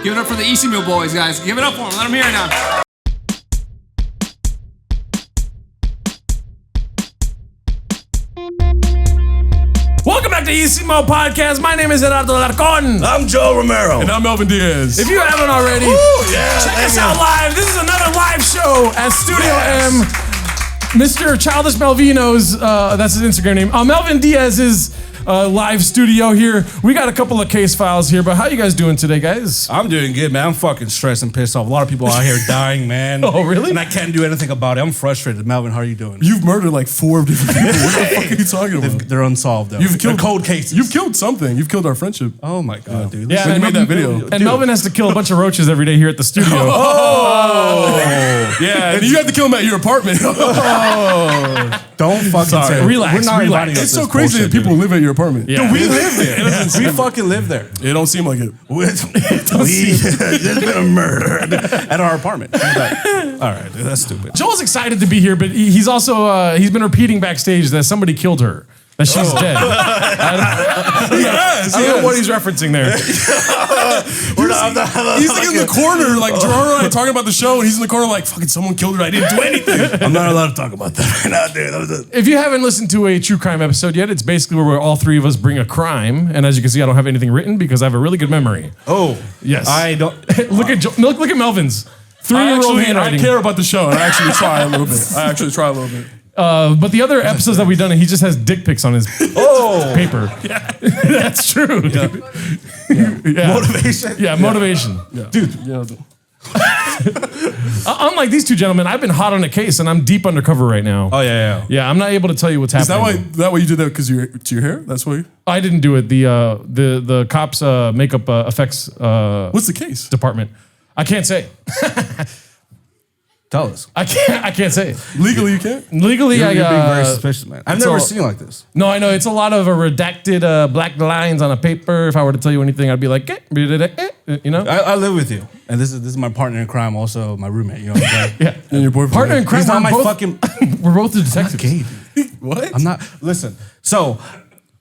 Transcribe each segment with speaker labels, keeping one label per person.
Speaker 1: Give it up for the Isimo boys, guys. Give it up for them. Let them hear it now.
Speaker 2: Welcome back to Isimo Podcast. My name is Gerardo Larcon.
Speaker 3: I'm Joe Romero.
Speaker 4: And I'm Melvin Diaz.
Speaker 2: If you haven't already, check us out live. This is another live show at Studio M. Mr. Childish Melvino's, that's his Instagram name. Melvin Diaz's live studio here. We got a couple of case files here, but how you guys doing today, guys?
Speaker 3: I'm doing good, man. I'm fucking stressed and pissed off. A lot of people out here dying, man.
Speaker 2: Oh, really?
Speaker 3: And I can't do anything about it. I'm frustrated. Melvin, how are you doing?
Speaker 4: You've murdered like 4 different people. What the fuck are you talking about?
Speaker 3: They're unsolved, though.
Speaker 4: You've killed
Speaker 3: cold cases.
Speaker 4: You've killed something. You've killed our friendship.
Speaker 3: Oh my god, dude.
Speaker 2: Yeah,
Speaker 4: when you made that video.
Speaker 2: And Melvin has to kill a bunch of roaches every day here at the studio.
Speaker 4: Yeah, and you have to kill him at your apartment.
Speaker 3: Don't fucking say it.
Speaker 2: Relax,
Speaker 3: We're not
Speaker 2: relax.
Speaker 3: inviting us
Speaker 4: It's
Speaker 3: to
Speaker 4: so
Speaker 3: this
Speaker 4: crazy that
Speaker 3: bullshit,
Speaker 4: people live at your apartment.
Speaker 2: Yeah.
Speaker 3: dude. We live there. We fucking live there.
Speaker 4: It don't seem like it.
Speaker 3: There's been a murder at our apartment. All right, dude, that's stupid.
Speaker 2: Joel's excited to be here, but he's also, he's been repeating backstage that somebody killed her. That she's dead. I don't know what he's referencing there.
Speaker 4: He's like in the corner, like Gerardo and I talking about the show, and he's in the corner like, fucking someone killed her. I didn't do anything.
Speaker 3: I'm not allowed to talk about that right now, dude.
Speaker 2: If you haven't listened to a true crime episode yet, it's basically where all three of us bring a crime. And as you can see, I don't have anything written because I have a really good memory.
Speaker 3: Oh,
Speaker 2: Yes.
Speaker 3: I don't.
Speaker 2: look at Melvin's 3-year-old handwriting.
Speaker 4: I care about the show, and I actually try a little bit.
Speaker 2: But the other episodes that we've done, he just has dick pics on his paper. Yeah. That's true. Dude. Yeah.
Speaker 3: Motivation.
Speaker 2: Yeah, motivation.
Speaker 4: Yeah.
Speaker 2: Dude.
Speaker 4: Yeah.
Speaker 2: Unlike these two gentlemen, I've been hot on a case and I'm deep undercover right now.
Speaker 3: Oh yeah.
Speaker 2: Yeah, I'm not able to tell you what's
Speaker 4: Is
Speaker 2: happening.
Speaker 4: that why you did that because to your hair? That's why.
Speaker 2: I didn't do it. The cops makeup effects
Speaker 4: What's the case?
Speaker 2: department. I can't say.
Speaker 3: Tell us.
Speaker 2: I can't say it.
Speaker 4: Legally, you can't.
Speaker 2: Legally,
Speaker 3: You're being
Speaker 2: I
Speaker 3: very suspicious, man. I've never seen like this.
Speaker 2: No, I know it's a lot of redacted black lines on a paper. If I were to tell you anything, I'd be like, you know.
Speaker 3: I live with you, and this is my partner in crime, also my roommate. You know what I'm saying?
Speaker 2: Yeah.
Speaker 4: And your boyfriend.
Speaker 2: Partner in crime.
Speaker 3: He's not my
Speaker 2: both,
Speaker 3: fucking.
Speaker 2: We're both the detectives.
Speaker 3: Gay, dude.
Speaker 4: What?
Speaker 3: I'm not. Listen. So,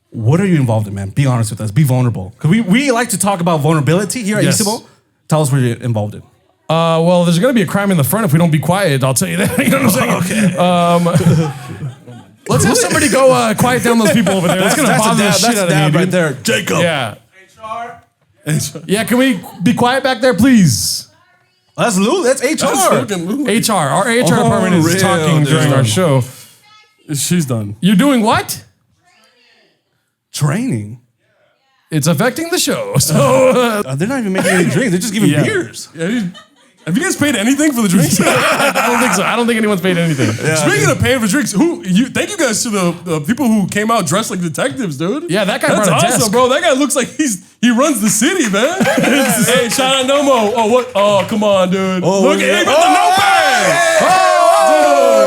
Speaker 3: what are you involved in, man? Be honest with us. Be vulnerable. Because we like to talk about vulnerability here at
Speaker 2: Yes.
Speaker 3: Isimo. Tell us what you're involved in.
Speaker 2: Well, there's going to be a crime in the front if we don't be quiet. I'll tell you that. You know what I'm saying?
Speaker 3: Okay.
Speaker 2: Let's have somebody go quiet down those people over there. That's going to bother the shit out of me,
Speaker 3: right
Speaker 2: dude.
Speaker 3: there, Jacob.
Speaker 2: Yeah. Yeah, can we be quiet back there, please?
Speaker 3: That's Lou. That's HR.
Speaker 2: HR. Our HR department is
Speaker 3: real,
Speaker 2: talking
Speaker 3: dude.
Speaker 2: during our show.
Speaker 4: She's done.
Speaker 2: You're doing what?
Speaker 3: Training.
Speaker 2: It's affecting the show. So
Speaker 3: They're not even making any drinks. They're just giving beers.
Speaker 4: Yeah, have you guys paid anything for the drinks?
Speaker 2: I don't think so. I don't think anyone's paid anything.
Speaker 4: Speaking of paying for drinks, thank you guys to the people who came out dressed like detectives, dude.
Speaker 2: Yeah, that guy
Speaker 4: That's
Speaker 2: brought a
Speaker 4: awesome,
Speaker 2: desk.
Speaker 4: bro. That guy looks like he runs the city, man. Hey, shout out Nomo. Oh, what? Oh, come on, dude. Look at him with the notepad.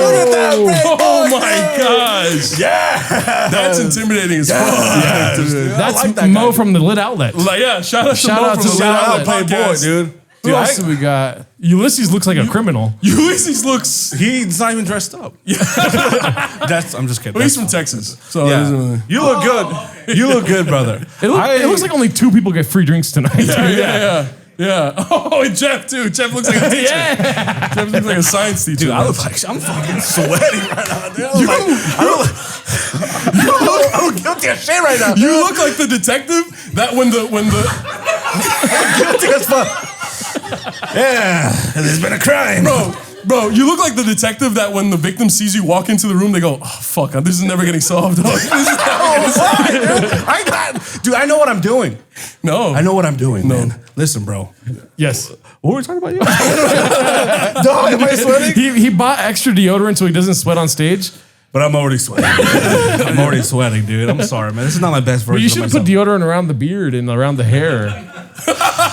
Speaker 3: Look at that.
Speaker 4: Oh my gosh.
Speaker 3: Yeah.
Speaker 4: That's intimidating as fuck.
Speaker 3: Yeah, dude.
Speaker 2: That's
Speaker 3: I like that
Speaker 2: Mo
Speaker 3: guy,
Speaker 2: from the Lit Outlet.
Speaker 4: Like, yeah, shout out
Speaker 2: Shout
Speaker 4: to Mo
Speaker 2: out
Speaker 4: from
Speaker 2: to
Speaker 4: the
Speaker 2: Lit
Speaker 4: Lit
Speaker 2: Outlet.
Speaker 4: Outlet
Speaker 3: Playboy,
Speaker 4: podcast.
Speaker 3: dude.
Speaker 2: Who else do we got? Ulysses looks like a criminal.
Speaker 4: Ulysses looks.
Speaker 3: He's not even dressed up. I'm just kidding.
Speaker 4: He's from Texas, so it doesn't really-
Speaker 3: You look good. You look good, brother.
Speaker 2: It looks like only 2 people get free drinks tonight.
Speaker 4: Yeah. Oh, and Jeff too. Jeff looks like a teacher.
Speaker 2: Yeah.
Speaker 4: Jeff looks like a science teacher.
Speaker 3: Dude, I look like I'm fucking sweating right now. Dude. I look guilty as shit right now.
Speaker 4: You look like the detective that when the
Speaker 3: Guilty as fuck. Yeah, there's been a crime.
Speaker 4: Bro, you look like the detective that when the victim sees you walk into the room, they go, "Oh fuck, this is never getting solved."
Speaker 3: Dude, I know what I'm doing.
Speaker 4: No,
Speaker 3: I know what I'm doing, man. Listen, bro.
Speaker 2: Yes.
Speaker 3: What were we talking about? Dog, am I sweating?
Speaker 2: He bought extra deodorant so he doesn't sweat on stage.
Speaker 3: But I'm already sweating. I'm already sweating, dude. I'm sorry, man. This is not my best version.
Speaker 2: But you should
Speaker 3: of
Speaker 2: put
Speaker 3: myself.
Speaker 2: deodorant around the beard and around the hair.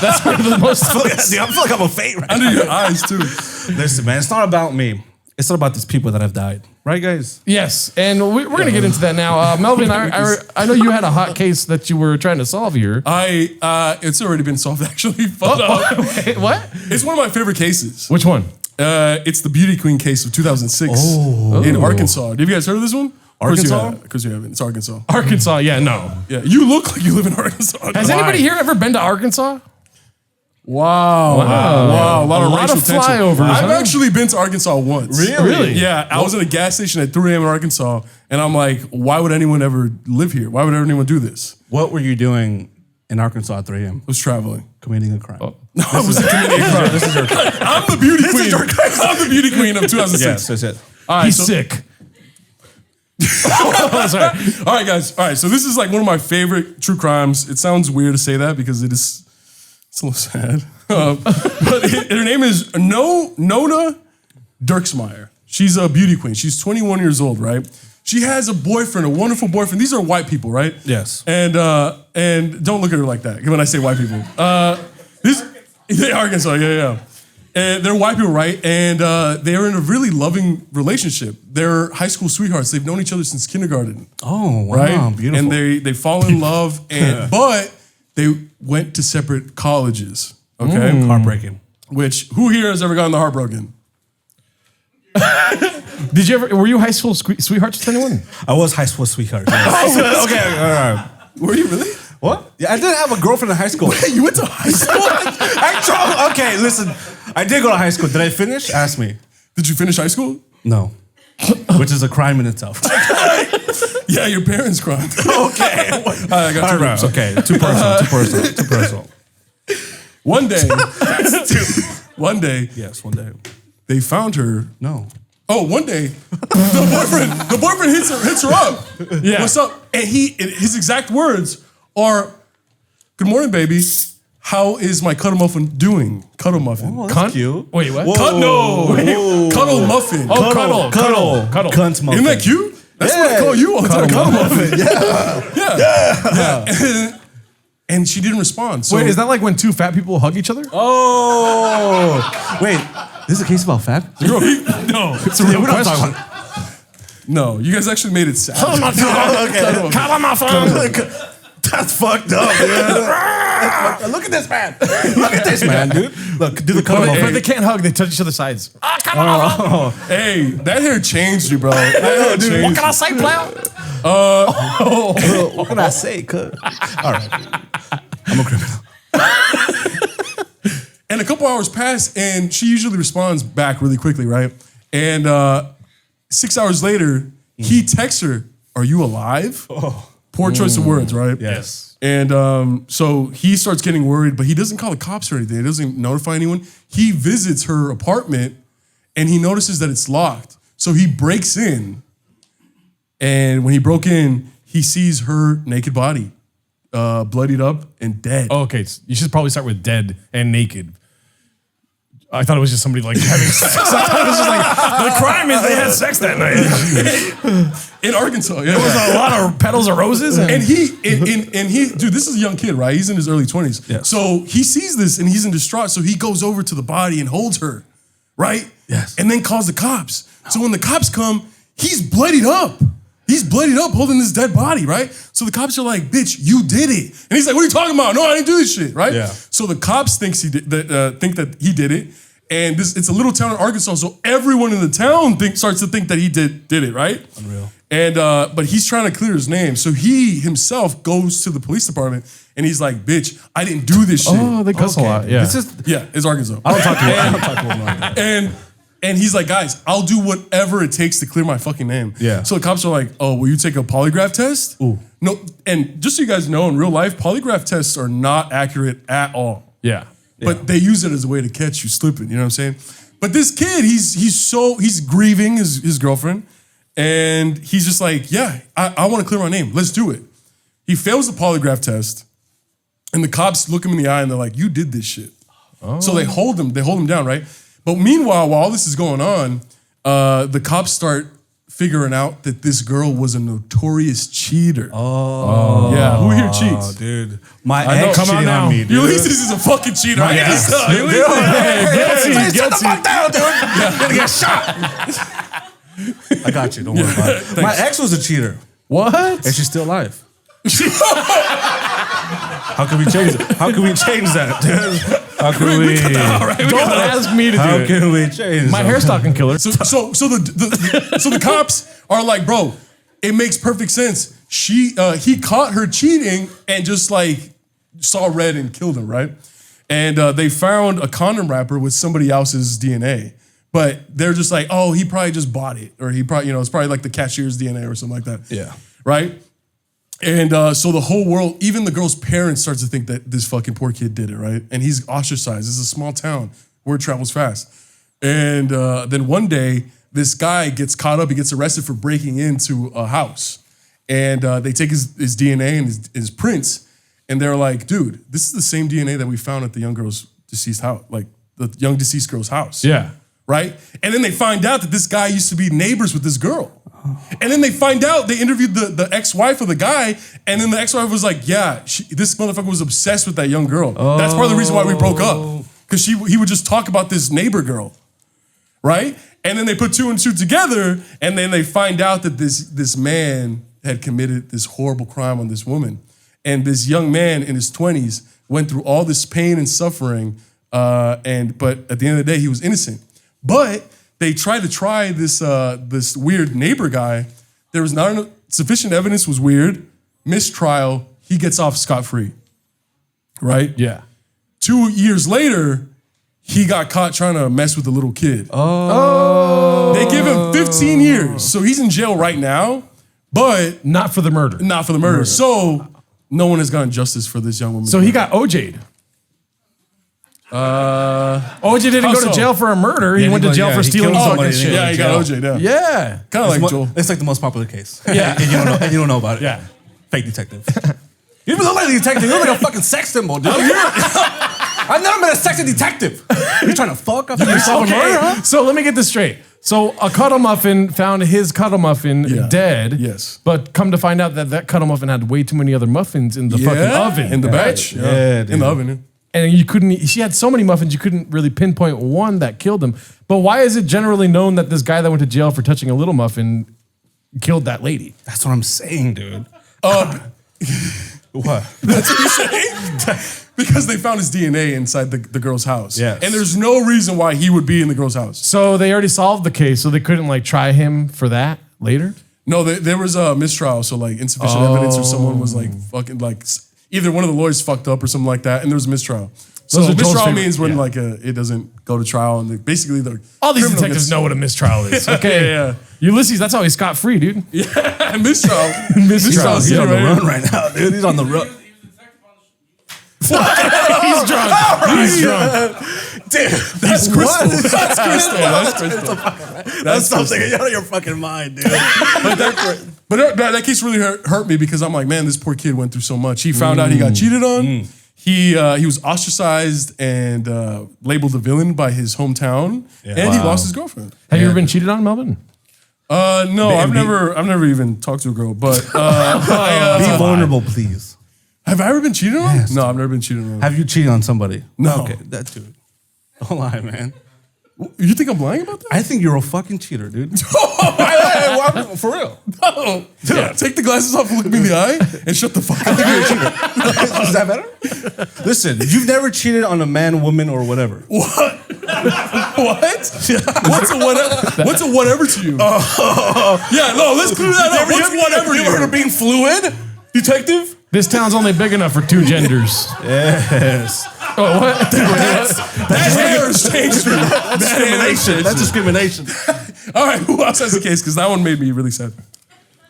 Speaker 2: That's one of the most.
Speaker 3: Dude, I feel like I'm a fake right
Speaker 4: under
Speaker 3: now.
Speaker 4: your eyes too.
Speaker 3: Listen, man, it's not about me. It's not about these people that have died. Right, guys?
Speaker 2: Yes, and we're going to get into that now. Melvin, I know you had a hot case that you were trying to solve here.
Speaker 4: It's already been solved actually. But,
Speaker 2: Wait, what?
Speaker 4: it's one of my favorite cases.
Speaker 2: Which one?
Speaker 4: It's the beauty queen case of 2006 in Arkansas. Have you guys heard of this one?
Speaker 3: Arkansas?
Speaker 4: Because you haven't. It's Arkansas.
Speaker 2: Arkansas, yeah, no.
Speaker 4: Yeah, you look like you live in Arkansas.
Speaker 2: Has anybody here ever been to Arkansas? Wow. A lot of racial tension.
Speaker 4: flyovers.
Speaker 2: I've actually been to Arkansas once.
Speaker 4: Really?
Speaker 2: Yeah. I was at a gas station at 3 a.m. in Arkansas, and I'm like, why would anyone ever live here? Why would anyone do this?
Speaker 3: What were you doing in Arkansas at 3 a.m.?
Speaker 2: I was traveling.
Speaker 3: Committing a crime.
Speaker 2: No, I wasn't committing a crime. This is your crime. I'm the beauty queen. I'm the beauty queen of 2006.
Speaker 3: Yes, that's it.
Speaker 2: All right, He's sick.
Speaker 4: Sorry.
Speaker 2: All right, guys. All right, so this is like one of my favorite true crimes. It sounds weird to say that because it's a little sad. But her name is Nona Dirksmeyer. She's a beauty queen. She's 21 years old, right? She has a boyfriend, a wonderful boyfriend. These are white people, right?
Speaker 3: Yes.
Speaker 2: And don't look at her like that when I say white people. They're Arkansas, yeah. And they're white people, right? And they're in a really loving relationship. They're high school sweethearts. They've known each other since kindergarten.
Speaker 3: Oh, wow.
Speaker 2: Right?
Speaker 3: Beautiful.
Speaker 2: And they fall in love, but they went to separate colleges. Okay?
Speaker 3: Heartbreaking.
Speaker 2: Which, who here has ever gotten the heart broken?
Speaker 4: Did you ever? Were you high school sweethearts with anyone?
Speaker 3: I was high school sweetheart. Yes. Okay, all right.
Speaker 2: Were you really?
Speaker 3: What? Yeah, I didn't have a girlfriend in high school.
Speaker 2: Hey, you went to high school?
Speaker 3: Okay, listen. I did go to high school. Did I finish? Ask me.
Speaker 2: Did you finish high school?
Speaker 3: No. Which is a crime in itself.
Speaker 2: Yeah, your parents cried.
Speaker 3: Okay.
Speaker 2: I got two rooms.
Speaker 3: Okay, too personal.
Speaker 2: One day. One day.
Speaker 3: Yes, one day.
Speaker 2: They found her.
Speaker 3: No.
Speaker 2: Oh, one day, the boyfriend hits her up.
Speaker 4: Yeah.
Speaker 2: What's up? And his exact words are, "Good morning, baby. How is my cuddle muffin doing? Cuddle muffin.
Speaker 3: Oh, that's cute.
Speaker 4: Wait, what?
Speaker 2: Cuddle muffin.
Speaker 4: Oh, cuddle.
Speaker 3: Cunt muffin.
Speaker 2: Isn't that cute? That's what I call you all the time. Cuddle muffin. Yeah. And she didn't respond. So
Speaker 4: Wait, is that like when two fat people hug each other?
Speaker 3: Oh. Wait, this is a case about fat?
Speaker 2: no,
Speaker 4: It's a real question.
Speaker 2: no, you guys actually made it sad.
Speaker 3: Okay.
Speaker 4: Cuddle muffin.
Speaker 3: That's fucked up, dude. Look at this man. Look at this man, dude. Look, do the cuddle
Speaker 4: But
Speaker 3: muffin.
Speaker 4: they can't hug. They touch each other's sides.
Speaker 2: Hey, that hair changed you, bro. That hair changed
Speaker 4: What can I say, player?
Speaker 3: What can I say, cuz? All right. I'm a criminal.
Speaker 2: And a couple hours pass, and she usually responds back really quickly, right? And 6 hours later, he texts her, "Are you alive?" Poor choice of words, right?
Speaker 3: Yes.
Speaker 2: And so he starts getting worried, but he doesn't call the cops or anything. He doesn't notify anyone. He visits her apartment, and he notices that it's locked. So he breaks in, and when he broke in, he sees her naked body, bloodied up and dead.
Speaker 4: Oh, okay, you should probably start with dead and naked. I thought it was just somebody like having sex. I thought it was just like the crime is they had sex that night.
Speaker 2: In Arkansas, yeah.
Speaker 4: There was a lot of petals of roses.
Speaker 2: And he, dude, this is a young kid, right? He's in his early 20s.
Speaker 3: Yes.
Speaker 2: So he sees this and he's in distraught. So he goes over to the body and holds her, right?
Speaker 3: Yes.
Speaker 2: And then calls the cops. So when the cops come, he's bloodied up. He's bloodied up holding this dead body, right? So the cops are like, "Bitch, you did it." And he's like, "What are you talking about? No, I didn't do this shit," right?
Speaker 3: Yeah.
Speaker 2: So the cops think that he did it. And it's a little town in Arkansas, so everyone in the town starts to think that he did it, right?
Speaker 3: Unreal.
Speaker 2: And but he's trying to clear his name, so he himself goes to the police department and he's like, "Bitch, I didn't do this shit."
Speaker 4: Oh, they cuss a lot. Yeah.
Speaker 3: This is.
Speaker 2: Yeah, it's Arkansas.
Speaker 3: I don't talk to him. I don't talk to him like that.
Speaker 2: And he's like, "Guys, I'll do whatever it takes to clear my fucking name."
Speaker 3: Yeah.
Speaker 2: So the cops are like, "Oh, will you take a polygraph test?"
Speaker 3: Ooh.
Speaker 2: No, and just so you guys know, in real life, polygraph tests are not accurate at all.
Speaker 4: Yeah.
Speaker 2: But they use it as a way to catch you slipping. You know what I'm saying? But this kid, he's grieving his girlfriend, and he's just like, "Yeah, I want to clear my name. Let's do it." He fails the polygraph test, and the cops look him in the eye and they're like, "You did this shit." So they hold him down, right? But meanwhile, while all this is going on, the cops start figuring out that this girl was a notorious cheater. Oh. Yeah, who here cheats?
Speaker 3: Oh, dude. My
Speaker 2: I know,
Speaker 3: ex
Speaker 2: come on
Speaker 3: cheated
Speaker 2: now.
Speaker 3: on me, dude.
Speaker 2: Ulysses is a fucking cheater. I hate this stuff.
Speaker 3: Guilty. Shut the fuck down, dude. You're gonna get shot. I got you. Don't worry about it. My ex was a cheater.
Speaker 4: What?
Speaker 3: And she's still alive. How can we change it? How can we change that, dude? How can we?
Speaker 4: Don't ask me to do
Speaker 3: How
Speaker 4: it.
Speaker 3: can we change
Speaker 4: My
Speaker 3: that?
Speaker 4: hair stocking killer.
Speaker 2: So the cops are like, "Bro, it makes perfect sense. He caught her cheating and just like saw red and killed him, right?"
Speaker 4: And they found a condom wrapper with somebody else's DNA. But they're just like, oh, he probably just bought it. Or he probably, it's probably like the cashier's DNA or something like that.
Speaker 3: Yeah.
Speaker 4: Right? And so the whole world, even the girl's parents starts to think that this fucking poor kid did it, right? And he's ostracized. This is a small town. Word travels fast. And then one day, this guy gets caught up. He gets arrested for breaking into a house. And they take his DNA and his prints. And they're like, dude, this is the same DNA that we found at the young girl's deceased house, like the young deceased girl's house.
Speaker 2: Yeah.
Speaker 4: Right? And then they find out that this guy used to be neighbors with this girl. And then they find out, they interviewed the ex-wife of the guy, and then the ex-wife was like, yeah, this motherfucker was obsessed with that young girl. That's part of the reason why we broke up. Because he would just talk about this neighbor girl, right? And then they put 2 and 2 together, and then they find out that this man had committed this horrible crime on this woman. And this young man in his 20s went through all this pain and suffering, but at the end of the day, he was innocent. But they tried to try this weird neighbor guy. There was not enough, sufficient evidence was weird. Mistrial, he gets off scot-free, right?
Speaker 2: Yeah.
Speaker 4: 2 years later, he got caught trying to mess with a little kid.
Speaker 2: Oh.
Speaker 4: They give him 15 years. So he's in jail right now, but
Speaker 2: Not for the murder.
Speaker 4: not for the murder. So no one has gotten justice for this young woman.
Speaker 2: So he got OJ'd. OJ didn't
Speaker 4: how
Speaker 2: go to
Speaker 4: so?
Speaker 2: jail for a murder. He
Speaker 3: Yeah,
Speaker 2: went to jail for
Speaker 3: he
Speaker 2: stealing
Speaker 3: killed
Speaker 2: fucking
Speaker 3: somebody,
Speaker 2: shit.
Speaker 4: yeah, he got OJ, yeah.
Speaker 2: Yeah.
Speaker 4: Kind of like Joel.
Speaker 3: It's like the most popular case.
Speaker 2: Yeah.
Speaker 3: and you don't know about it.
Speaker 2: Yeah.
Speaker 3: Fake detective. You don't look like a detective. You look like a fucking sex symbol, dude. I've never met a sexy detective. You're trying to fuck up yourself a murder, huh?
Speaker 2: So let me get this straight. So a Cuddle Muffin found his Cuddle Muffin dead.
Speaker 4: Yes.
Speaker 2: But come to find out that Cuddle Muffin had way too many other muffins in the fucking oven.
Speaker 4: In the
Speaker 2: right?
Speaker 4: batch.
Speaker 3: Yeah, dude.
Speaker 4: In the oven, yeah.
Speaker 2: And she had so many muffins, you couldn't really pinpoint one that killed him. But why is it generally known that this guy that went to jail for touching a little muffin killed that lady?
Speaker 3: That's what I'm saying, dude. What?
Speaker 4: That's what you're saying? Because they found his DNA inside the girl's house.
Speaker 3: Yes.
Speaker 4: And there's no reason why he would be in the girl's house.
Speaker 2: So they already solved the case, so they couldn't like try him for that later?
Speaker 4: No, there was a mistrial, so like insufficient evidence or someone was like fucking like either one of the lawyers fucked up or something like that, and there was a mistrial. So
Speaker 2: Those are Joel's
Speaker 4: mistrial
Speaker 2: favorite-
Speaker 4: means when
Speaker 2: yeah.
Speaker 4: like it doesn't go to trial and basically the
Speaker 2: All these
Speaker 4: criminal
Speaker 2: detectives
Speaker 4: gets-
Speaker 2: know what a mistrial is. Okay.
Speaker 4: Yeah.
Speaker 2: Ulysses, that's how he's scot-free, dude.
Speaker 4: Yeah, mistrial.
Speaker 2: Mistrial.
Speaker 3: He's
Speaker 4: yeah,
Speaker 3: on the
Speaker 4: right?
Speaker 3: run right now, dude. He's on the run.
Speaker 2: He's drunk. He's drunk.
Speaker 3: Dude,
Speaker 4: That's Crystal. That's Crystal. That's Crystal.
Speaker 3: that's something out of your fucking mind, dude.
Speaker 4: But that case really hurt me because I'm like, man, this poor kid went through so much. He found out he got cheated on. He was ostracized and labeled a villain by his hometown, and he lost his girlfriend.
Speaker 2: Have you ever been cheated on, Melvin?
Speaker 4: No, I've never even talked to a girl. But
Speaker 3: Be vulnerable, please.
Speaker 4: have I ever been cheated on?
Speaker 3: Yes,
Speaker 4: No, I've never been cheated on.
Speaker 3: Have you cheated on somebody?
Speaker 4: No.
Speaker 3: Okay, that dude. Don't lie, man.
Speaker 4: You think I'm lying about that?
Speaker 3: I think you're a fucking cheater, dude. For real.
Speaker 4: No. Yeah. Take the glasses off and look me in the eye and shut the fuck up.
Speaker 3: Is that better? Listen, you've never cheated on a man, woman, or whatever.
Speaker 4: What? What's a whatever to you? Yeah, no, let's clear that up. What's whatever
Speaker 3: You
Speaker 4: you?
Speaker 3: ever heard of being fluid, detective?
Speaker 2: This town's only big enough for 2 genders.
Speaker 3: Yes.
Speaker 2: Oh, what?
Speaker 4: That hair has changed me.
Speaker 3: Discrimination. That's discrimination.
Speaker 4: All right, who else has a case? Because that one made me really sad.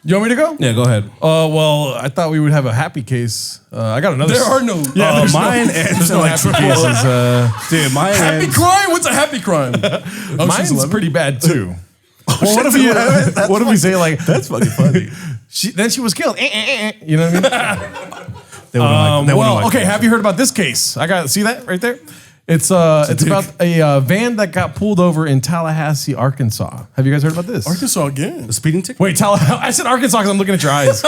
Speaker 2: You want me to go?
Speaker 3: Yeah, go ahead.
Speaker 2: Well, I thought we would have a happy case. I got another.
Speaker 4: There are no.
Speaker 2: there's
Speaker 3: mine
Speaker 2: no,
Speaker 3: ends
Speaker 2: there's no
Speaker 3: like
Speaker 2: happy cases.
Speaker 3: Dude, mine
Speaker 4: Happy
Speaker 3: ends.
Speaker 4: crime? What's a happy crime?
Speaker 2: Mine's
Speaker 4: 11?
Speaker 2: pretty bad too. Well, what if we say like
Speaker 3: That's fucking funny.
Speaker 2: then she was killed? You know what I mean?
Speaker 3: They wouldn't like
Speaker 2: Okay.
Speaker 3: that.
Speaker 2: Have you heard about this case? See that right there? It's about a van that got pulled over in Tallahassee, Arkansas. Have you guys heard about this?
Speaker 4: Arkansas again.
Speaker 3: The speeding ticket?
Speaker 2: Wait, I said Arkansas because I'm looking at your eyes.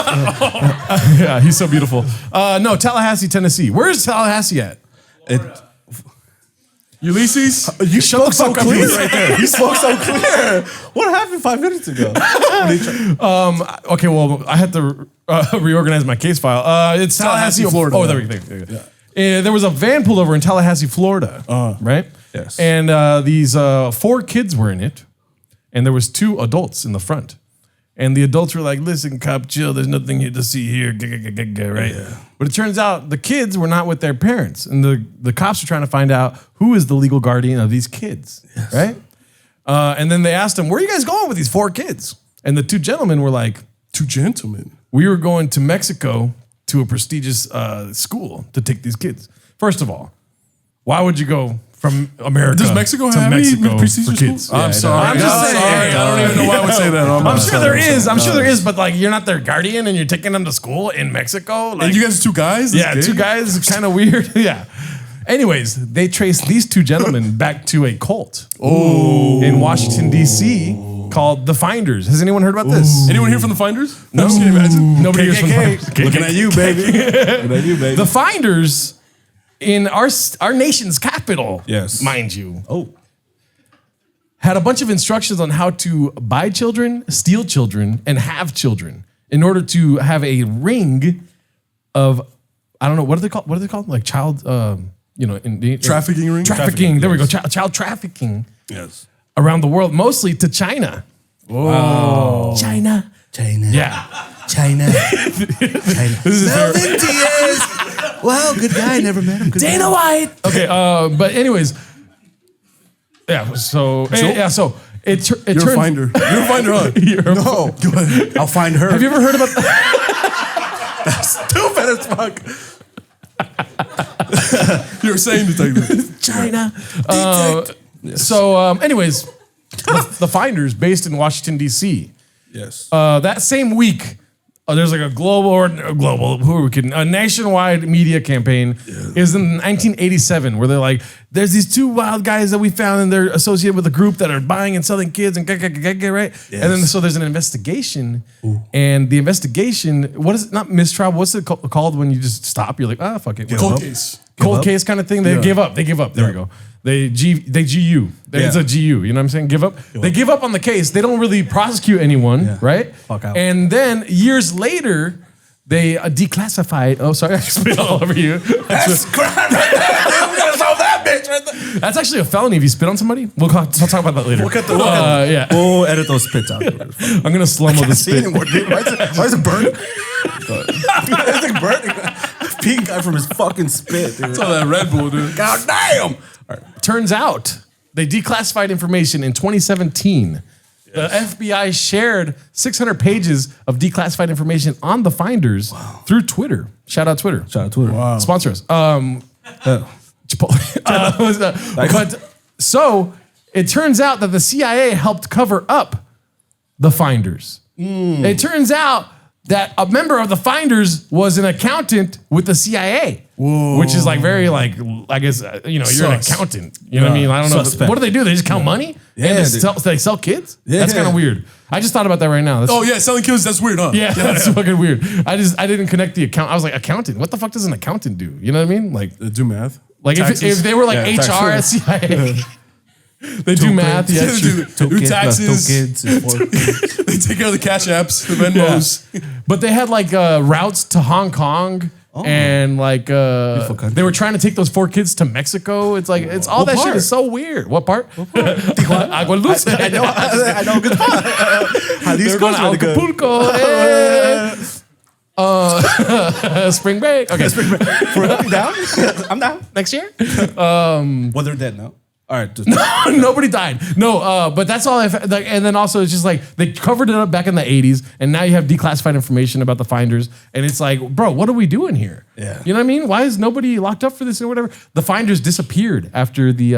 Speaker 2: Yeah, he's so beautiful. No, Tallahassee, Tennessee. Where's Tallahassee at?
Speaker 4: Ulysses?
Speaker 3: You spoke so
Speaker 2: fuck up,
Speaker 3: clear
Speaker 2: Ulysses.
Speaker 3: right there. You spoke so clear. What happened 5 minutes ago?
Speaker 2: Okay, well, I had to reorganize my case file. It's Tallahassee,
Speaker 4: Florida.
Speaker 2: Oh, there we go. There was a van pulled over in Tallahassee, Florida, right?
Speaker 3: Yes.
Speaker 2: And these 4 kids were in it, and there was 2 adults in the front. And the adults were like, listen, cop, chill. There's nothing here to see here. Right? Yeah. But it turns out the kids were not with their parents. And the cops are trying to find out who is the legal guardian of these kids. Yes. Right? And then they asked them, where are you guys going with these 4 kids? And the 2 gentlemen were like,
Speaker 4: 2 gentlemen?
Speaker 2: We were going to Mexico to a prestigious school to take these kids. First of all, why would you go from America
Speaker 4: Does Mexico
Speaker 2: to
Speaker 4: have
Speaker 2: Mexico
Speaker 4: any prestigious
Speaker 2: for kids?
Speaker 4: schools?
Speaker 2: I'm sorry.
Speaker 4: I'm just saying. I don't even know why I would say that.
Speaker 2: I'm sure there is. I'm sure there is, but like you're not their guardian and you're taking them to school in Mexico. Like,
Speaker 4: and you guys are 2 guys?
Speaker 2: Yeah, 2 guys, kind of weird. Yeah. Anyways, they traced these 2 gentlemen back to a cult in Washington, D.C. called The Finders. Has anyone heard about this?
Speaker 4: Anyone here from The Finders?
Speaker 2: No.
Speaker 4: Can you imagine?
Speaker 2: Nobody here's from The Finders.
Speaker 3: Looking at you, baby. Looking at you, baby.
Speaker 2: The Finders in our nation's capital,
Speaker 3: yes,
Speaker 2: mind you, had a bunch of instructions on how to buy children, steal children, and have children in order to have a ring of, I don't know, what are they called? What are they called? Like child,
Speaker 4: trafficking ring?
Speaker 2: Trafficking, there we go. Child trafficking.
Speaker 4: Yes.
Speaker 2: Around the world, mostly to China.
Speaker 3: Oh.
Speaker 2: China. Yeah.
Speaker 3: China. Melvin Diaz. Wow, good guy. Never met him. Good
Speaker 2: Dana
Speaker 3: guy.
Speaker 2: White. Okay, but anyways, yeah. So so it turns.
Speaker 4: You're a finder. You're a finder, huh?
Speaker 3: No, go ahead. I'll find her.
Speaker 2: Have you ever heard about?
Speaker 3: That's stupid as fuck.
Speaker 4: You're saying detective.
Speaker 2: China. Anyways, the Finders, based in Washington D.C.
Speaker 4: Yes.
Speaker 2: That same week, there's like a a nationwide media campaign. Yeah. Is in 1987 where they're like, there's these 2 wild guys that we found and they're associated with a group that are buying and selling kids and right. Yes. And then so there's an investigation. Ooh. And the investigation, what is it? Not mistrial. What's it called when you just stop? You're like, fuck it.
Speaker 4: Cold case.
Speaker 2: Cold case kind of thing. They give up. They give up. There we go. They GU. It's a GU. You know what I'm saying? Give up. They give up on the case. They don't really prosecute anyone, right?
Speaker 3: Fuck out.
Speaker 2: And then years later, they declassified. Oh, sorry, I spit all over you.
Speaker 3: That's crime right there. We gotta solve that bitch right there.
Speaker 2: That's actually a felony if you spit on somebody. I'll talk about that later.
Speaker 3: Yeah. We'll edit those spits out.
Speaker 2: I'm gonna slummo the spit.
Speaker 3: Anymore, dude. Why is it burning? It's like burning. Pink guy from his fucking spit, dude.
Speaker 4: It's all that Red Bull, dude.
Speaker 3: God damn.
Speaker 2: Turns out they declassified information in 2017. Yes. The FBI shared 600 pages of declassified information on the Finders through Twitter. Shout out Twitter.
Speaker 3: Wow.
Speaker 2: Sponsor us. But so it turns out that the CIA helped cover up the Finders. It turns out that a member of the Finders was an accountant with the CIA. Whoa. Which is like very like, I guess, you're an accountant. You know what I mean? I don't know. What do they do? They just count money?
Speaker 3: Yeah.
Speaker 2: And they sell kids? Yeah. That's kind of weird. I just thought about that right now.
Speaker 4: Selling kids, that's weird, huh?
Speaker 2: Yeah, that's fucking weird. I didn't connect the account. I was like, accountant? What the fuck does an accountant do? You know what I mean? Like,
Speaker 4: do math.
Speaker 2: Like if they were like HR at CIA. They do math,
Speaker 4: do taxes. They take care of the cash apps, the Venmos.
Speaker 2: Yeah. But they had like routes to Hong Kong and like they were trying to take those 4 kids to Mexico. It's like all that shit is so weird. What part? Agua Luz.
Speaker 3: I know a good spot.
Speaker 2: They're going to Acapulco. Spring break. Okay, spring break.
Speaker 3: Down? I'm down.
Speaker 2: Next year.
Speaker 3: Well, they're dead now. All right.
Speaker 2: Nobody died. No, but that's all. And then also it's just like they covered it up back in the 80s, and now you have declassified information about the Finders, and it's like, bro, what are we doing here?
Speaker 3: Yeah.
Speaker 2: You know what I mean? Why is nobody locked up for this or whatever? The Finders disappeared after the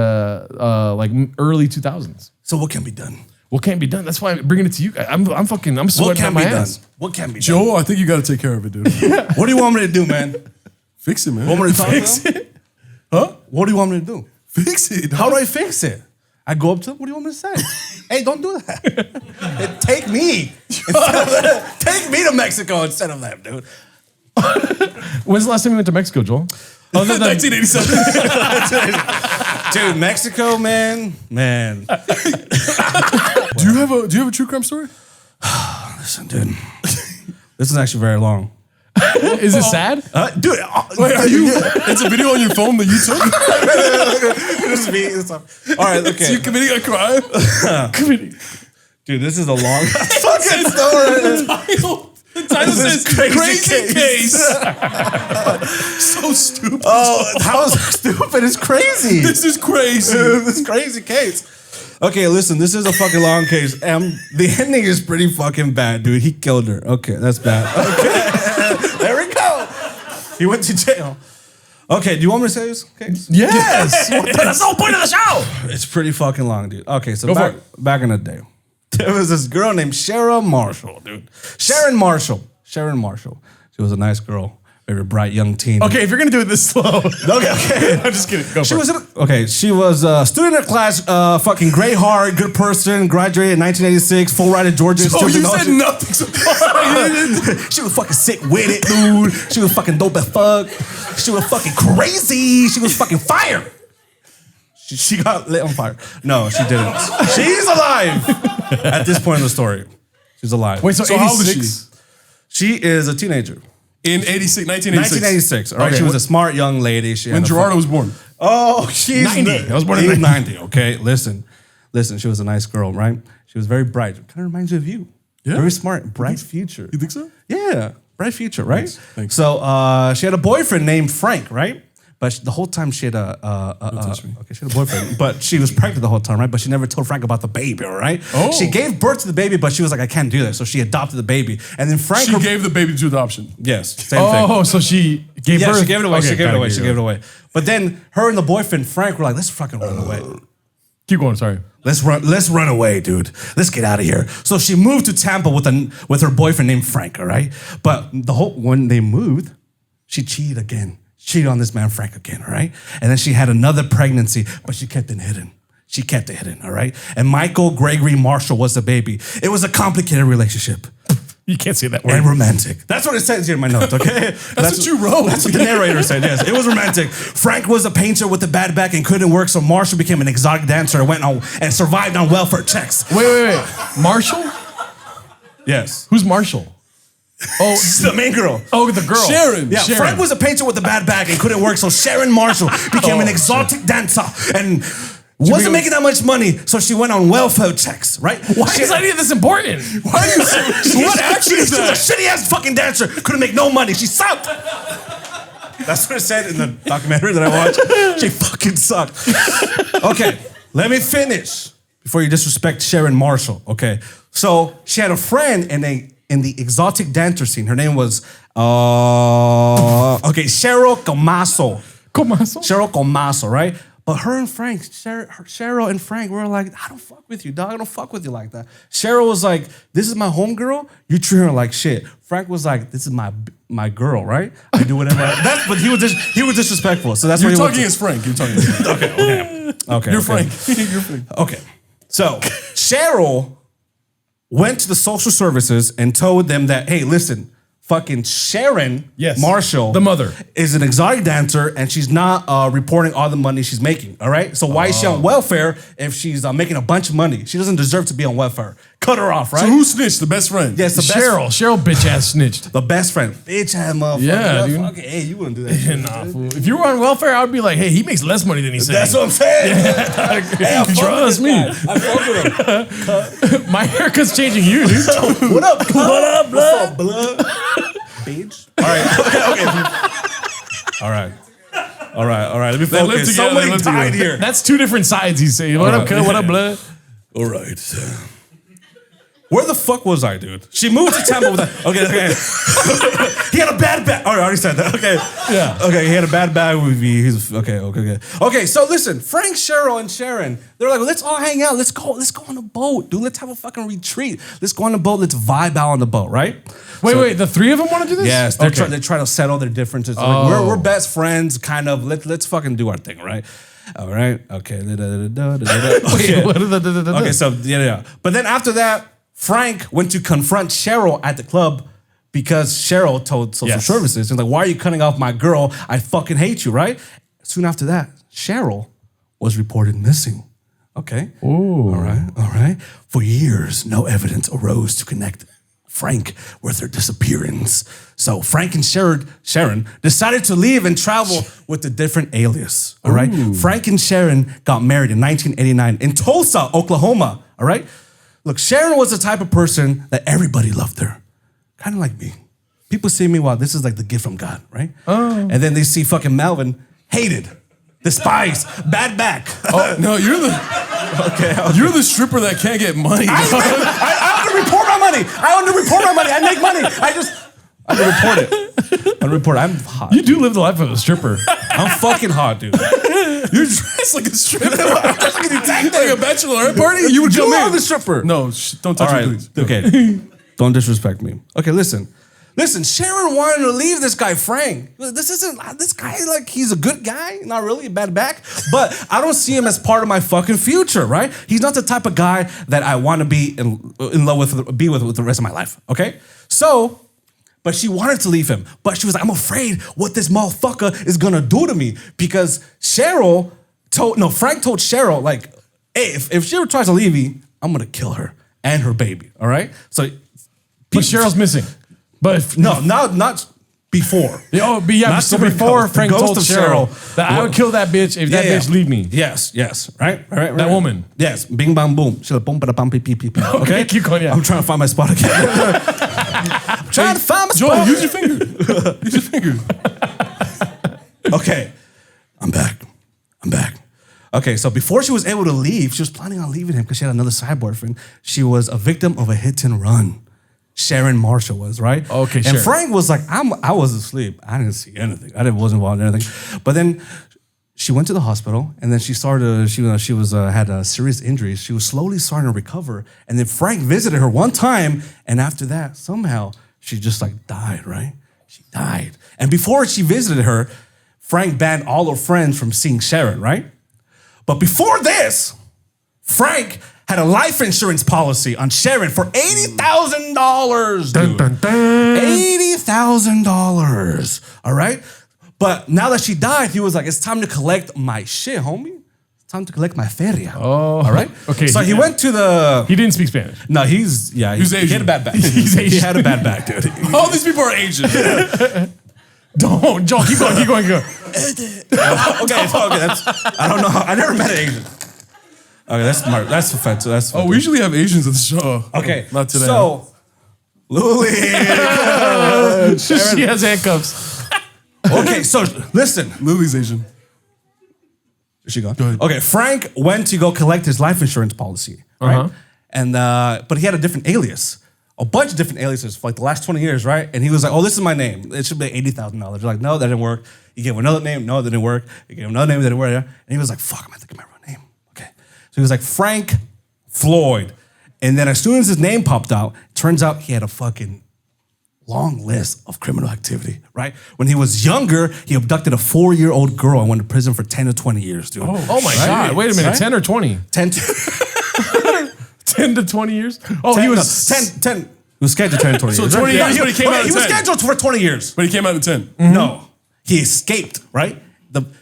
Speaker 2: early 2000s.
Speaker 3: So what can be done?
Speaker 2: What can't be done? That's why I'm bringing it to you guys. I'm sweating on my ass.
Speaker 3: What can be done?
Speaker 4: Joe, I think you got to take care of it, dude.
Speaker 3: What do you want me to do, man?
Speaker 4: Fix it, man.
Speaker 3: Want me to fix it?
Speaker 4: Huh?
Speaker 3: What do you want me to do?
Speaker 4: Fix it.
Speaker 3: How do I fix it? I go up to them. What do you want me to say? Hey, don't do that. Take me. Take me to Mexico instead of them, dude.
Speaker 2: When's the last time you went to Mexico, Joel?
Speaker 4: 1987.
Speaker 3: Dude, Mexico, man.
Speaker 4: Do you have a true crime story?
Speaker 3: Listen, dude. This is actually very long.
Speaker 2: Is it sad?
Speaker 3: Dude,
Speaker 4: wait, are you? It's a video on your phone that you took?
Speaker 3: All right, okay.
Speaker 4: So you're committing a crime?
Speaker 3: Dude, this is a long... Fuck fucking story.
Speaker 4: The title says crazy case. So stupid.
Speaker 3: Oh, how stupid is crazy.
Speaker 4: This is crazy.
Speaker 3: This crazy case. Okay, listen, this is a fucking long case. The ending is pretty fucking bad, dude. He killed her. Okay, that's bad. Okay, there we go. He went to jail. Okay, do you want me to say this case?
Speaker 2: Yes.
Speaker 3: That's the whole point of the show. It's pretty fucking long, dude. Okay, so back in the day, there was this girl named Sharon Marshall, dude. Sharon Marshall. She was a nice girl. Very bright young teen.
Speaker 2: Okay, if you're gonna do it this slow.
Speaker 3: Okay.
Speaker 2: I'm just kidding. Go for it.
Speaker 3: She was a student in class, fucking great heart, good person, graduated in 1986, full ride at Georgia.
Speaker 4: Oh, you said nothing.
Speaker 3: She was fucking sick with it, dude. She was fucking dope as fuck. She was fucking crazy. She was fucking fire. She got lit on fire. No, she didn't. She's alive at this point in the story. She's alive.
Speaker 2: Wait, so
Speaker 4: how old is
Speaker 2: 86?
Speaker 3: She is a teenager.
Speaker 4: In 1986.
Speaker 3: All right, she was a smart young lady.
Speaker 4: When Gerardo was born.
Speaker 3: Oh, she's
Speaker 2: 90. I was born in
Speaker 3: 90. Okay, listen. She was a nice girl, right? She was very bright. Kind of reminds you of you.
Speaker 4: Yeah.
Speaker 3: Very smart, bright future.
Speaker 4: You think so?
Speaker 3: Yeah, bright future, right?
Speaker 4: Thanks.
Speaker 3: So she had a boyfriend named Frank, right? But the whole time she had she had a boyfriend, but she was pregnant the whole time, right? But she never told Frank about the baby, all right?
Speaker 4: Oh.
Speaker 3: She gave birth to the baby, but she was like, I can't do that. So she adopted the baby. And then Frank...
Speaker 4: She gave the baby to adoption.
Speaker 3: Yes, same thing.
Speaker 2: Oh, so she gave birth.
Speaker 3: She gave it away.
Speaker 2: Okay,
Speaker 3: She gave it away. But then her and the boyfriend, Frank, were like, let's fucking run away.
Speaker 2: Keep going, sorry.
Speaker 3: Let's run away, dude. Let's get out of here. So she moved to Tampa with her boyfriend named Frank, all right? But when they moved, she cheated again. Cheated on this man, Frank, again, all right? And then she had another pregnancy, but she kept it hidden. She kept it hidden, all right? And Michael Gregory Marshall was the baby. It was a complicated relationship.
Speaker 2: You can't say that word.
Speaker 3: And romantic. That's what it says here in my notes, okay?
Speaker 4: That's what you wrote.
Speaker 3: That's what the narrator said, yes. It was romantic. Frank was a painter with a bad back and couldn't work, so Marshall became an exotic dancer and went on and survived on welfare checks.
Speaker 2: Wait. Marshall?
Speaker 3: Yes.
Speaker 2: Who's Marshall? Oh,
Speaker 3: the main girl.
Speaker 2: Oh, the girl.
Speaker 4: Sharon.
Speaker 3: Yeah,
Speaker 2: Sharon.
Speaker 3: Frank was a painter with a bad back and couldn't work, so Sharon Marshall became an exotic dancer and wasn't making that much money, so she went on welfare checks, right?
Speaker 2: Why is any of this important?
Speaker 3: Why are you so... What action is that? She was a shitty-ass fucking dancer, couldn't make no money, she sucked. That's what it said in the documentary that I watched. She fucking sucked. Okay, let me finish before you disrespect Sharon Marshall, okay? So she had a friend in the exotic dancer scene. Her name was, Cheryl Comaso. Cheryl Comaso, right? But her and Frank, Cheryl and Frank were like, I don't fuck with you, dog. I don't fuck with you like that. Cheryl was like, this is my homegirl. You treat her like shit. Frank was like, this is my girl, right? I do whatever. But he was disrespectful. So that's
Speaker 4: You're
Speaker 3: what
Speaker 4: talking as Frank. You're talking as Frank.
Speaker 3: Okay.
Speaker 4: You're Frank. You're Frank.
Speaker 3: Okay. So Cheryl went to the social services and told them that, hey, listen, fucking Sharon Marshall,
Speaker 2: the mother,
Speaker 3: is an exotic dancer and she's not reporting all the money she's making, all right? So why is she on welfare if she's making a bunch of money? She doesn't deserve to be on welfare. Cut her off, right?
Speaker 4: So who snitched? The best friend?
Speaker 3: Yes, the
Speaker 2: Cheryl.
Speaker 3: best
Speaker 2: Cheryl bitch ass snitched.
Speaker 3: The best friend. Bitch ass motherfucker.
Speaker 2: Yeah, dude.
Speaker 3: Fucking, hey, you wouldn't do that shit.
Speaker 2: Nah, fool. If you were on welfare, I would be like, hey, he makes less money than he's saying.
Speaker 3: That's what I'm saying. Hey, I
Speaker 2: Trust me.
Speaker 3: I fuck with him.
Speaker 2: My haircut's changing you, dude.
Speaker 3: What up, blood? What's up, blood? Bitch. All right. All right. Let me focus. Somebody died here.
Speaker 2: That's two different sides he's saying. What up, cuz? What up, blood?
Speaker 3: All right. Where the fuck was I, dude? She moved to Tampa with that. Okay. He had a bad back. Oh, I already said that. Okay.
Speaker 2: Yeah.
Speaker 3: Okay, he had a bad bag with me. He's okay. Okay, so listen, Frank, Cheryl, and Sharon, they're like, well, let's all hang out. Let's go on a boat, dude. Let's have a fucking retreat. Let's go on a boat. Let's vibe out on the boat, right?
Speaker 2: Wait. The three of them want to do this?
Speaker 3: Yes, they're trying to settle their differences. Like, we're best friends, kind of. Let's fucking do our thing, right? All right. Okay. Okay. So yeah. But then after that, Frank went to confront Cheryl at the club because Cheryl told social services, and like, why are you cutting off my girl? I fucking hate you, right? Soon after that, Cheryl was reported missing. Okay.
Speaker 2: Ooh.
Speaker 3: All right. For years, no evidence arose to connect Frank with her disappearance. So Frank and Sharon decided to leave and travel with a different alias. All right. Frank and Sharon got married in 1989 in Tulsa, Oklahoma. All right. Look, Sharon was the type of person that everybody loved her. Kind of like me. People see me, wow, this is like the gift from God, right? Oh. And then they see fucking Melvin, hated, despised, bad back.
Speaker 4: Oh, no, you're the you're the stripper that can't get money.
Speaker 3: I underreport my money. I make money. I underreport it. I'm hot.
Speaker 2: You do live the life of a stripper.
Speaker 3: I'm fucking hot, dude.
Speaker 4: You're dressed like a stripper. Like a bachelorette party? You would
Speaker 3: You
Speaker 4: come
Speaker 3: are
Speaker 4: in.
Speaker 3: the stripper.
Speaker 4: No, don't touch me, please.
Speaker 3: Okay. Don't disrespect me. Okay, listen. Sharon wanted to leave this guy, Frank. This guy, like, he's a good guy, not really a bad back, but I don't see him as part of my fucking future, right? He's not the type of guy that I want to be in love with, be with the rest of my life, okay? So, but she wanted to leave him, but she was like, I'm afraid what this motherfucker is gonna do to me because Frank told Cheryl, like, hey, if she ever tries to leave me, I'm gonna kill her and her baby, all right? So,
Speaker 2: but Cheryl's missing. But
Speaker 3: not before.
Speaker 2: Before Frank told Cheryl that I would kill that bitch if that bitch leave me.
Speaker 3: Yes, right.
Speaker 2: That woman.
Speaker 3: Yes, bing bang boom. She'll boom ba bum pee pee pee. Okay,
Speaker 2: keep going. Yeah.
Speaker 3: I'm trying to find my spot again. I'm trying to find my spot.
Speaker 4: Joel, use your finger. Use your finger.
Speaker 3: Okay, I'm back. Okay, so before she was able to leave, she was planning on leaving him because she had another side boyfriend. She was a victim of a hit and run. Sharon Marshall was, right?
Speaker 2: Okay,
Speaker 3: and
Speaker 2: sure.
Speaker 3: Frank was like, I was asleep. I didn't see anything. Wasn't involved in anything. But then she went to the hospital, and then she had serious injuries. She was slowly starting to recover, and then Frank visited her one time, and after that, somehow she just like died, right? She died. And before she visited her, Frank banned all her friends from seeing Sharon, right? But before this, Frank had a life insurance policy on Sharon for $80,000, dude. $80,000, all right? But now that she died, he was like, it's time to collect my shit, homie. It's time to collect my feria.
Speaker 2: Oh.
Speaker 3: All right?
Speaker 2: Okay.
Speaker 3: So he went to the...
Speaker 2: He didn't speak Spanish.
Speaker 3: No, he had a bad back. He had a bad back, dude.
Speaker 4: All these people are Asian.
Speaker 2: Don't, Joel, keep going.
Speaker 3: Okay, I don't know. I never met an Asian. Okay, that's offensive.
Speaker 4: Oh, we usually have Asians at the show.
Speaker 3: Okay,
Speaker 4: not today.
Speaker 3: So, Luli.
Speaker 2: She has handcuffs.
Speaker 3: Okay, so listen.
Speaker 4: Lily's Asian.
Speaker 3: Is she gone?
Speaker 4: Go ahead.
Speaker 3: Okay, Frank went to go collect his life insurance policy, right?
Speaker 2: Uh-huh.
Speaker 3: And but he had a different alias. A bunch of different aliases for like the last 20 years, right? And he was like, oh, this is my name. It should be $80,000. They're like, no, that didn't work. He gave him another name. No, that didn't work. He gave him another name. That didn't work. And he was like, fuck, am I thinking my real name? Okay. So he was like, Frank Floyd. And then as soon as his name popped out, it turns out he had a fucking long list of criminal activity, right? When he was younger, he abducted a 4-year-old girl and went to prison for 10 to 20 years, dude.
Speaker 2: Oh my God. Wait a minute.
Speaker 3: Right?
Speaker 2: 10 or 20?
Speaker 3: 10 to...
Speaker 2: 10 to 20 years? Oh,
Speaker 3: 10,
Speaker 2: he was...
Speaker 3: no, 10. He was scheduled 10 to 20 years.
Speaker 4: So 20 years, but he came out at
Speaker 3: He was
Speaker 4: 10.
Speaker 3: scheduled for 20 years.
Speaker 4: But he came out at 10.
Speaker 3: No. He escaped, right?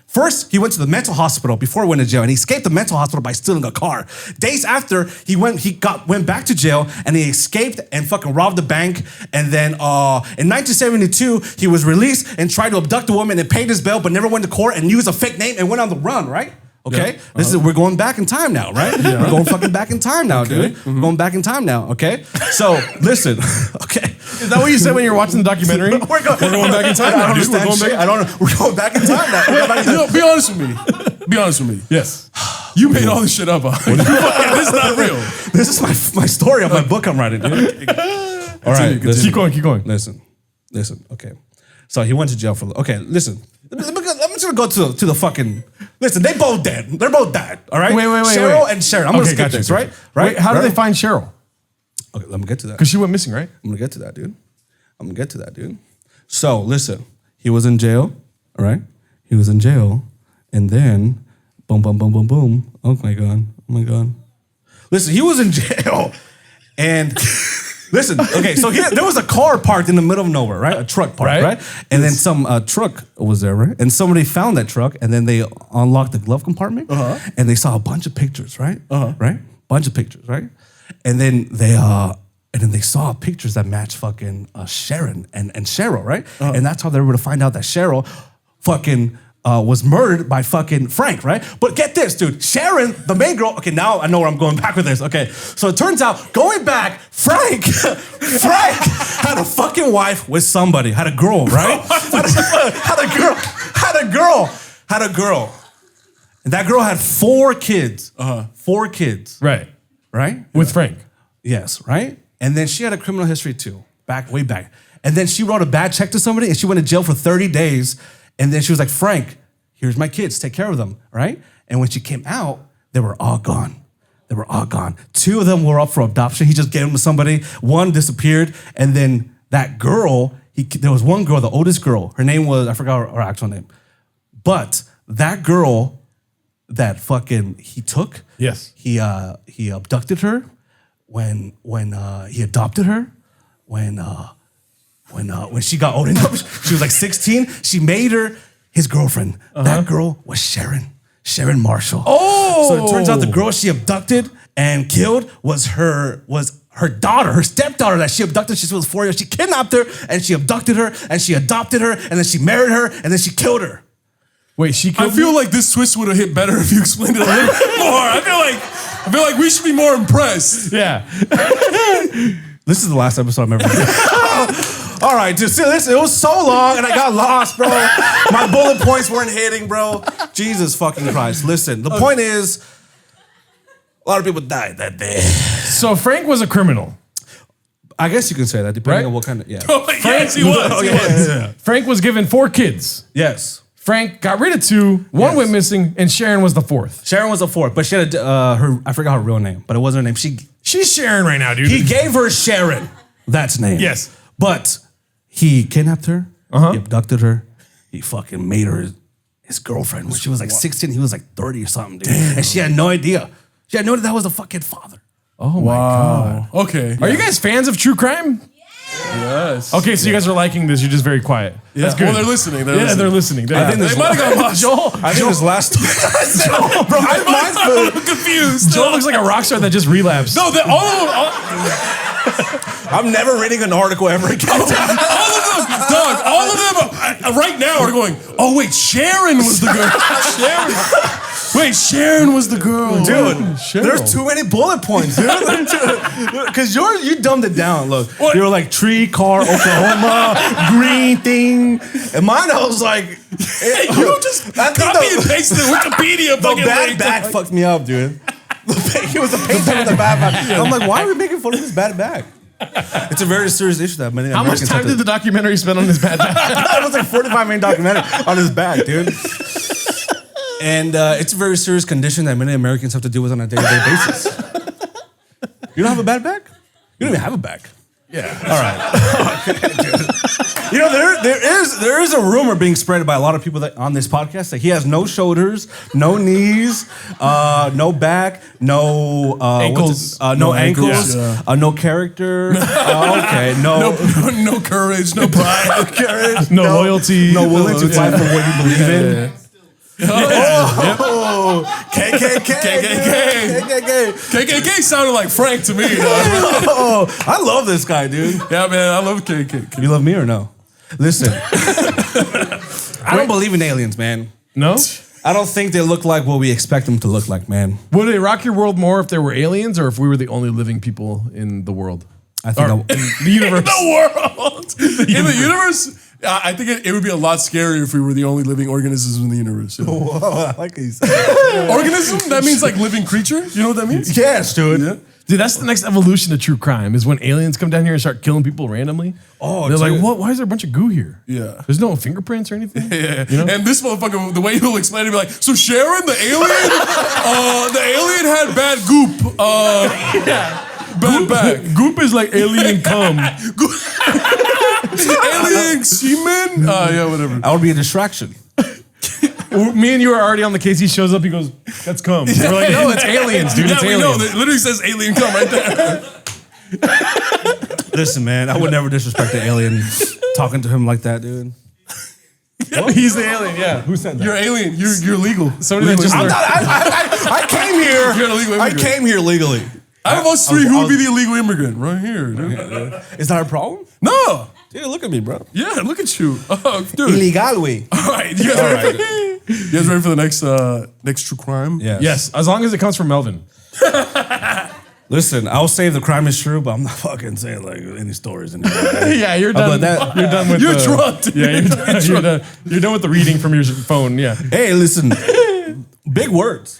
Speaker 3: First, he went to the mental hospital before he went to jail, and he escaped the mental hospital by stealing a car. Days after, he went back to jail, and he escaped and fucking robbed the bank. And then in 1972, he was released and tried to abduct a woman and paid his bail, but never went to court and used a fake name and went on the run, right? Okay,
Speaker 4: yeah.
Speaker 3: We're going back in time now, right? Yeah. We're going fucking back in time now, dude. Mm-hmm. We're going back in time now, okay? So, listen, okay.
Speaker 2: Is that what you said when you were watching the documentary?
Speaker 3: We're going back in time now, dude. We're going back in time now.
Speaker 4: Be honest with me. Be honest with me.
Speaker 2: Yes.
Speaker 4: You made all this shit up. This is not real.
Speaker 3: This is my story of my book I'm writing, dude. All right,
Speaker 2: keep going.
Speaker 3: Listen, okay. So he went to jail for, okay, listen. I'm just gonna go to the fucking, listen, they both dead. They're both dead, all right?
Speaker 2: Wait.
Speaker 3: Cheryl and Sharon. I'm gonna skip this, right?
Speaker 2: Wait, how did they find Cheryl?
Speaker 3: Okay, let me get to that.
Speaker 2: Because she went missing, right?
Speaker 3: I'm gonna get to that, dude. So, listen, he was in jail, all right? He was in jail, and then, boom. Oh my God. Listen, he was in jail, and... Listen, okay, so there was a car parked in the middle of nowhere, right? A truck parked, right? And then some truck was there, right? And somebody found that truck, and then they unlocked the glove compartment, and they saw a bunch of pictures, right? Right? Bunch of pictures, right? And then they saw pictures that matched fucking Sharon and Cheryl, right? And that's how they were able to find out that Cheryl fucking was murdered by fucking Frank, right? But get this, dude. Sharon, the main girl. Okay, now I know where I'm going back with this. Okay, so it turns out going back, Frank had a fucking wife with somebody. Had a girl, right? had a girl. And that girl had 4 kids. 4 kids.
Speaker 2: Right.
Speaker 3: Right?
Speaker 2: With Frank.
Speaker 3: Yes, right? And then she had a criminal history too, way back. And then she wrote a bad check to somebody and she went to jail for 30 days. And then she was like, Frank, here's my kids, take care of them, right? And when she came out, they were all gone. 2 of them were up for adoption. He just gave them to somebody. 1 disappeared. And then that girl, there was one girl, the oldest girl. Her name was, I forgot her actual name. But that girl that fucking he took,
Speaker 2: yes,
Speaker 3: he abducted her when he adopted her, when she got old enough, she was like 16, she made her his girlfriend. That girl was Sharon Marshall.
Speaker 2: Oh!
Speaker 3: So it turns out the girl she abducted and killed was her daughter, her stepdaughter that she abducted. She was 4 years. She kidnapped her and she abducted her and she adopted her and then she married her and then she killed her.
Speaker 2: Wait, she killed
Speaker 4: I feel like this twist would have hit better if you explained it a little bit more. I feel like we should be more impressed.
Speaker 2: Yeah.
Speaker 3: This is the last episode I'm ever doing. All right, dude. See, listen, it was so long and I got lost, bro. My bullet points weren't hitting, bro. Jesus fucking Christ. Listen, the point is, a lot of people died that day.
Speaker 2: So Frank was a criminal.
Speaker 3: I guess you can say that, depending
Speaker 2: Right?
Speaker 3: on what kind of, yeah.
Speaker 4: Yes, he was. He was.
Speaker 2: Frank was given 4 kids.
Speaker 3: Yes.
Speaker 2: Frank got rid of 2, 1
Speaker 3: Yes.
Speaker 2: went missing, and Sharon was the 4th.
Speaker 3: Sharon was the 4th, but she had I forgot her real name, but it wasn't her name.
Speaker 2: She's Sharon right now, dude.
Speaker 3: He gave her Sharon. That's name.
Speaker 2: Yes.
Speaker 3: But he kidnapped her, he abducted her, he fucking made her his girlfriend when she was like 16, he was like 30 or something, dude.
Speaker 2: Damn.
Speaker 3: And she had no idea. She had no idea that was the fucking father.
Speaker 2: Oh my God.
Speaker 4: Okay.
Speaker 2: Are you guys fans of true crime?
Speaker 4: Yes.
Speaker 2: Okay, so you guys are liking this. You're just very quiet.
Speaker 4: Yeah.
Speaker 2: That's good.
Speaker 4: Well, they're listening.
Speaker 2: They're listening.
Speaker 3: I think
Speaker 4: They
Speaker 3: this
Speaker 4: might have got lost.
Speaker 2: Joel,
Speaker 3: I think this last Joel, bro,
Speaker 4: I'm a little confused.
Speaker 2: Joel looks like a rock star that just relapsed.
Speaker 4: No, all of them.
Speaker 3: I'm never reading an article ever again.
Speaker 4: All of them, dog. All of them right now are going. Oh wait, Sharon was the girl. Sharon was the girl.
Speaker 3: Dude,
Speaker 2: Cheryl.
Speaker 3: there's too many bullet points, dude. Because you dumbed it down. Look,
Speaker 4: What?
Speaker 3: you were like tree, car, Oklahoma, green thing. And mine, I was like,
Speaker 4: You just
Speaker 3: I think
Speaker 4: copy and pasted Wikipedia.
Speaker 3: the
Speaker 4: fucking
Speaker 3: bad
Speaker 4: link.
Speaker 3: back fucked me up, dude. It was the painter with the bad back. I'm like, why are we making fun of his bad back? It's a very serious issue that many
Speaker 2: How much
Speaker 3: Americans
Speaker 2: time did the documentary spend on his bad back?
Speaker 3: It was like 45-minute documentary on his back, dude. And it's a very serious condition that many Americans have to deal with on a day-to-day basis. You don't have a bad back? You don't even have a back.
Speaker 2: Yeah.
Speaker 3: All right. You know, there is a rumor being spread by a lot of people that on this podcast that he has no shoulders, no knees, no back, no
Speaker 2: Ankles.
Speaker 3: no ankles,
Speaker 4: Yeah.
Speaker 3: no character. Okay, no
Speaker 4: courage, no pride.
Speaker 3: courage,
Speaker 2: No loyalty.
Speaker 3: no willing to
Speaker 2: Yeah.
Speaker 3: fight for what you believe in.
Speaker 4: Yeah.
Speaker 3: Oh, KKK.
Speaker 4: KKK sounded like Frank to me. Dog.
Speaker 3: Oh, I love this guy, dude.
Speaker 4: Yeah, man, I love KKK.
Speaker 3: You love me or no? Listen, I don't believe in aliens, man.
Speaker 2: No?
Speaker 3: I don't think they look like what we expect them to look like, man.
Speaker 2: Would it rock your world more if there were aliens or if we were the only living people in the world?
Speaker 3: I think
Speaker 2: Or in the universe.
Speaker 4: The world. In the universe, I think it would be a lot scarier if we were the only living organisms in the universe. Yeah.
Speaker 3: Whoa, I like these.
Speaker 4: Organism? That means like living creature? You know what that means?
Speaker 3: Yes, dude.
Speaker 4: Yeah.
Speaker 2: Dude, that's the next evolution of true crime is when aliens come down here and start killing people randomly.
Speaker 3: Oh,
Speaker 2: they're like,
Speaker 3: dude.
Speaker 2: what? Why is there a bunch of goo here?
Speaker 4: Yeah.
Speaker 2: There's no fingerprints or anything?
Speaker 4: Yeah.
Speaker 2: You know?
Speaker 4: And this motherfucker, the way he'll explain it, be like, so Sharon, the alien had bad goop. Bad back.
Speaker 2: Goop is like alien cum.
Speaker 4: Alien semen? Yeah, whatever.
Speaker 3: I would be a distraction.
Speaker 2: Me and you are already on the case. He shows up. He goes, "That's cum." We're like, "No, it's aliens, dude.
Speaker 4: Yeah,
Speaker 2: It's
Speaker 4: we
Speaker 2: aliens."
Speaker 4: know. It literally says alien come right there.
Speaker 3: Listen, man, I would never disrespect an alien talking to him like that, dude.
Speaker 2: He's the alien. Yeah. Who said that?
Speaker 4: You're alien. You're legal.
Speaker 2: Somebody that just
Speaker 3: I'm
Speaker 2: learned.
Speaker 3: not, I came here.
Speaker 4: You're an illegal
Speaker 3: I
Speaker 4: immigrant.
Speaker 3: came here legally.
Speaker 4: Out of us three, who would be the illegal immigrant? Right here. Dude.
Speaker 3: Is that a problem?
Speaker 4: No.
Speaker 3: Dude, look at me, bro.
Speaker 4: Yeah, look at you. Oh, dude.
Speaker 3: Illegal way.
Speaker 4: All right. You guys ready for the next true crime?
Speaker 3: Yes.
Speaker 2: Yes, as long as it comes from Melvin.
Speaker 3: Listen, I'll say the crime is true, but I'm not fucking saying like any stories anymore.
Speaker 2: Yeah, you're done. You're done with
Speaker 4: You're drunk, dude.
Speaker 2: Yeah, you're done with the reading from your phone. Yeah.
Speaker 3: Hey, listen. Big words.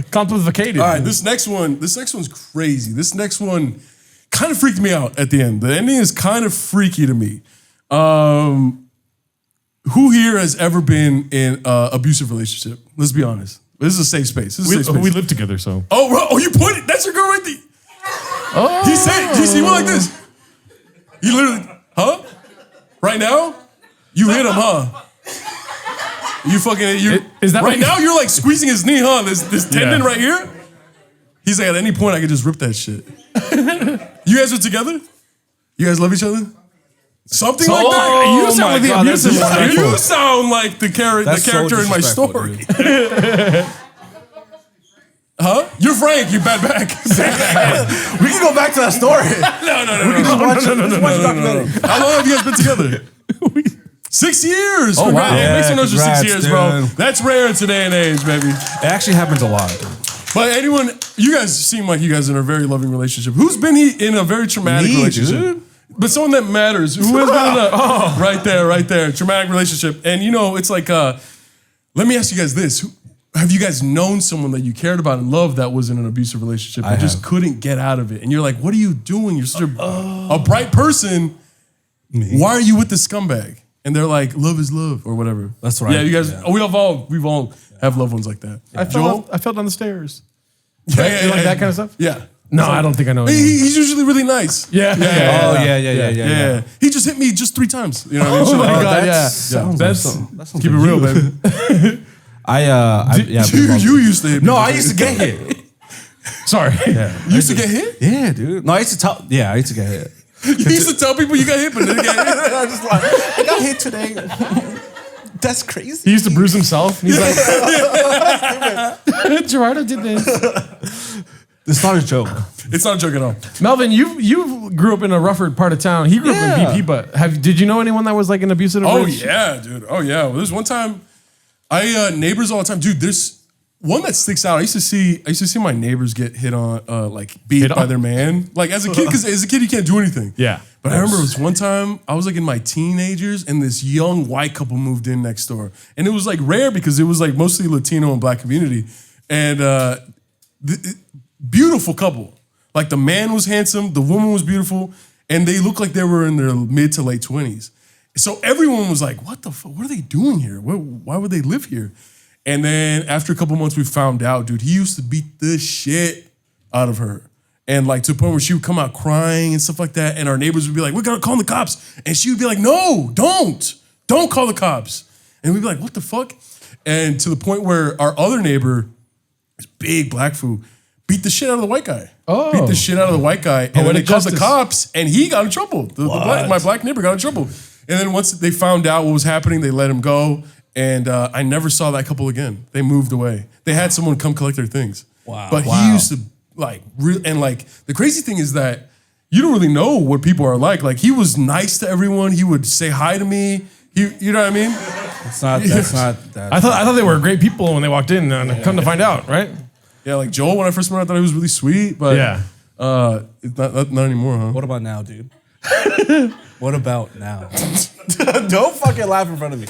Speaker 2: Complicated.
Speaker 4: All right, this next one's crazy. This next one kind of freaked me out at the end. The ending is kind of freaky to me. Who here has ever been in an abusive relationship? Let's be honest. This is a safe space.
Speaker 2: We live together, so.
Speaker 4: Oh, you pointed. That's your girl right there.
Speaker 2: Oh.
Speaker 4: He said, do you see one like this? He literally, huh? Right now? You hit him, huh? You fucking,
Speaker 2: Is that
Speaker 4: right
Speaker 2: like-
Speaker 4: now you're like squeezing his knee, huh? This tendon right here? He's like, at any point I could just rip that shit. You guys are together? You guys love each other? Something like that?
Speaker 2: You sound like the abusive one.
Speaker 4: You sound like the character in my story. Huh? You're Frank, you bad back.
Speaker 3: We can go back to that story.
Speaker 4: No. How long have you guys been together? 6 years.
Speaker 2: Oh, wow.
Speaker 4: Yeah, make some noise for 6
Speaker 3: congrats,
Speaker 4: years,
Speaker 3: dude.
Speaker 4: bro. That's rare in today and age, baby.
Speaker 3: It actually happens a lot.
Speaker 4: But you guys seem like you guys are in a very loving relationship. Who's been in a very traumatic relationship? Dude. But someone that matters. Who has been in a, right there, traumatic relationship. And it's like, let me ask you guys this. Have you guys known someone that you cared about and loved that was in an abusive relationship and just couldn't get out of it? And you're like, what are you doing? You're such a bright person.
Speaker 3: Me.
Speaker 4: Why are you with this scumbag? And they're like, love is love or whatever.
Speaker 3: That's right.
Speaker 4: Yeah, you guys, we've all have loved ones like that.
Speaker 2: I fell down the stairs.
Speaker 4: Yeah,
Speaker 2: You like that kind of stuff?
Speaker 4: Yeah.
Speaker 2: No, I don't think I know.
Speaker 4: He's usually really nice.
Speaker 2: Yeah.
Speaker 3: Yeah.
Speaker 4: He just hit me just 3 times. You know what I mean?
Speaker 2: Oh
Speaker 4: So
Speaker 2: my
Speaker 4: like,
Speaker 2: God,
Speaker 3: That's
Speaker 4: keep it real, baby. You used to hit me.
Speaker 3: No, I used to get hit.
Speaker 2: Sorry.
Speaker 4: You used to get hit?
Speaker 3: Yeah, dude. No, I used to tell. Yeah, I used to get hit.
Speaker 4: You used to tell people you got hit, but then you got hit.
Speaker 3: I just like, I got hit today. That's crazy.
Speaker 2: He used to bruise himself. And he's like, Gerardo did this.
Speaker 3: It's not a joke.
Speaker 4: It's not a joke at all.
Speaker 2: Melvin, you grew up in a rougher part of town. He grew up in BP, but did you know anyone that was like an abusive relationship?
Speaker 4: Yeah, dude. Oh yeah. Well, there's one time neighbors all the time. Dude, there's one that sticks out. I used to see my neighbors get hit on, beat by their man. Like as a kid, because as a kid you can't do anything.
Speaker 2: Yeah.
Speaker 4: But I remember it was one time I was like in my teenagers and this young white couple moved in next door. And it was like rare because it was like mostly Latino and black community. And beautiful couple. Like the man was handsome, the woman was beautiful, and they looked like they were in their mid to late 20s. So everyone was like, what the fuck? What are they doing here? Why would they live here? And then after a couple months, we found out, dude, he used to beat the shit out of her. And like to the point where she would come out crying and stuff like that. And our neighbors would be like, we're gonna call the cops. And she would be like, no, don't call the cops. And we'd be like, what the fuck? And to the point where our other neighbor, this big black fool, beat the shit out of the white guy.
Speaker 2: Oh.
Speaker 4: Beat the shit out of the white guy. And then they called the
Speaker 2: justice.
Speaker 4: cops and he got in trouble. My black neighbor got in trouble. And then once they found out what was happening, they let him go. And I never saw that couple again. They moved away. They had someone come collect their things.
Speaker 3: Wow.
Speaker 4: But he used to the crazy thing is that you don't really know what people are like. Like he was nice to everyone. He would say hi to me. You know what I mean?
Speaker 3: That's not that.
Speaker 2: I thought they were great people when they walked in. Come to find out, right?
Speaker 4: Yeah, like Joel, when I first met him, I thought he was really sweet. But it's not anymore, huh?
Speaker 3: What about now, dude? What about now? Don't fucking laugh in front of me.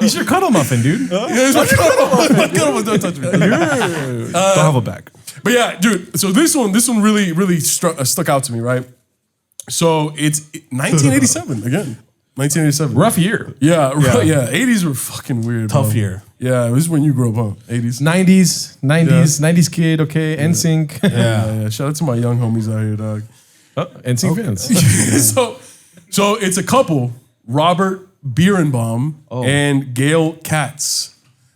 Speaker 2: He's your cuddle muffin, dude.
Speaker 4: Yeah, he's my cuddle. Don't touch me.
Speaker 3: Don't have a back.
Speaker 4: But yeah, dude. So this one really stuck out to me, right? So it's 1987 again. 1987.
Speaker 2: Rough year.
Speaker 4: Yeah. 80s were fucking weird.
Speaker 3: Tough
Speaker 4: bro.
Speaker 3: year.
Speaker 4: Yeah, this is when you grew up, huh? 80s.
Speaker 2: 90s kid, okay, NSYNC.
Speaker 4: Yeah. Shout out to my young homies out here, dog.
Speaker 2: NSYNC fans.
Speaker 4: So it's a couple, Robert Bierenbaum and Gail Katz,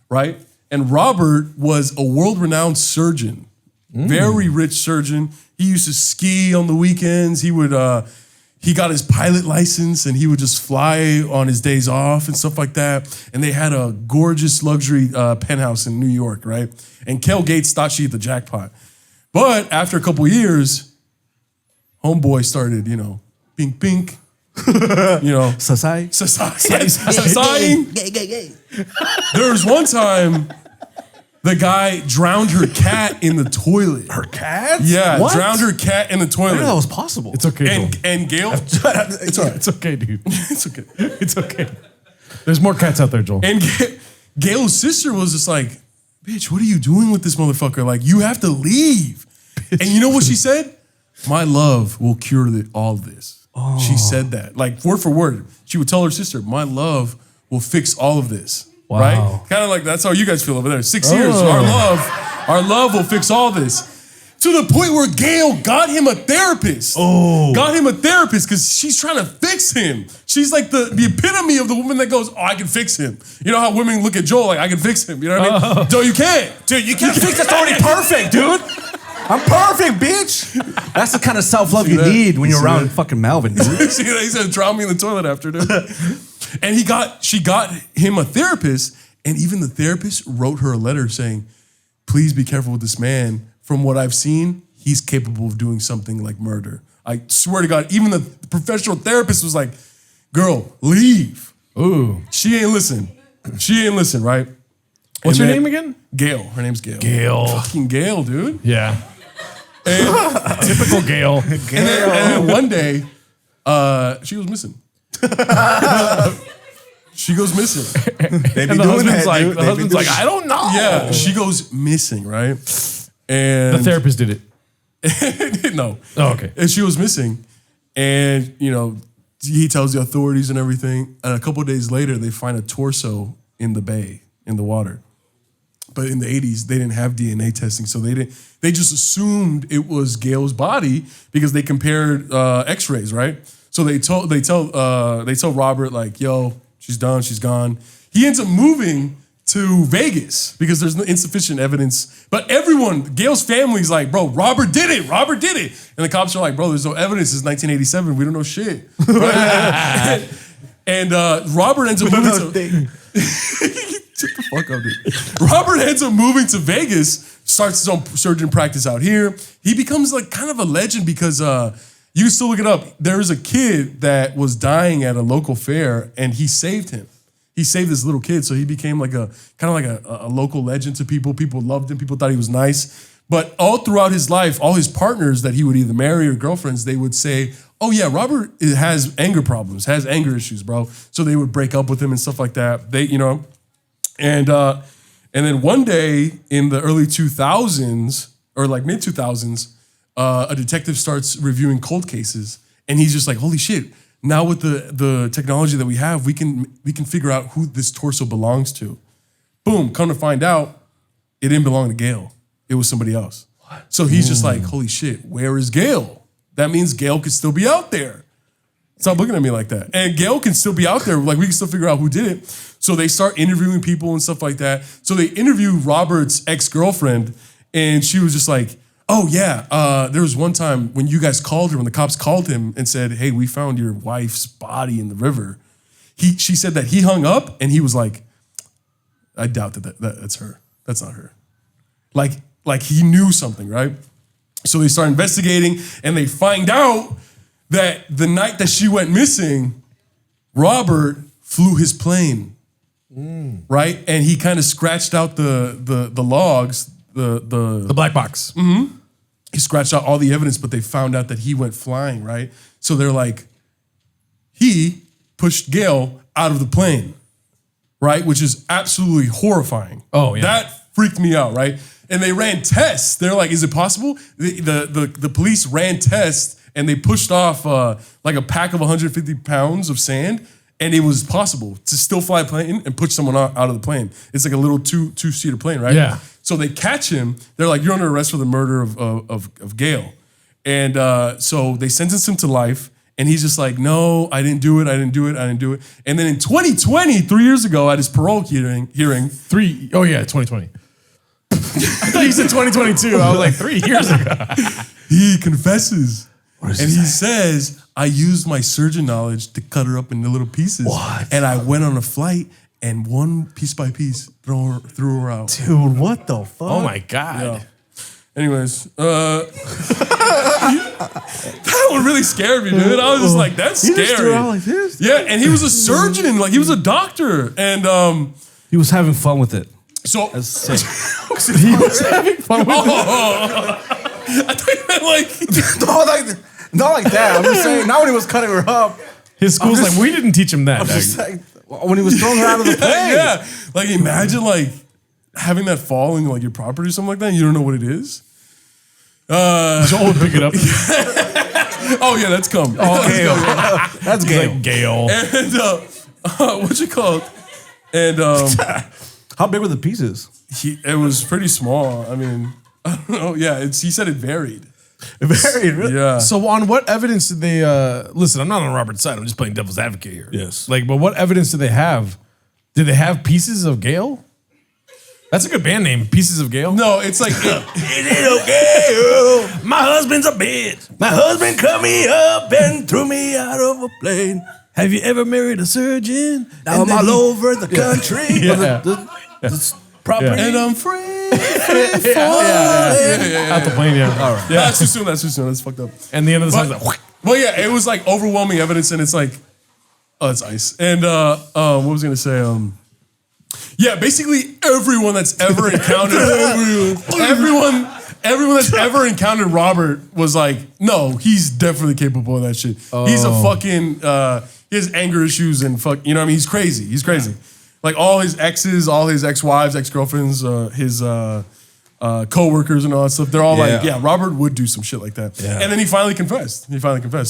Speaker 4: right? And Robert was a world-renowned surgeon, very rich surgeon. He used to ski on the weekends. He got his pilot license and he would just fly on his days off and stuff like that. And they had a gorgeous luxury penthouse in New York, right? And Kel Gates thought she hit the jackpot. But after a couple years, homeboy started, pink,
Speaker 3: Society.
Speaker 4: society. There was one time the guy drowned her cat in the toilet.
Speaker 3: Her cat?
Speaker 4: Yeah,
Speaker 3: What?
Speaker 4: drowned her cat in the
Speaker 3: I
Speaker 4: toilet.
Speaker 3: didn't know that was possible.
Speaker 2: It's okay. Joel.
Speaker 4: And Gail,
Speaker 2: It's all right. It's okay, dude.
Speaker 4: it's okay.
Speaker 2: It's okay. There's more cats out there, Joel.
Speaker 4: And Gail's sister was just like, bitch, what are you doing with this motherfucker? Like, you have to leave. And you know what she said? My love will cure all this. Oh. She said that, like word for word. She would tell her sister, my love will fix all of this.
Speaker 2: Wow.
Speaker 4: Right? Kind of like that's how you guys feel over there. 6 years, our love will fix all this. To the point where Gail got him a therapist.
Speaker 3: Oh.
Speaker 4: Got him a therapist because she's trying to fix him. She's like the epitome of the woman that goes, I can fix him. You know how women look at Joel like, I can fix him. You know what I mean? Joe, you can't.
Speaker 3: Dude, you can't fix that's already perfect, dude. I'm perfect, bitch. That's the kind of self-love you need when you're around fucking Melvin, dude.
Speaker 4: See, he said, drown me in the toilet after, dude. And she got him a therapist, and even the therapist wrote her a letter saying, please be careful with this man. From what I've seen, he's capable of doing something like murder. I swear to God, even the professional therapist was like, girl, leave.
Speaker 2: Ooh.
Speaker 4: She ain't listen. She ain't listen, right?
Speaker 2: What's her name again?
Speaker 4: Gail. Her name's Gail.
Speaker 2: Gail.
Speaker 4: Fucking Gail, dude.
Speaker 2: Yeah.
Speaker 4: And,
Speaker 2: Typical Gail.
Speaker 4: and then one day, she goes missing. She goes missing.
Speaker 3: They be
Speaker 2: And the
Speaker 3: doing
Speaker 2: husband's
Speaker 3: that,
Speaker 2: like,
Speaker 3: dude.
Speaker 2: the husband's like, I don't know.
Speaker 4: Yeah, she goes missing, right? And
Speaker 2: The therapist did it.
Speaker 4: no.
Speaker 2: Oh, okay.
Speaker 4: And she was missing. And, he tells the authorities and everything. And a couple of days later, they find a torso in the bay, in the water. But in the 80s, they didn't have DNA testing. So they just assumed it was Gail's body because they compared x-rays, right? So they tell Robert, like, yo, she's done, she's gone. He ends up moving to Vegas because there's insufficient evidence. But Gail's family's like, bro, Robert did it. And the cops are like, bro, there's no evidence. It's 1987. We don't know shit. Right? and Robert ends up moving to... Shut the fuck up, dude. Robert ends up moving to Vegas, starts his own surgeon practice out here. He becomes like kind of a legend because you can still look it up. There was a kid that was dying at a local fair and he saved him. He saved this little kid, so he became like a local legend to people. People loved him. People thought he was nice. But all throughout his life, all his partners that he would either marry or girlfriends, they would say, oh yeah, Robert has anger problems, has anger issues, bro. So they would break up with him and stuff like that. And then one day in the early 2000s, or like mid 2000s, a detective starts reviewing cold cases, and he's just like, holy shit. Now with the technology that we have, we can figure out who this torso belongs to. Boom, come to find out, it didn't belong to Gail. It was somebody else. What? So he's just like, holy shit, where is Gail? That means Gail could still be out there. Stop looking at me like that. And Gail can still be out there. Like, we can still figure out who did it. So they start interviewing people and stuff like that. So they interview Robert's ex-girlfriend, and she was just like, oh yeah, there was one time when you guys called her, when the cops called him and said, hey, we found your wife's body in the river. She said that he hung up and he was like, I doubt that's her. That's not her. Like he knew something, right? So they start investigating and they find out that the night that she went missing, Robert flew his plane, right? And he kind of scratched out the logs,
Speaker 2: The black box.
Speaker 4: Mm-hmm. He scratched out all the evidence, but they found out that he went flying, right? So they're like, he pushed Gail out of the plane, right? Which is absolutely horrifying.
Speaker 2: Oh, yeah.
Speaker 4: That freaked me out, right? And they ran tests. They're like, is it possible? The police ran tests and they pushed off like a pack of 150 pounds of sand, and it was possible to still fly a plane and push someone out of the plane. It's like a little two-seater plane, right?
Speaker 2: Yeah.
Speaker 4: So they catch him. They're like, you're under arrest for the murder of Gail. And so they sentence him to life. And he's just like, no, I didn't do it. And then in 2020, 3 years ago, at his parole hearing.
Speaker 2: 2020. I thought you said 2022. I was like, 3 years ago.
Speaker 4: He confesses.
Speaker 3: What does
Speaker 4: And
Speaker 3: he
Speaker 4: he
Speaker 3: say?
Speaker 4: says, I used my surgeon knowledge to cut her up into little pieces.
Speaker 3: What?
Speaker 4: And I went on a flight and one piece by piece threw her out.
Speaker 3: Dude, what the fuck?
Speaker 2: Oh my God.
Speaker 4: Yeah. Anyways, that one really scared me, dude. I was just like, that's
Speaker 3: He just threw
Speaker 4: scary.
Speaker 3: out like this.
Speaker 4: Yeah, and he was a surgeon, like he was a doctor, and
Speaker 3: He was having fun with it.
Speaker 4: so
Speaker 3: That's sick.
Speaker 2: He was having fun with it.
Speaker 4: I thought you meant like
Speaker 3: not like that. I'm just saying, not when he was cutting her up.
Speaker 2: His school's like, we didn't teach him that.
Speaker 3: I'm
Speaker 2: Doug.
Speaker 3: just like, when he was throwing her out of the plane.
Speaker 4: yeah, like imagine like having that fall in like your property or something like that, and you don't know what it is.
Speaker 2: Joel would pick it up.
Speaker 4: Oh yeah, that's cum.
Speaker 3: Gail. That's
Speaker 2: He's
Speaker 3: Gail.
Speaker 2: like, Gail.
Speaker 4: And what's it called? And
Speaker 3: How big were the pieces?
Speaker 4: it was pretty small. I mean, I don't know. Yeah, he said it varied.
Speaker 3: Very, really?
Speaker 4: Yeah.
Speaker 2: So on what evidence did they, listen, I'm not on Robert's side. I'm just playing devil's advocate here.
Speaker 3: Yes.
Speaker 2: Like, but what evidence did they have? Did they have Pieces of Gail? That's a good band name, Pieces of Gail.
Speaker 4: No, it's like
Speaker 3: My husband's a bitch. My husband cut me up and threw me out of a plane.
Speaker 2: Have you ever married a surgeon?
Speaker 3: Now I'm all over the country.
Speaker 2: Yeah.
Speaker 3: The property.
Speaker 4: and I'm free.
Speaker 2: Out the plane, yeah. All right.
Speaker 4: Yeah, that's too soon. That's too soon. That's fucked up.
Speaker 2: And the end of the song's
Speaker 4: But-
Speaker 2: like,
Speaker 4: Well, yeah, it was like overwhelming evidence, and it's like, oh, it's ice. And what was I gonna say? Yeah, basically everyone that's ever encountered everyone that's ever encountered Robert was like, no, he's definitely capable of that shit. He's a fucking he has anger issues and fuck, you know what I mean? He's crazy. He's crazy. Like all his exes, all his ex-wives, ex-girlfriends, his co-workers and all that stuff, they're all like, yeah, Robert would do some shit like that.
Speaker 3: Yeah.
Speaker 4: And then he finally confessed.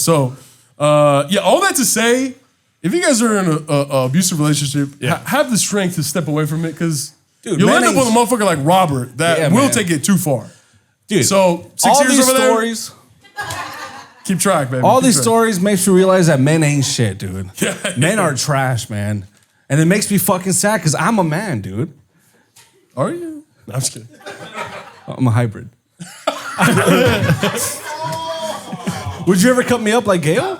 Speaker 4: So, yeah, all that to say, if you guys are in an abusive relationship, have the strength to step away from it, because you'll end up with a motherfucker like Robert that will take it too far.
Speaker 3: Dude,
Speaker 4: So 6
Speaker 3: all
Speaker 4: years
Speaker 3: these
Speaker 4: over
Speaker 3: stories,
Speaker 4: there, keep track, baby.
Speaker 3: all
Speaker 4: Keep
Speaker 3: these
Speaker 4: track.
Speaker 3: stories makes you realize that men ain't shit, dude.
Speaker 4: Yeah.
Speaker 3: Men are trash, man. And it makes me fucking sad because I'm a man, dude.
Speaker 4: Are you? No, I'm just kidding.
Speaker 3: I'm a hybrid. Would you ever cut me up like Gail?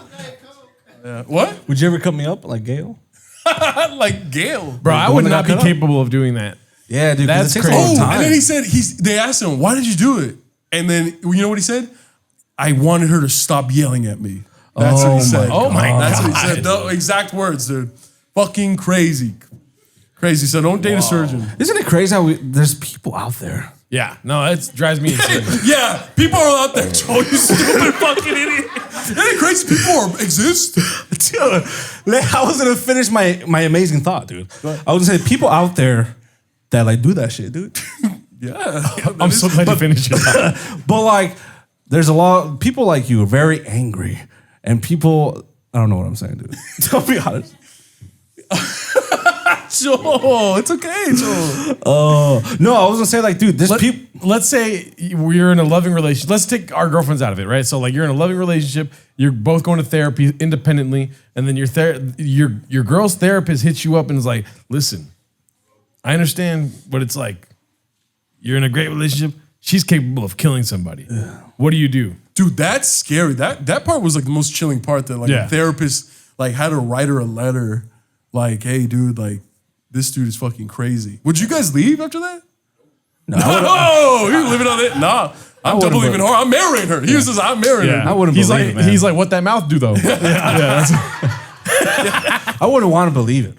Speaker 4: What?
Speaker 3: Would you ever cut me up like Gail?
Speaker 4: Like Gail.
Speaker 2: bro, I
Speaker 3: the
Speaker 2: would
Speaker 3: one that
Speaker 2: not be
Speaker 3: got cut up?
Speaker 2: capable of doing that.
Speaker 3: Yeah, dude. 'cause
Speaker 2: That's
Speaker 3: it takes a
Speaker 2: crazy.
Speaker 3: long
Speaker 4: Oh,
Speaker 3: time.
Speaker 4: and then he said, they asked him, why did you do it? And then, you know what he said? I wanted her to stop yelling at me. That's what he said.
Speaker 2: Oh my
Speaker 4: That's what he
Speaker 2: God.
Speaker 4: said. The exact words, dude. Fucking crazy. Crazy. So don't date a surgeon.
Speaker 3: Isn't it crazy how there's people out there?
Speaker 2: Yeah, no, it drives me insane.
Speaker 4: Yeah, people are out there, Joe. You stupid fucking idiot. Isn't it crazy people exist?
Speaker 3: Dude, I was gonna finish my amazing thought, dude. I was gonna say people out there that like do that shit, dude.
Speaker 4: Yeah.
Speaker 2: I'm so glad you finished it.
Speaker 3: But like, there's a lot of people like you are very angry, and people. I don't know what I'm saying, dude. I'll be honest.
Speaker 4: Joe, it's okay, Joe.
Speaker 3: No, I was gonna say like, dude, there's people.
Speaker 2: Let's say you're in a loving relationship. Let's take our girlfriends out of it, right? So like you're in a loving relationship, you're both going to therapy independently, and then your girl's therapist hits you up and is like, listen, I understand what it's like. You're in a great relationship. She's capable of killing somebody. What do you do?
Speaker 4: Dude, that's scary. That part was like the most chilling part, that like a therapist like had to write her a letter like, hey, dude, like this dude is fucking crazy. Would you guys leave after that? No, you're living on it. Nah, I'm double even hard. I'm marrying her. He was just, I'm marrying her.
Speaker 3: I wouldn't
Speaker 2: He's
Speaker 3: believe
Speaker 2: like,
Speaker 3: it, man.
Speaker 2: he's like, what that mouth do though?
Speaker 3: I wouldn't want to believe it.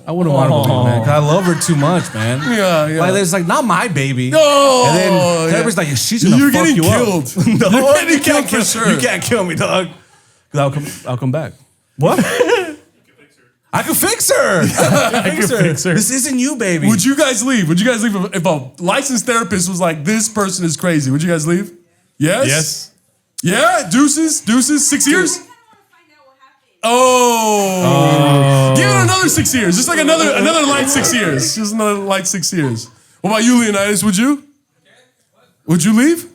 Speaker 3: I wouldn't want to believe it, man. Cause I love her too much, man.
Speaker 4: Yeah, yeah.
Speaker 3: Like it's like not my baby.
Speaker 4: No,
Speaker 3: And then everybody's like, she's gonna
Speaker 4: You're
Speaker 3: fuck
Speaker 4: getting
Speaker 3: you
Speaker 4: killed.
Speaker 3: up. No,
Speaker 4: You're getting
Speaker 3: you can't
Speaker 4: killed for sure.
Speaker 3: You can't kill me, dog. Cause I'll come back. What? I can fix her. I can fix her. This isn't you, baby.
Speaker 4: Would you guys leave? Would you guys leave if a licensed therapist was like, this person is crazy? Would you guys leave? Yes?
Speaker 2: Yes.
Speaker 4: Yeah? Deuces? 6 years? Oh. Give it another 6 years. Just like another light 6 years. Just another light 6 years. What about you, Leonidas? Would you? Would you leave?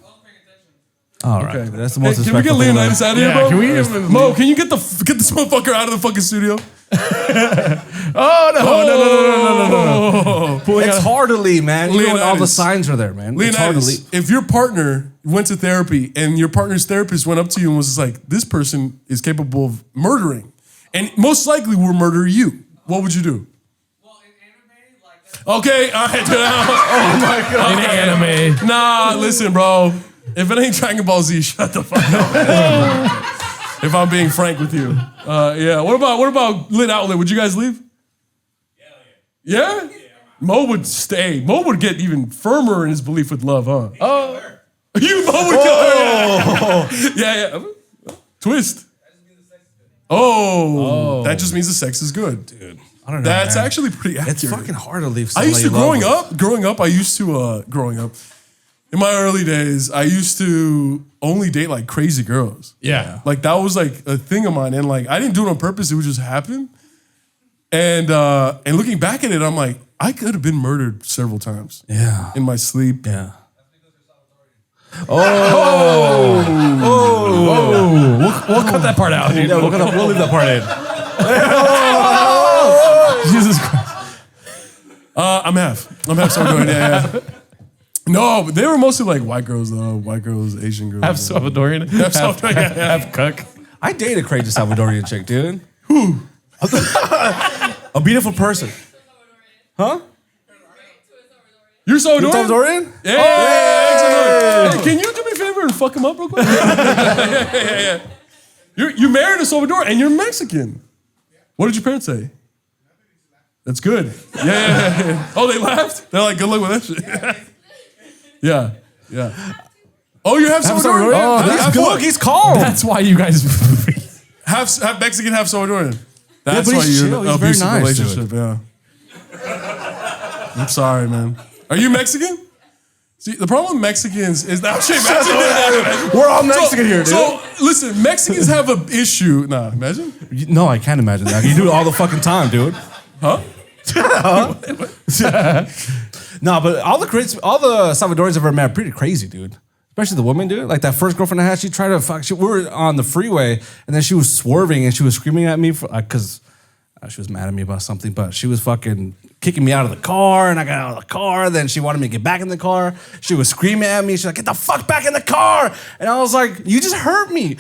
Speaker 3: All right. That's the most
Speaker 4: Hey, can we get
Speaker 3: respectful thing
Speaker 4: Leonidas out of here,
Speaker 2: Yeah,
Speaker 4: bro?
Speaker 2: can we-
Speaker 4: Mo, can you get this motherfucker out of the fucking studio?
Speaker 2: Oh no.
Speaker 3: It's hard to leave, man. Even when all the
Speaker 4: Leonidas.
Speaker 3: signs are there, man. It's hard to
Speaker 4: Leonidas,
Speaker 3: leave.
Speaker 4: if your partner went to therapy and your partner's therapist went up to you and was just like, this person is capable of murdering, and most likely will murder you, what would you do? Okay, all right.
Speaker 3: Oh my God.
Speaker 2: In anime.
Speaker 4: Nah, listen, bro. If it ain't Dragon Ball Z, shut the fuck up. If I'm being frank with you. Yeah. What about lit outlet? Would you guys leave? Yeah? Mo would stay. Mo would get even firmer in his belief with love, huh? Oh. You Mo would kill her. Yeah. Twist. Oh. That just means the sex is good.
Speaker 3: Dude. I don't know.
Speaker 4: That's
Speaker 3: man.
Speaker 4: actually pretty accurate.
Speaker 3: It's fucking hard to leave.
Speaker 4: I used to growing up, I used to in my early days, I used to only date like crazy girls.
Speaker 2: Yeah.
Speaker 4: Like that was like a thing of mine. And like I didn't do it on purpose, it would just happen. And looking back at it, I'm like, I could have been murdered several times.
Speaker 3: Yeah.
Speaker 4: In my sleep.
Speaker 3: Yeah.
Speaker 2: We'll cut that part out, dude.
Speaker 3: Yeah, we'll leave that part in.
Speaker 2: Jesus Christ.
Speaker 4: I'm half Salvadorian, yeah. No, but they were mostly like white girls though. White girls, Asian girls.
Speaker 2: Half Salvadorian.
Speaker 4: Half Salvadorian, yeah.
Speaker 2: Half cook.
Speaker 3: I dated a crazy Salvadorian chick, dude. Who? A beautiful person. Huh?
Speaker 4: You're Salvadorian?
Speaker 3: You Salvadorian?
Speaker 4: Yeah. Hey, can you do me a favor and fuck him up real quick? Yeah. You married a Salvadorian and you're Mexican. What did your parents say? That's good. Yeah. Oh, they laughed? They're like, good luck with that shit. Yeah. Oh, you have Salvadorian?
Speaker 3: Oh, that's good. Look, he's calm.
Speaker 2: That's why you guys...
Speaker 4: half Mexican, half Salvadorian. That's
Speaker 3: but
Speaker 4: why
Speaker 3: he's
Speaker 4: you're
Speaker 3: chill.
Speaker 4: in an
Speaker 3: He's very
Speaker 4: abusive
Speaker 3: nice,
Speaker 4: relationship.
Speaker 3: dude.
Speaker 4: Yeah. I'm sorry, man. Are you Mexican? See, the problem with Mexicans is that
Speaker 3: We're all Mexican here, dude.
Speaker 4: So, listen, Mexicans have an issue. Nah, imagine.
Speaker 3: No, I can't imagine that. You do it all the fucking time, dude.
Speaker 4: Huh?
Speaker 3: No, but all the Salvadorians I've ever met are pretty crazy, dude. Especially the woman, dude. Like that first girlfriend I had, she tried to fuck. We were on the freeway, and then she was swerving, and she was screaming at me because she was mad at me about something. But she was fucking kicking me out of the car, and I got out of the car. Then she wanted me to get back in the car. She was screaming at me. She's like, "Get the fuck back in the car!" And I was like, "You just hurt me."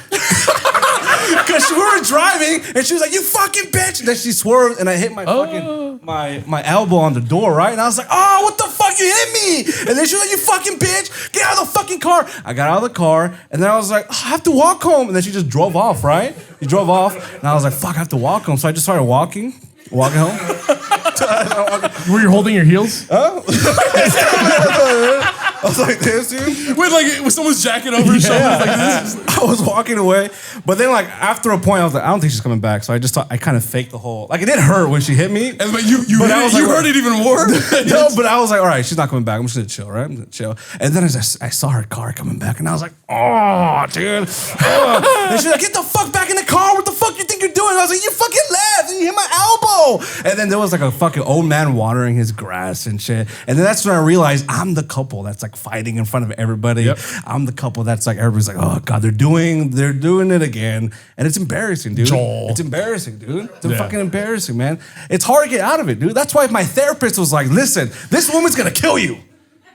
Speaker 3: Because we were driving, and she was like, "You fucking bitch!" And then she swerved, and I hit my fucking my elbow on the door, right? And I was like, "Oh, what the fuck? You hit me!" And then she was like, "You fucking bitch! Get out of the fucking car!" I got out of the car, and then I was like, "Oh, I have to walk home." And then she just drove off, right? She drove off, and I was like, "Fuck, I have to walk home." So I just started walking home.
Speaker 2: Were you holding your heels?
Speaker 3: Huh? I was like this, dude.
Speaker 4: Wait, like was someone's jacket over his shoulders like this?
Speaker 3: I was walking away, but then like after a point, I was like, I don't think she's coming back. So I just thought I kind of faked the whole. Like it didn't hurt when she hit me.
Speaker 4: But you heard it even more.
Speaker 3: No, but I was like, all right, she's not coming back. I'm just gonna chill, right? I'm gonna chill. And then I saw her car coming back, and I was like, oh, dude. Oh. And she's like, get the fuck back in the car. What the fuck you think you're doing? I was like, you fucking left, and you hit my elbow. And then there was like a fucking old man watering his grass and shit. And then that's when I realized I'm the couple that's like fighting in front of everybody.
Speaker 4: Yep.
Speaker 3: I'm the couple that's like everybody's like, oh god, they're doing it again, and it's embarrassing, dude.
Speaker 2: Joel.
Speaker 3: It's embarrassing, dude. It's fucking embarrassing, man. It's hard to get out of it, dude. That's why my therapist was like, listen, this woman's gonna kill you.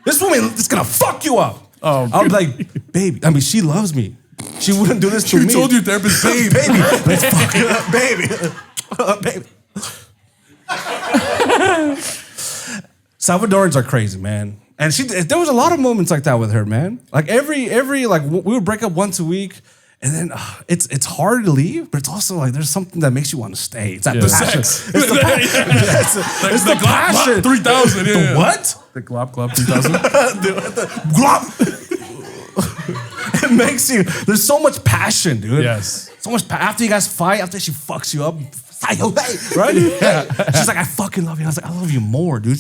Speaker 3: This woman is gonna fuck you up.
Speaker 4: Oh,
Speaker 3: I'm like, baby. I mean, she loves me. She wouldn't do this to me.
Speaker 4: You told your therapist, babe.
Speaker 3: Baby, let's fuck it up, baby. Baby. Salvadorans are crazy, man. And there was a lot of moments like that with her, man. Like every like we would break up once a week, and then it's hard to leave, but it's also like there's something that makes you want to stay. It's that passion.
Speaker 4: Sex.
Speaker 3: It's the passion. It's the passion.
Speaker 4: 3000.
Speaker 3: The what?
Speaker 4: The glop 3000.
Speaker 3: The glop. It makes you. There's so much passion, dude.
Speaker 2: Yes.
Speaker 3: So much. After you guys fight, after she fucks you up. Right? Yeah. She's like, I fucking love you. I was like, I love you more, dude.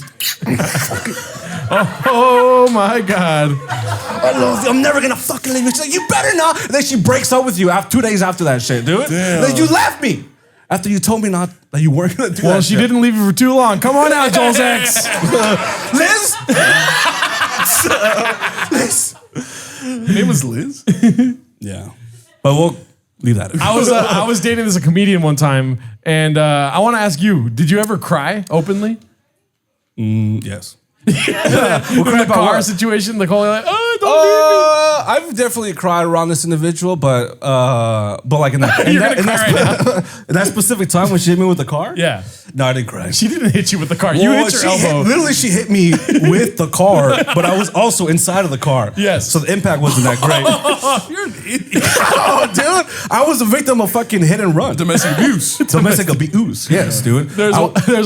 Speaker 2: Oh my God.
Speaker 3: I love you. I'm never gonna fucking leave you. She's like, you better not. And then she breaks up with you 2 days after that shit, dude.
Speaker 4: Damn.
Speaker 3: Then you left me. After you told me not that you weren't gonna do that.
Speaker 2: Well, she didn't leave you for too long. Come on out, Joel's ex.
Speaker 3: Liz? Liz?
Speaker 4: Her name was Liz?
Speaker 3: Yeah. But we'll leave that.
Speaker 2: I was dating this a comedian one time, and I want to ask you: did you ever cry openly?
Speaker 3: Yes.
Speaker 2: In the car situation, the whole like, oh,
Speaker 3: I've definitely cried around this individual, but like in that, in that specific time when she hit me with the car.
Speaker 2: Yeah.
Speaker 3: No, I didn't cry.
Speaker 2: She didn't hit you with the car. You hit your elbow.
Speaker 3: Literally, she hit me with the car, but I was also inside of the car.
Speaker 2: Yes.
Speaker 3: So the impact wasn't that great.
Speaker 4: You're an idiot.
Speaker 3: Oh, dude, I was a victim of fucking hit and run.
Speaker 4: Domestic abuse.
Speaker 3: Domestic abuse. Yes, dude.
Speaker 2: There's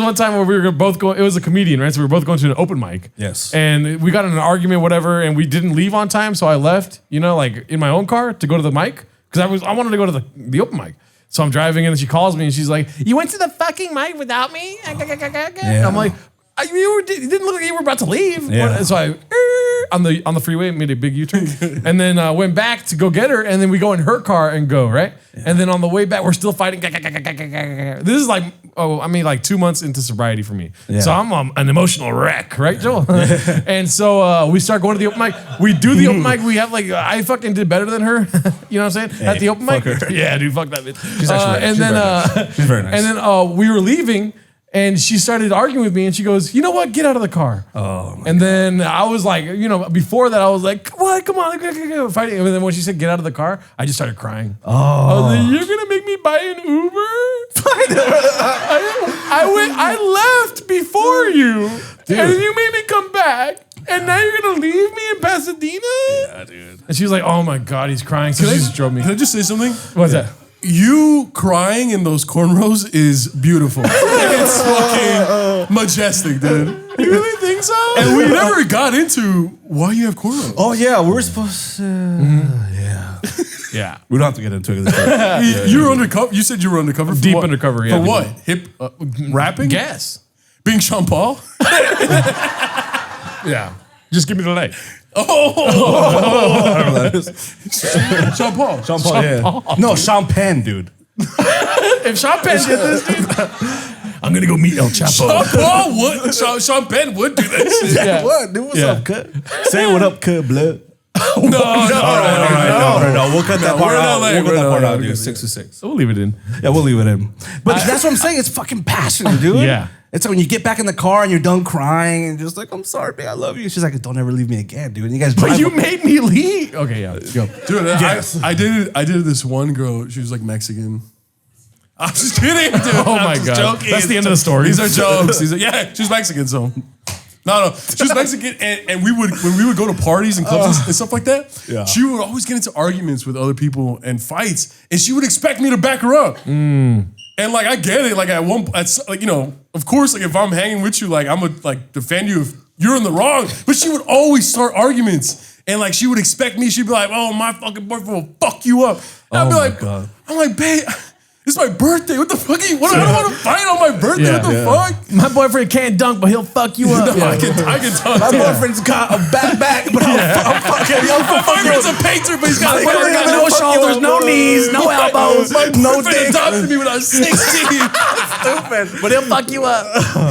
Speaker 2: one time where we were both going. It was a comedian, right? So we were both going to an open mic.
Speaker 3: Yes.
Speaker 2: And we got in an argument, whatever, and we didn't leave on time. So I left, like in my own car to go to the mic because I wanted to go to the open mic. So I'm driving in and she calls me and she's like, "You went to the fucking mic without me?" Yeah. I'm like, you didn't look like you were about to leave.
Speaker 3: Yeah.
Speaker 2: So I on the freeway made a big U-turn and then went back to go get her, and then we go in her car and go right. Yeah. And then on the way back we're still fighting. This is like 2 months into sobriety for me. Yeah. So I'm an emotional wreck, right, Joel? Yeah. And so we start going to the open mic. We do the open mic. We have I fucking did better than her. You know what I'm saying? At the open mic. Her. Yeah, dude, fuck that bitch.
Speaker 3: She's actually she's very nice.
Speaker 2: And then we were leaving. And she started arguing with me, and she goes, "You know what? Get out of the car."
Speaker 3: Oh,
Speaker 2: and then I was like, before that, I was like, "What? Come on, fighting." And then when she said, "Get out of the car," I just started crying.
Speaker 3: Oh,
Speaker 2: I was like, "You're gonna make me buy an Uber?" I left before you, dude. And you made me come back. And now you're gonna leave me in Pasadena?
Speaker 3: Yeah, dude.
Speaker 2: And she was like, "Oh my God, he's crying." So she just drove me.
Speaker 4: Can I just say something?
Speaker 2: What's that?
Speaker 4: You crying in those cornrows is beautiful. It's fucking majestic, dude.
Speaker 2: You really think so?
Speaker 4: And we never got into why you have cornrows.
Speaker 3: Oh yeah, we're supposed to. Yeah.
Speaker 2: Yeah.
Speaker 3: We don't have to get into it.
Speaker 4: You were undercover. You said you were undercover. For
Speaker 2: deep
Speaker 4: what?
Speaker 2: undercover. Yeah.
Speaker 4: For what? Hip rapping?
Speaker 2: Guess.
Speaker 4: Being Sean Paul?
Speaker 2: Yeah. Just give me the leg.
Speaker 3: I don't know that is.
Speaker 4: Sean Paul.
Speaker 3: Sean Paul, yeah. No, Sean Penn, dude.
Speaker 2: If Sean Penn did this, dude, I'm gonna go meet El Chapo.
Speaker 4: Sean Paul would. Sean Penn would do that shit.
Speaker 3: Yeah. What? Dude, what's up, cut? Say what up, cut, blood.
Speaker 4: No.
Speaker 3: We'll cut that part out. We'll cut that part out, dude. 6 to 6.
Speaker 2: We'll leave it in.
Speaker 3: Yeah, we'll leave it in. But that's what I'm saying. It's fucking passionate, dude.
Speaker 2: Yeah.
Speaker 3: It's like when you get back in the car and you're done crying and just like, "I'm sorry, babe, I love you." She's like, "Don't ever leave me again, dude." And you guys drive.
Speaker 2: But you made me leave. Okay, yeah, go.
Speaker 4: Dude, yes. I did this one girl. She was like Mexican. I'm just kidding, dude.
Speaker 2: Oh my God.
Speaker 4: Joking.
Speaker 2: That's the end of the story.
Speaker 4: These are jokes. She's Mexican, so. No. She's Mexican, and when we would go to parties and clubs and stuff like that, she would always get into arguments with other people and fights, and she would expect me to back her up. And I get it. Of course, if I'm hanging with you, I'm gonna defend you if you're in the wrong. But she would always start arguments, and she would expect me. She'd be like, "Oh, my fucking boyfriend will fuck you up." And I'd be like,
Speaker 3: God.
Speaker 4: I'm like, "Babe, it's my birthday. What the fuck? I don't want to fight on my birthday. What the fuck?
Speaker 2: My boyfriend can't dunk, but he'll fuck you up.
Speaker 4: No, I can dunk.
Speaker 3: My boyfriend's got a back, but I'll fuck him.
Speaker 4: My boyfriend's a painter, but he's got
Speaker 2: no shoulders, no knees, no elbows.
Speaker 4: My boyfriend adopted me when I was 16.
Speaker 3: Stupid.
Speaker 2: But he'll fuck you up.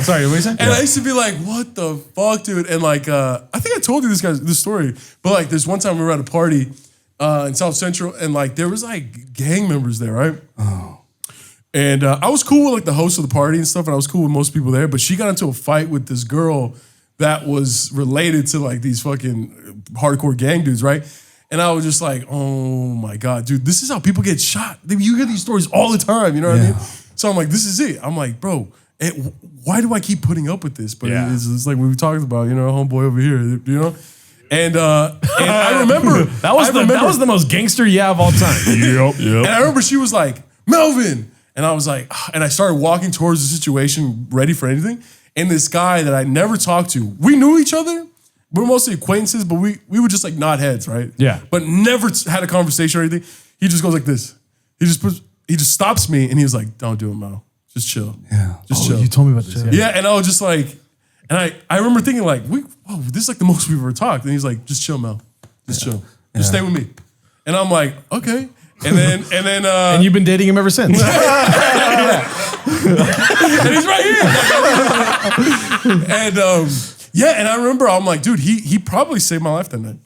Speaker 2: Sorry, what are you saying?
Speaker 4: And I used to be like, "What the fuck, dude?" And I think I told you this story, but there's one time we were at a party in South Central, and there was gang members there, right? Oh. And I was cool with the host of the party and stuff, and I was cool with most people there. But she got into a fight with this girl that was related to these fucking hardcore gang dudes, right? And I was just like, "Oh my God, dude, this is how people get shot." You hear these stories all the time, you know what I mean? So I'm like, "This is it." I'm like, "Bro, why do I keep putting up with this?" But it's like we talked about, homeboy over here, you know. And I remember
Speaker 2: that was the most gangster of all time. Yep.
Speaker 4: And I remember she was like, "Melvin." And I was like, and I started walking towards the situation, ready for anything. And this guy that I never talked to, we knew each other. We're mostly acquaintances, but we would just nod heads, right?
Speaker 2: Yeah.
Speaker 4: But never had a conversation or anything. He just goes like this. He just stops me and he was like, "Don't do it, Mo. Just chill."
Speaker 3: Yeah.
Speaker 4: Just chill.
Speaker 2: You told me about this.
Speaker 4: Yeah. And I was just like, and I remember thinking this is the most we've ever talked. And he's like, "Just chill, Mel. Just chill. Just stay with me." And I'm like, "Okay." And then
Speaker 2: and you've been dating him ever since.
Speaker 4: And he's right here. And and I remember I'm like, dude, he probably saved my life that night,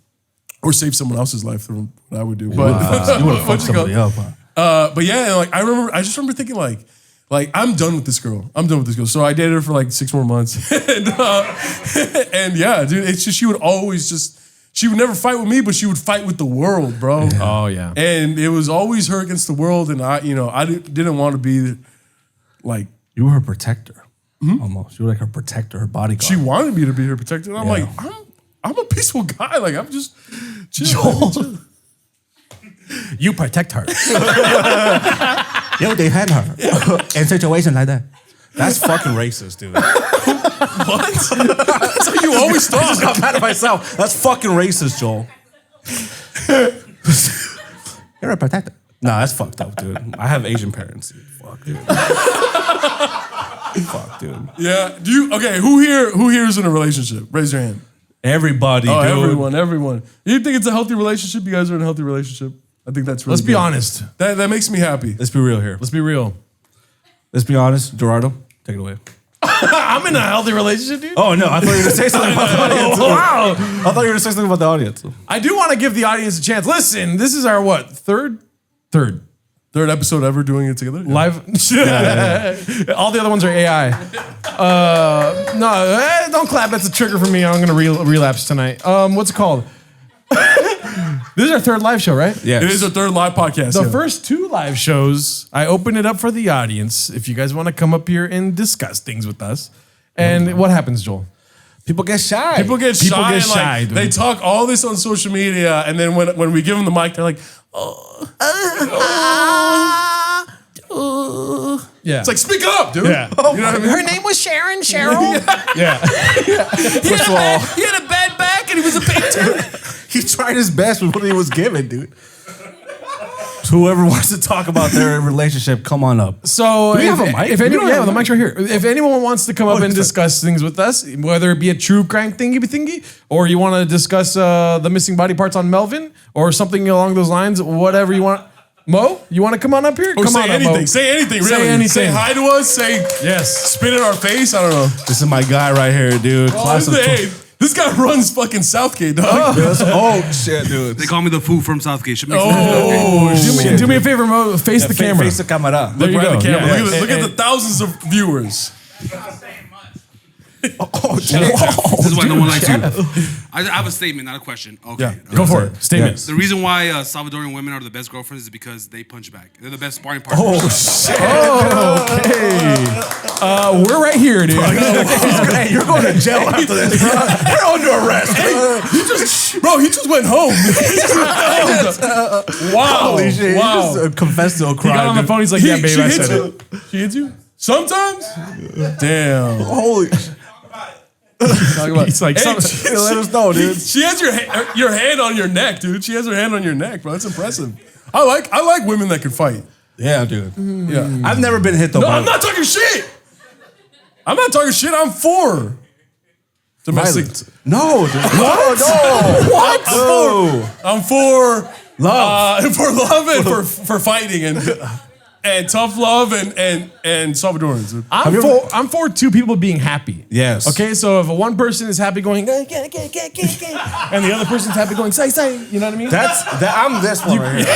Speaker 4: or saved someone else's life through what I would do. But
Speaker 3: you would have fucked somebody up.
Speaker 4: But yeah, and I just remember thinking I'm done with this girl. So I dated her for 6 more months, and yeah, dude, it's just she would always just she would never fight with me, but she would fight with the world, bro.
Speaker 2: Oh yeah.
Speaker 4: And it was always her against the world, and I didn't want to be like.
Speaker 3: You were her protector, almost. You were like her protector, her bodyguard.
Speaker 4: She wanted me to be her protector. And I'm like, I'm a peaceful guy. Like I'm just chill.
Speaker 3: You protect her. You defend her in situations like that. That's fucking racist, dude.
Speaker 4: What? That's how you always
Speaker 3: I just
Speaker 4: talk.
Speaker 3: got mad at myself. That's fucking racist, Joel. You're a protector. Nah, that's fucked up, dude. I have Asian parents. Fuck, dude. Fuck, dude.
Speaker 4: Yeah. Who here is in a relationship? Raise your hand.
Speaker 3: Everybody,
Speaker 4: Oh,
Speaker 3: dude.
Speaker 4: everyone. You think it's a healthy relationship? You guys are in a healthy relationship? I think that's really
Speaker 2: Let's be
Speaker 4: good.
Speaker 2: honest.
Speaker 4: That makes me happy.
Speaker 3: Let's be real here.
Speaker 2: Let's be real.
Speaker 3: Let's be honest. Gerardo, take it away.
Speaker 2: I'm in a healthy relationship, dude.
Speaker 3: Oh, no. I thought you were going to say something about the audience.
Speaker 2: Wow.
Speaker 3: I thought you were going to say something about the audience.
Speaker 2: I do want to give the audience a chance. Listen, this is our what? Third
Speaker 4: Episode ever doing it together? Yeah.
Speaker 2: live. All the other ones are AI. No, don't clap. That's a trigger for me. I'm gonna relapse tonight. What's it called? This is our third live show, right?
Speaker 3: Yes.
Speaker 4: It is our third live podcast.
Speaker 2: The
Speaker 4: yeah.
Speaker 2: first two live shows, I open it up for the audience. If you guys want to come up here and discuss things with us, and what happens, Joel?
Speaker 3: People get shy.
Speaker 4: People get shy.
Speaker 2: People get
Speaker 4: and,
Speaker 2: shy,
Speaker 4: like,
Speaker 2: dude.
Speaker 4: they talk all this on social media, and then when we give them the mic, they're like,
Speaker 2: Yeah.
Speaker 4: it's like, speak up, dude.
Speaker 2: Yeah.
Speaker 4: You know what I mean?
Speaker 5: Her name was Sharon. Cheryl.
Speaker 2: yeah.
Speaker 3: First of all,
Speaker 5: He had a bad back and he was a painter.
Speaker 3: he tried his best with what he was given, dude. So whoever wants to talk about their relationship, come on up.
Speaker 2: So
Speaker 3: we have a mic?
Speaker 2: If
Speaker 3: We
Speaker 2: anyone,
Speaker 3: don't
Speaker 2: yeah,
Speaker 3: have
Speaker 2: the
Speaker 3: a
Speaker 2: mic's right here. If anyone wants to come up and
Speaker 3: it's
Speaker 2: discuss things with us, whether it be a true crime thingy, or you want to discuss the missing body parts on Melvin, or something along those lines, whatever you want. Mo, you want to come on up here?
Speaker 4: Or
Speaker 2: Come
Speaker 4: say
Speaker 2: on
Speaker 4: anything.
Speaker 2: up, Mo.
Speaker 4: Say anything, really.
Speaker 2: Say anything.
Speaker 4: Say hi to us. Say
Speaker 2: Yes.
Speaker 4: spit in our face. I don't know.
Speaker 3: This is my guy right here, dude. Class of
Speaker 4: Hey, this guy runs fucking Southgate, dog.
Speaker 3: oh shit, dude.
Speaker 1: They call me the fool from Southgate. Should make
Speaker 4: Oh,
Speaker 2: Do me a favor, Mo. Face the camera.
Speaker 3: Face the camera.
Speaker 2: There you
Speaker 4: right
Speaker 2: go.
Speaker 4: at the camera.
Speaker 2: Yeah.
Speaker 4: Look at the thousands of viewers.
Speaker 3: Oh,
Speaker 1: This is why no one likes you. I have a statement, not a question. Okay.
Speaker 4: Yeah.
Speaker 2: Go for it. Statement.
Speaker 1: The reason why Salvadorian women are the best girlfriends is because they punch back. They're the best sparring partners.
Speaker 3: Oh shit.
Speaker 2: Okay. We're right here, dude.
Speaker 3: Hey, you're going to jail after this, bro. You're under arrest.
Speaker 4: He just went home. Wow.
Speaker 3: Holy shit.
Speaker 4: Wow.
Speaker 3: He just confessed to a
Speaker 2: He
Speaker 3: crime.
Speaker 2: got on the phone. He's like, yeah, babe, I said it.
Speaker 4: She hits you? Sometimes? Damn.
Speaker 3: Holy
Speaker 2: He's like,
Speaker 4: Hey,
Speaker 3: let us know, dude.
Speaker 4: She has your hand on your neck, dude. She has her hand on your neck, bro. That's impressive. I like women that can fight.
Speaker 3: Yeah, dude.
Speaker 4: Yeah.
Speaker 3: I've never been hit though.
Speaker 4: No,
Speaker 3: by
Speaker 4: I'm not talking shit. I'm not talking shit. I'm for domestic.
Speaker 3: violence. No, dude. What? No.
Speaker 4: What?
Speaker 3: No.
Speaker 4: I'm for
Speaker 3: Love.
Speaker 4: for love and for fighting and tough love and Salvadorans. Dude.
Speaker 2: I'm for two people being happy.
Speaker 3: Yes.
Speaker 2: Okay, so if one person is happy going, and the other person's happy going, say, you know what I mean?
Speaker 3: I'm this one right here.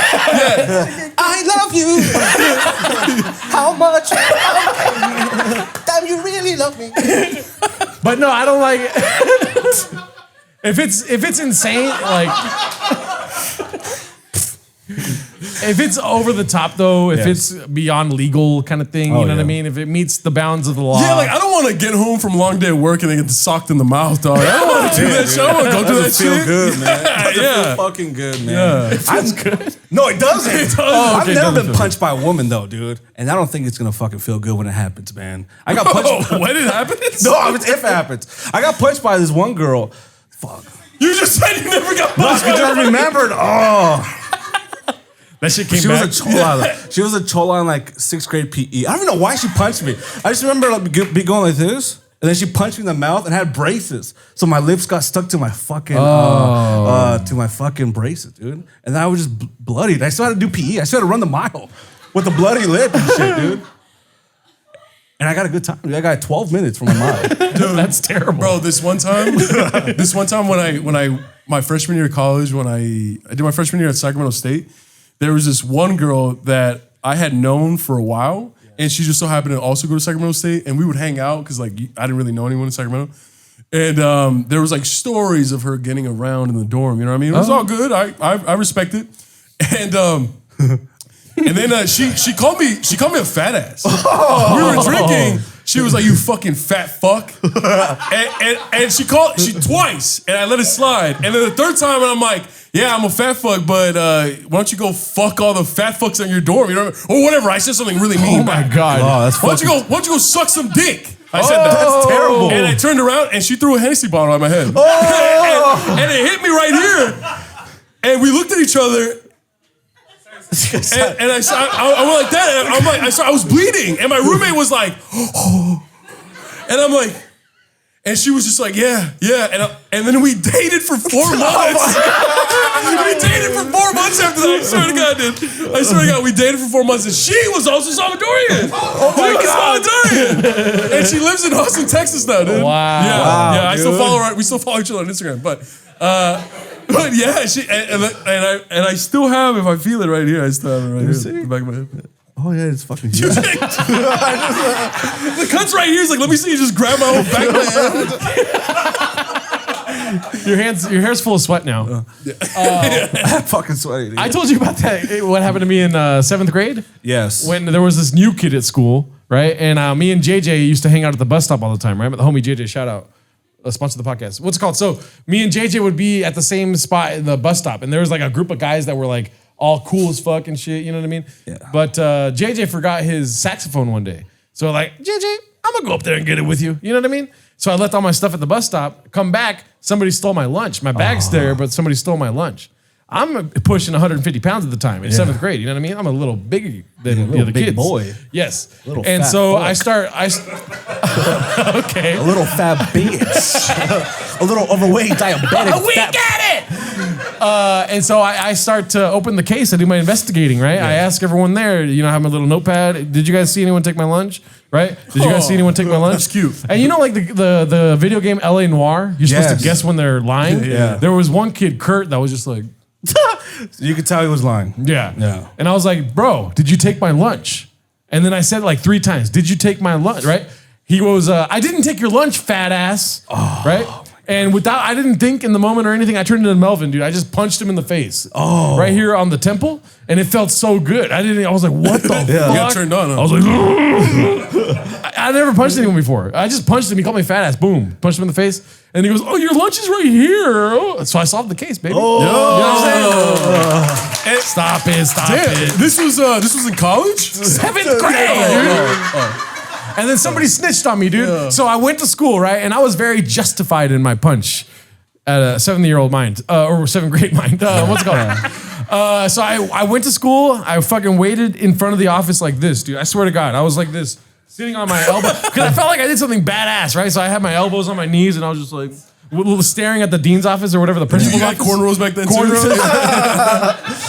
Speaker 5: I love you. How much? Damn, you really love me.
Speaker 2: But no, I don't like it. If it's insane, like if it's over the top though, if it's beyond legal kind of thing, you know what I mean? If it meets the bounds of the law.
Speaker 4: Yeah, like I don't want to get home from a long day of work and then get socked in the mouth, dog. I don't want to do that shit. I want to go through that
Speaker 3: Doesn't feel
Speaker 4: shit.
Speaker 3: good, man. Doesn't
Speaker 4: Yeah.
Speaker 3: feel fucking good, man.
Speaker 4: Yeah.
Speaker 2: it feels good.
Speaker 3: No, it doesn't. I've
Speaker 2: okay,
Speaker 3: never
Speaker 2: doesn't
Speaker 3: been
Speaker 2: feel
Speaker 3: punched by a woman though, dude, and I don't think it's gonna fucking feel good when it happens, man. I got punched.
Speaker 4: Oh, when it happens?
Speaker 3: No, it's if it happens. I got punched by this one girl. Fuck.
Speaker 4: You just said you never got
Speaker 3: No,
Speaker 4: punched.
Speaker 3: because I remembered. Oh,
Speaker 2: That shit came
Speaker 3: she
Speaker 2: back.
Speaker 3: was a chola. She was a chola in like 6th grade PE. I don't even know why she punched me. I just remember like be going like this, and then she punched me in the mouth and had braces, so my lips got stuck to my fucking braces, dude. And I was just bloodied. I still had to do PE. I still had to run the mile with a bloody lip and shit, dude. And I got a good time. I got 12 minutes for my mile.
Speaker 2: Dude, that's terrible.
Speaker 4: Bro, this one time when my freshman year of college, when I did my freshman year at Sacramento State, there was this one girl that I had known for a while, and she just so happened to also go to Sacramento State, and we would hang out because like I didn't really know anyone in Sacramento. And there was like stories of her getting around in the dorm. You know what I mean? It was all good. I respect it. And then she called me a fat ass. We were drinking. She was like, "You fucking fat fuck," and she twice, and I let it slide. And then the third time, and I'm like, "Yeah, I'm a fat fuck, but why don't you go fuck all the fat fucks in your dorm, you know, or whatever." I said something really mean.
Speaker 2: Oh my God!
Speaker 3: Oh, that's
Speaker 4: Why don't you go suck some dick? I said that.
Speaker 3: That's terrible.
Speaker 4: And I turned around and she threw a Hennessy bottle at my head. And it hit me right here. And we looked at each other. And I went like that. And I'm like, I was bleeding. And my roommate was like, oh. And I'm like, and she was just like, yeah. And then we dated for 4 months. We dated for 4 months after that. I swear to God, dude. I swear to God, we dated for 4 months. And she was also Salvadorian. Oh my God. Salvadorian. And she lives in Austin, Texas now, dude.
Speaker 2: Wow.
Speaker 4: Yeah. I still follow her. We still follow each other on Instagram. But yeah, and I still have, if I feel it right here, I still have it right here. In the back of my head.
Speaker 3: Oh yeah, it's fucking huge.
Speaker 4: The cut's right here. He's like, let me see you just grab my whole back of my head.
Speaker 2: Your hair's full of sweat now.
Speaker 3: Fucking sweaty. Dude.
Speaker 2: I told you about that. What happened to me in 7th grade?
Speaker 3: Yes.
Speaker 2: When there was this new kid at school, right? And me and JJ used to hang out at the bus stop all the time, right? But the homie JJ, shout out. Sponsor the podcast. What's it called? So me and JJ would be at the same spot in the bus stop, and there was like a group of guys that were like all cool as fuck and shit. You know what I mean?
Speaker 3: Yeah.
Speaker 2: But JJ forgot his saxophone one day, so like JJ, I'm gonna go up there and get it with you. You know what I mean? So I left all my stuff at the bus stop. Come back, somebody stole my lunch. My bag's there, but somebody stole my lunch. I'm pushing 150 pounds at the time in 7th grade. You know what I mean? I'm a little bigger than the other
Speaker 3: big
Speaker 2: kids.
Speaker 3: boy.
Speaker 2: Yes.
Speaker 3: Little
Speaker 2: and
Speaker 3: fat
Speaker 2: so
Speaker 3: fuck.
Speaker 2: okay.
Speaker 3: A little fat bitch. A little overweight diabetic.
Speaker 2: We got it. And so I start to open the case. I do my investigating, right? I ask everyone there, you know, I have my little notepad. Did you guys see anyone take my lunch? Right? Did you guys see anyone take my lunch?
Speaker 4: That's cute.
Speaker 2: And you know, like the video game LA Noire, you're supposed to guess when they're lying.
Speaker 3: Yeah.
Speaker 2: There was one kid, Kurt, that was just like,
Speaker 3: You could tell he was lying.
Speaker 2: yeah. And I was like, bro, did you take my lunch? And then I said it like 3 times, did you take my lunch, right? He was, I didn't take your lunch, fat ass, right? And I didn't think in the moment or anything, I turned into Melvin, dude. I just punched him in the face. Right here on the temple. And it felt so good. I was like, what the fuck?
Speaker 4: You got turned on, huh?
Speaker 2: I was like, I never punched anyone before. I just punched him. He called me fat ass. Boom. Punched him in the face. And he goes, oh, your lunch is right here. Oh. So I solved the case, baby. Oh. You know what I'm saying? Stop it.
Speaker 4: This was in college?
Speaker 2: 7th grade, dude. And then somebody snitched on me, dude. Yeah. So I went to school, right? And I was very justified in my punch at a 7-year-old mind, or 7th grade mind. What's it called? So I went to school. I fucking waited in front of the office like this, dude. I swear to God. I was like this, sitting on my elbow. Because I felt like I did something badass, right? So I had my elbows on my knees and I was just like, staring at the dean's office or whatever, the principal's office.
Speaker 4: Cornrows back then
Speaker 2: too.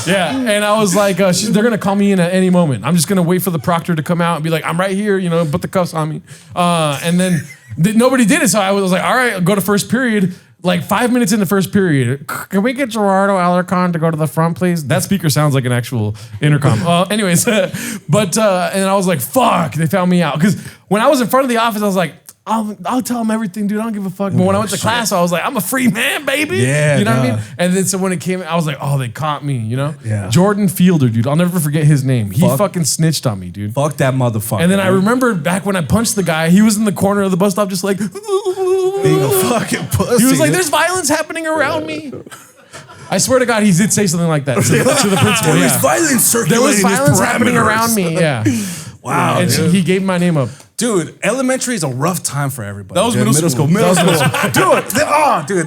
Speaker 2: Yeah, and I was like, they're gonna call me in at any moment. I'm just gonna wait for the proctor to come out and be like, I'm right here, you know, put the cuffs on me. And then nobody did it, so I was like, all right, I'll go to first period. Like 5 minutes in the first period, can we get Gerardo Alarcon to go to the front, please? That speaker sounds like an actual intercom. Anyways, and I was like, fuck, they found me out. Because when I was in front of the office, I was like, I'll tell them everything, dude. I don't give a fuck. But when I went to class, I was like, I'm a free man, baby.
Speaker 3: Yeah,
Speaker 2: you know what I mean? And then so when it came, I was like, oh, they caught me, you know?
Speaker 3: Yeah.
Speaker 2: Jordan Fielder, dude. I'll never forget his name. He fucking snitched on me, dude.
Speaker 3: Fuck that motherfucker.
Speaker 2: And then I remember back when I punched the guy, he was in the corner of the bus stop just like,
Speaker 3: being a fucking pussy.
Speaker 2: He was like, there's violence happening around me. I swear to God, he did say something like that to the principal.
Speaker 3: There was violence circulating.
Speaker 2: There was violence happening around me, yeah.
Speaker 3: Wow.
Speaker 2: And he gave my name up.
Speaker 3: Dude, elementary is a rough time for everybody.
Speaker 4: That was middle school.
Speaker 3: Middle school. Dude,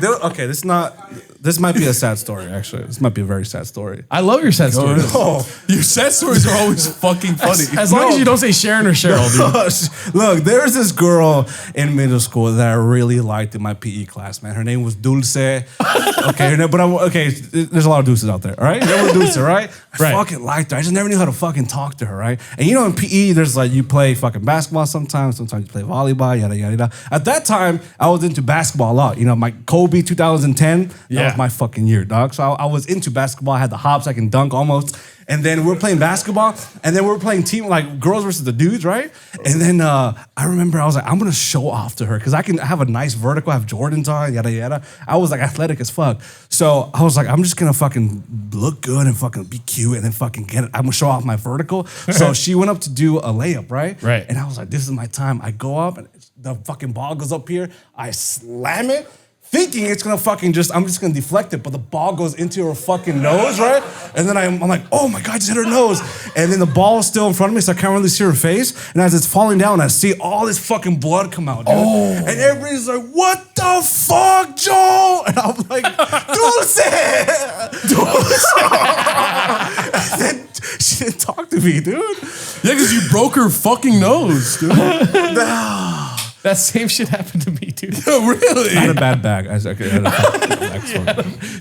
Speaker 3: this might be a sad story, actually. This might be a very sad story.
Speaker 2: I love your sad stories.
Speaker 4: Your sad stories are always fucking funny.
Speaker 2: As long as you don't say Sharon or Cheryl, dude.
Speaker 3: Look, there's this girl in middle school that I really liked in my PE class, man. Her name was Dulce. Okay, there's a lot of Dulces out there, all right? There was Dulce, right? I fucking liked her. I just never knew how to fucking talk to her, right? And you know, in PE, there's like, you play fucking basketball sometimes you play volleyball, yada, yada, yada. At that time, I was into basketball a lot. You know, my Kobe 2010, that was my fucking year, dog. So I was into basketball. I had the hops. I can dunk almost. And then we were playing basketball. And then we were playing team, like girls versus the dudes, right? And then I remember I was like, I'm going to show off to her because I have a nice vertical. I have Jordans on, yada, yada. I was like athletic as fuck. So I was like, I'm just going to fucking look good and fucking be cute and then fucking get it. I'm going to show off my vertical. So she went up to do a layup, right?
Speaker 2: Right.
Speaker 3: And I was like, this is my time. I go up and the fucking ball goes up here. I slam it, thinking it's gonna fucking I'm just gonna deflect it, but the ball goes into her fucking nose, right? And then I'm like, oh my God, I just hit her nose. And then the ball is still in front of me, so I can't really see her face. And as it's falling down, I see all this fucking blood come out, dude. Oh. And everybody's like, what the fuck, Joel? And I'm like, Dulce! And then she didn't talk to me, dude.
Speaker 4: Yeah, because you broke her fucking nose, dude.
Speaker 2: That same shit happened to me, dude.
Speaker 4: Oh, really?
Speaker 3: I had a bad bag.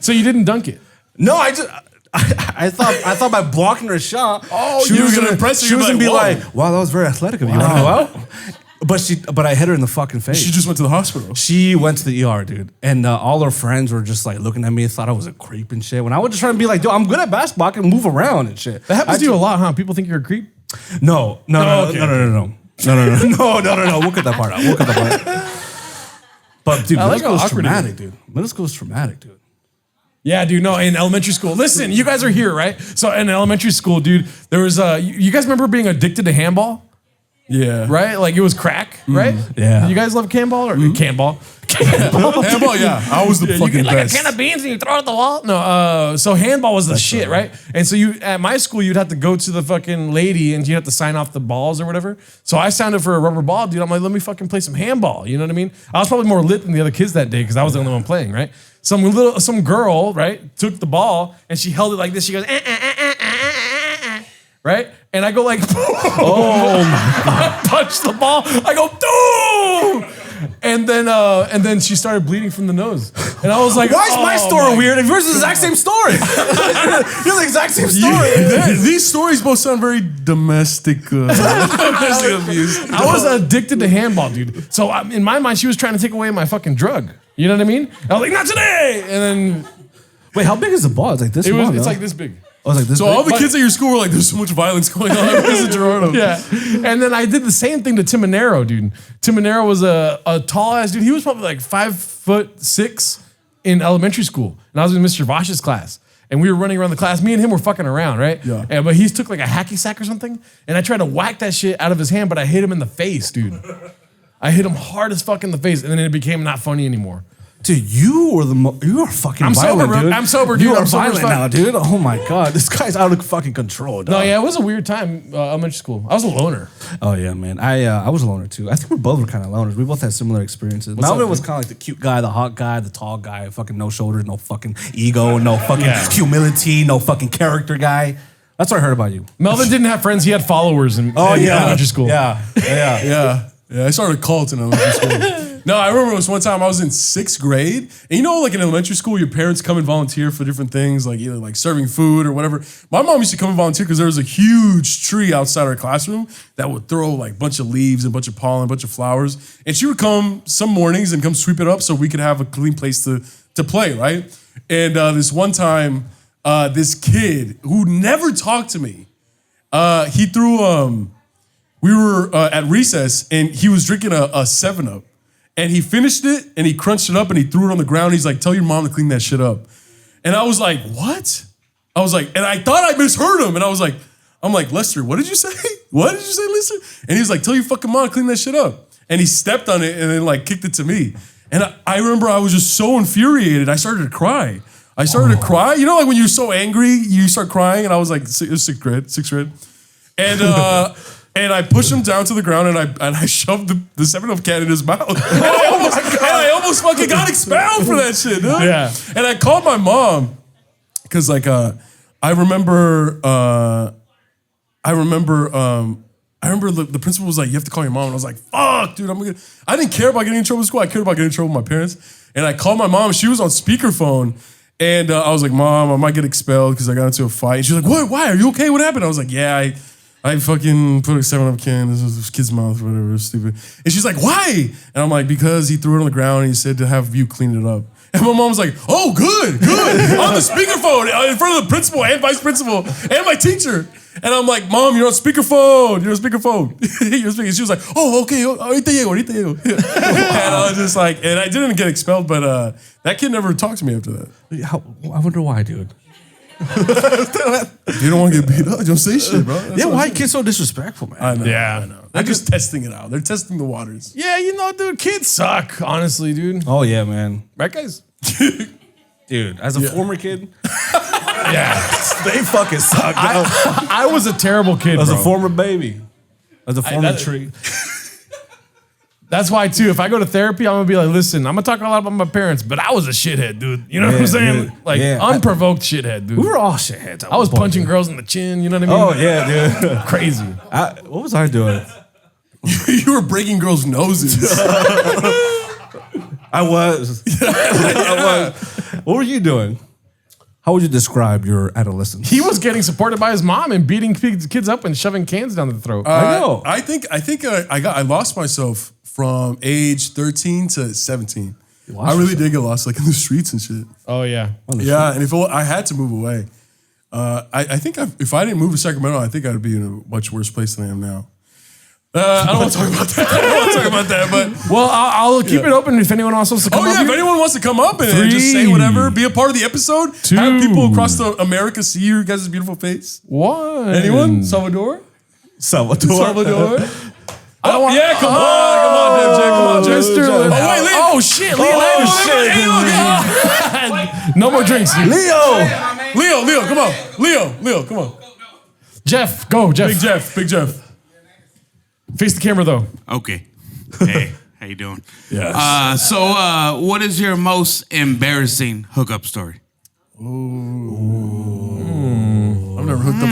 Speaker 2: So you didn't dunk it?
Speaker 3: No, I thought by blocking her shot,
Speaker 4: you were gonna impress her.
Speaker 3: She was gonna be
Speaker 4: "Whoa."
Speaker 3: like, "Wow, that was very athletic of you." Wanna go out? But I hit her in the fucking face.
Speaker 4: She just went to the hospital.
Speaker 3: She went to the ER, dude, and all her friends were just like looking at me, thought I was a creep and shit. When I was just trying to be like, "Dude, I'm good at basketball. I can move around and shit."
Speaker 2: That happens to you a lot, huh? People think you're a creep.
Speaker 3: No.
Speaker 2: Okay.
Speaker 3: No. We'll cut that part out. But dude, middle school is traumatic, dude. Middle school is traumatic, dude.
Speaker 2: Yeah, dude, no, in elementary school. Listen, you guys are here, right? So in elementary school, dude, there was, you guys remember being addicted to handball?
Speaker 4: Yeah.
Speaker 2: Right? Like it was crack, right?
Speaker 3: Yeah.
Speaker 2: You guys love handball or handball?
Speaker 4: Handball, yeah. I was the
Speaker 2: You
Speaker 4: fucking
Speaker 2: get like
Speaker 4: best.
Speaker 2: a can of beans and you throw it at the wall? No, so handball was the shit, right? And so at my school, you'd have to go to the fucking lady and you have to sign off the balls or whatever. So I signed up for a rubber ball, dude. I'm like, let me fucking play some handball. You know what I mean? I was probably more lit than the other kids that day because I was the only one playing, right? Some girl, right, took the ball and she held it like this. She goes, right? And I go like, oh my God, punch the ball. I go, boom! And then she started bleeding from the nose. And I was like,
Speaker 3: Why is my story weird and yours is the exact same story? You're the exact same story.
Speaker 4: These stories both sound very domestic. Domestic abuse.
Speaker 2: I was addicted to handball, dude. So in my mind, she was trying to take away my fucking drug. You know what I mean? I was like, not today! And then
Speaker 3: Wait, how big is the ball? It's like this small,
Speaker 2: it's
Speaker 3: no?
Speaker 2: like this big.
Speaker 3: I was like, this
Speaker 4: So
Speaker 3: big?
Speaker 4: all the kids at your school were like, there's so much violence going on because of Gerardo.
Speaker 2: Yeah. And then I did the same thing to Timonero, dude. Timonero was a tall ass dude. He was probably like 5'6" in elementary school. And I was in Mr. Vosh's class. And we were running around the class. Me and him were fucking around, right?
Speaker 4: Yeah.
Speaker 2: But he took like a hacky sack or something. And I tried to whack that shit out of his hand, but I hit him in the face, dude. I hit him hard as fuck in the face. And then it became not funny anymore.
Speaker 3: Dude, you are fucking
Speaker 2: I'm
Speaker 3: violent,
Speaker 2: sober, bro.
Speaker 3: dude.
Speaker 2: I'm sober, dude.
Speaker 3: You are
Speaker 2: I'm sober as
Speaker 3: violent
Speaker 2: fuck.
Speaker 3: now, dude. Oh my God, this guy's out of fucking control, dog.
Speaker 2: No, yeah, it was a weird time, elementary school. I was a loner.
Speaker 3: Oh yeah, man. I was a loner too. I think we both were kind of loners. We both had similar experiences. Melvin was kind of like the cute guy, the hot guy, the tall guy, fucking no shoulders, no fucking ego, no fucking humility, no fucking character guy. That's what I heard about you.
Speaker 2: Melvin didn't have friends. He had followers in elementary school.
Speaker 3: Yeah.
Speaker 4: Yeah, I started a cult in elementary school. No, I remember it was one time I was in 6th grade. And you know, like in elementary school, your parents come and volunteer for different things, like either like serving food or whatever. My mom used to come and volunteer because there was a huge tree outside our classroom that would throw like a bunch of leaves and a bunch of pollen, a bunch of flowers. And she would come some mornings and come sweep it up so we could have a clean place to play, right? And this one time, this kid who never talked to me, he threw... we were at recess and he was drinking a 7-Up and he finished it and he crunched it up and he threw it on the ground. He's like, tell your mom to clean that shit up. And I was like, what? I was like, and I thought I misheard him. And I'm like, Lester, what did you say? What did you say, Lester? And he was like, tell your fucking mom to clean that shit up. And he stepped on it and then like kicked it to me. And I remember I was just so infuriated. I started to cry. To cry. You know, like when you're so angry, you start crying. And I was like, it was 6th grade. And I pushed him down to the ground and I shoved the 7-Up can in his mouth. And I almost fucking got expelled for that shit, dude.
Speaker 2: Yeah.
Speaker 4: And I called my mom because like I remember the principal was like, you have to call your mom. And I was like, fuck, dude, I didn't care about getting in trouble with school. I cared about getting in trouble with my parents. And I called my mom. She was on speakerphone. And I was like, Mom, I might get expelled because I got into a fight. And she was like, what? Why? Are you okay? What happened? I was like, yeah, I fucking put a 7-Up can in this kid's mouth or whatever, stupid. And she's like, why? And I'm like, because he threw it on the ground and he said to have you clean it up. And my mom was like, oh, good. On the speakerphone in front of the principal and vice principal and my teacher. And I'm like, Mom, you're on speakerphone. You're on speakerphone. You're speaking. She was like, oh, okay. Ahorita llego. And I was just like, and I didn't get expelled, but that kid never talked to me after that.
Speaker 3: I wonder why, dude.
Speaker 4: You don't want to get beat up. You don't say shit, bro. That's
Speaker 3: Why are kids so disrespectful, man?
Speaker 4: I know.
Speaker 2: Yeah.
Speaker 4: I know. They're just testing it out. They're testing the waters.
Speaker 2: Yeah, dude, kids suck, honestly, dude.
Speaker 3: Oh, yeah, man.
Speaker 2: Right, guys?
Speaker 3: Dude, as a former kid,
Speaker 2: Yeah.
Speaker 3: they fucking suck.
Speaker 2: I was a terrible kid,
Speaker 3: As
Speaker 2: bro.
Speaker 3: a former baby. As a former
Speaker 2: that-
Speaker 3: tree.
Speaker 2: That's why, too, if I go to therapy, I'm going to be like, listen, I'm going to talk a lot about my parents, but I was a shithead, dude. You know what I'm saying?
Speaker 3: dude.
Speaker 2: Like,
Speaker 3: Yeah.
Speaker 2: unprovoked shithead, dude.
Speaker 3: We were all shitheads.
Speaker 2: I was punching girls in the chin, you know what I mean?
Speaker 3: Oh, yeah, dude.
Speaker 2: Crazy.
Speaker 3: What was I doing?
Speaker 4: You were breaking girls' noses.
Speaker 3: I was. What were you doing? How would you describe your adolescence?
Speaker 2: He was getting supported by his mom and beating kids up and shoving cans down their throat.
Speaker 3: I know.
Speaker 4: I think I lost myself from age 13 to 17. I really did get lost, like in the streets and shit.
Speaker 2: Oh, yeah.
Speaker 4: Yeah, and I had to move away. I think if I didn't move to Sacramento, I think I'd be in a much worse place than I am now. I don't want to talk about that. But
Speaker 2: Well, I'll keep it open if anyone else wants to come up
Speaker 4: if
Speaker 2: here.
Speaker 4: anyone wants to come up and just say
Speaker 2: 3,
Speaker 4: whatever, be a part of the episode,
Speaker 2: 2,
Speaker 4: have people across America see your guys' beautiful face.
Speaker 2: 1.
Speaker 4: Anyone? Salvador?
Speaker 3: Salvador.
Speaker 4: Yeah, come on, Jeff.
Speaker 2: Mr.
Speaker 4: Oh, wait, Leo.
Speaker 2: Oh, shit. Leonidas. No more drinks, dude.
Speaker 4: Leo, come on. Leo, come on.
Speaker 2: Jeff, go, Jeff.
Speaker 4: Big Jeff.
Speaker 2: Face the camera, though.
Speaker 1: Okay. Hey, how you doing?
Speaker 4: Yeah.
Speaker 1: So, what is your most embarrassing hookup story?
Speaker 4: I've never hooked up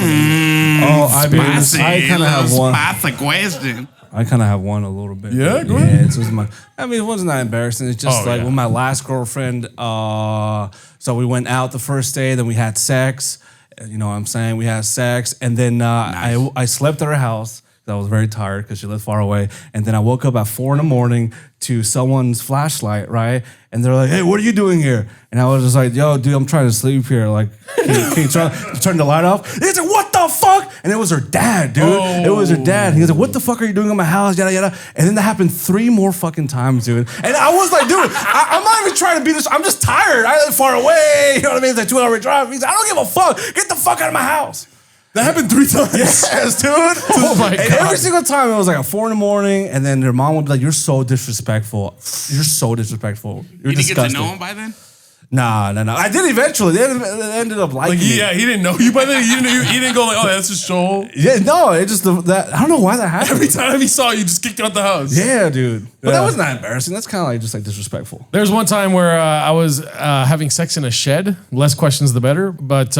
Speaker 4: with
Speaker 1: Spicy.
Speaker 3: I kind of have one.
Speaker 1: Spicy question.
Speaker 3: I kind of have one a little bit.
Speaker 4: Yeah, go ahead.
Speaker 3: It's just it wasn't that embarrassing. It's just with my last girlfriend. So we went out the first day, then we had sex. You know what I'm saying? We had sex, and then I slept at her house. I was very tired because she lived far away. And then I woke up at 4 a.m. to someone's flashlight, right? And they're like, hey, what are you doing here? And I was just like, yo, dude, I'm trying to sleep here. Like, can you turn the light off? They said, what the fuck? And it was her dad, dude.
Speaker 4: Oh.
Speaker 3: It was her dad. He was like, what the fuck are you doing in my house? Yada, yada. And then that happened 3 more fucking times, dude. And I was like, dude, I'm not even trying to be this. I'm just tired. I live far away. You know what I mean? It's like 2-hour drive. He's like, I don't give a fuck. Get the fuck out of my house.
Speaker 4: That happened 3 times.
Speaker 3: Yes, dude.
Speaker 2: Oh my
Speaker 3: And
Speaker 2: God.
Speaker 3: every single time it was like at 4 a.m, and then their mom would be like, "You're so disrespectful. You're so disrespectful. You're
Speaker 1: You didn't get
Speaker 3: disgusting."
Speaker 1: to know him by then?
Speaker 3: Nah. I did eventually. They ended up liking me.
Speaker 4: Yeah, he didn't know you by then. He didn't go like, oh, that's just Joel.
Speaker 3: Yeah, no. It just that I don't know why that happened.
Speaker 4: Every time he saw you, just kicked out the house.
Speaker 3: Yeah, dude. But
Speaker 4: Yeah.
Speaker 3: that wasn't that embarrassing. That's kind of like just like disrespectful.
Speaker 2: There's one time where I was having sex in a shed. Less questions, the better. But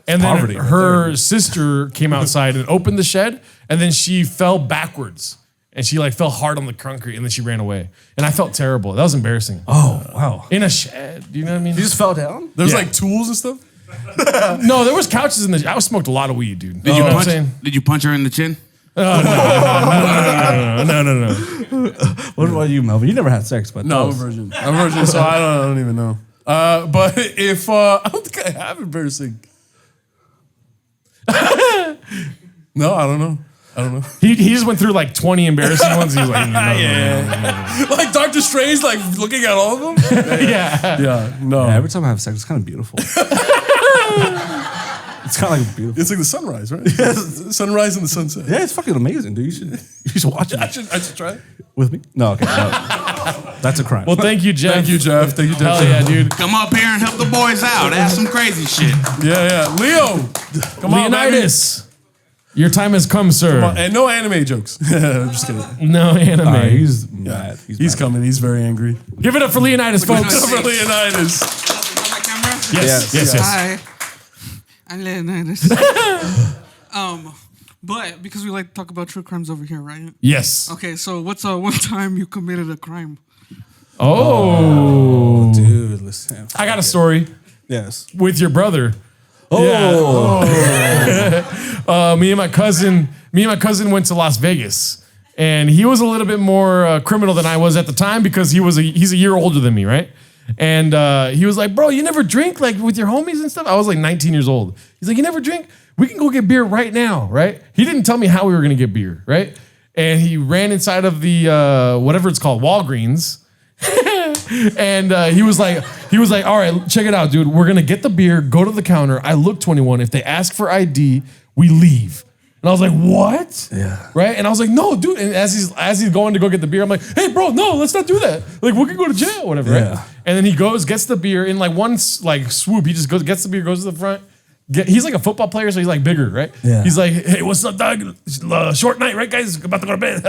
Speaker 2: and then
Speaker 3: poverty right
Speaker 2: her sister came outside and opened the shed, and then she fell backwards, and she like fell hard on the concrete, and then she ran away. And I felt terrible. That was embarrassing.
Speaker 3: Oh wow.
Speaker 2: In a shed, you know what I mean?
Speaker 3: You just fell down.
Speaker 4: There's
Speaker 2: Yeah.
Speaker 4: like tools and stuff.
Speaker 2: No, there was couches in the. I smoked a lot of weed, dude.
Speaker 1: Did
Speaker 2: You know what I'm
Speaker 1: punch?
Speaker 2: saying?
Speaker 1: Did you punch her in the chin?
Speaker 2: No.
Speaker 3: What about you, Melvin? You never had sex, but
Speaker 4: No, I'm a virgin. So I don't even know. But if I don't think I have embarrassing. No, I don't know.
Speaker 2: He just went through like 20 embarrassing ones. He was like, no.
Speaker 4: Like Doctor Strange, like looking at all of them.
Speaker 2: Yeah.
Speaker 4: Yeah, no.
Speaker 3: Yeah, every time I have sex, it's kind of beautiful. It's kind of like beautiful.
Speaker 4: It's like the sunrise, right? Sunrise and the sunset.
Speaker 3: Yeah, it's fucking amazing, dude. You should watch it.
Speaker 4: I should try it.
Speaker 3: With me? No, okay. No. That's a crime.
Speaker 2: Well, thank you, Jeff.
Speaker 4: Thank you, Jeff.
Speaker 2: Hell yeah, dude.
Speaker 1: Come up here and help the boys out. Ask some crazy shit.
Speaker 4: Yeah. Leo, come on, baby.
Speaker 2: Leonidas, your time has come, sir.
Speaker 4: Come on. And no anime jokes. I'm just kidding.
Speaker 2: No anime.
Speaker 3: he's mad.
Speaker 4: He's
Speaker 3: mad.
Speaker 4: coming. He's very angry.
Speaker 2: Give it up for Leonidas, folks.
Speaker 4: For Leonidas.
Speaker 2: Yes.
Speaker 6: Hi, I'm Leonidas. But because we like to talk about true crimes over here, right?
Speaker 2: Yes.
Speaker 6: Okay, so what's one time you committed a crime?
Speaker 2: Oh.
Speaker 3: Dude, listen.
Speaker 2: I got a story
Speaker 3: Yes.
Speaker 2: with your brother.
Speaker 3: Oh.
Speaker 2: me and my cousin went to Las Vegas, and he was a little bit more criminal than I was at the time because he's a year older than me, right? And he was like, bro, you never drink like with your homies and stuff? I was like 19 years old. He's like, you never drink? We can go get beer right now, right? He didn't tell me how we were gonna get beer, right? And he ran inside of the whatever it's called, Walgreens. And he was like, all right, check it out, dude. We're gonna get the beer, go to the counter. I look 21. If they ask for ID, we leave. And I was like, what?
Speaker 3: Yeah.
Speaker 2: Right? And I was like, no, dude. And as he's going to go get the beer, I'm like, hey, bro, no, let's not do that. Like, we can go to jail, whatever,
Speaker 3: Yeah.
Speaker 2: right? And then he goes, gets the beer in like one like swoop. He just goes, gets the beer, goes to the front. He's like a football player, so he's like bigger, right?
Speaker 3: Yeah.
Speaker 2: He's like, hey, what's up, dog? Short night, right, guys? About to go to bed.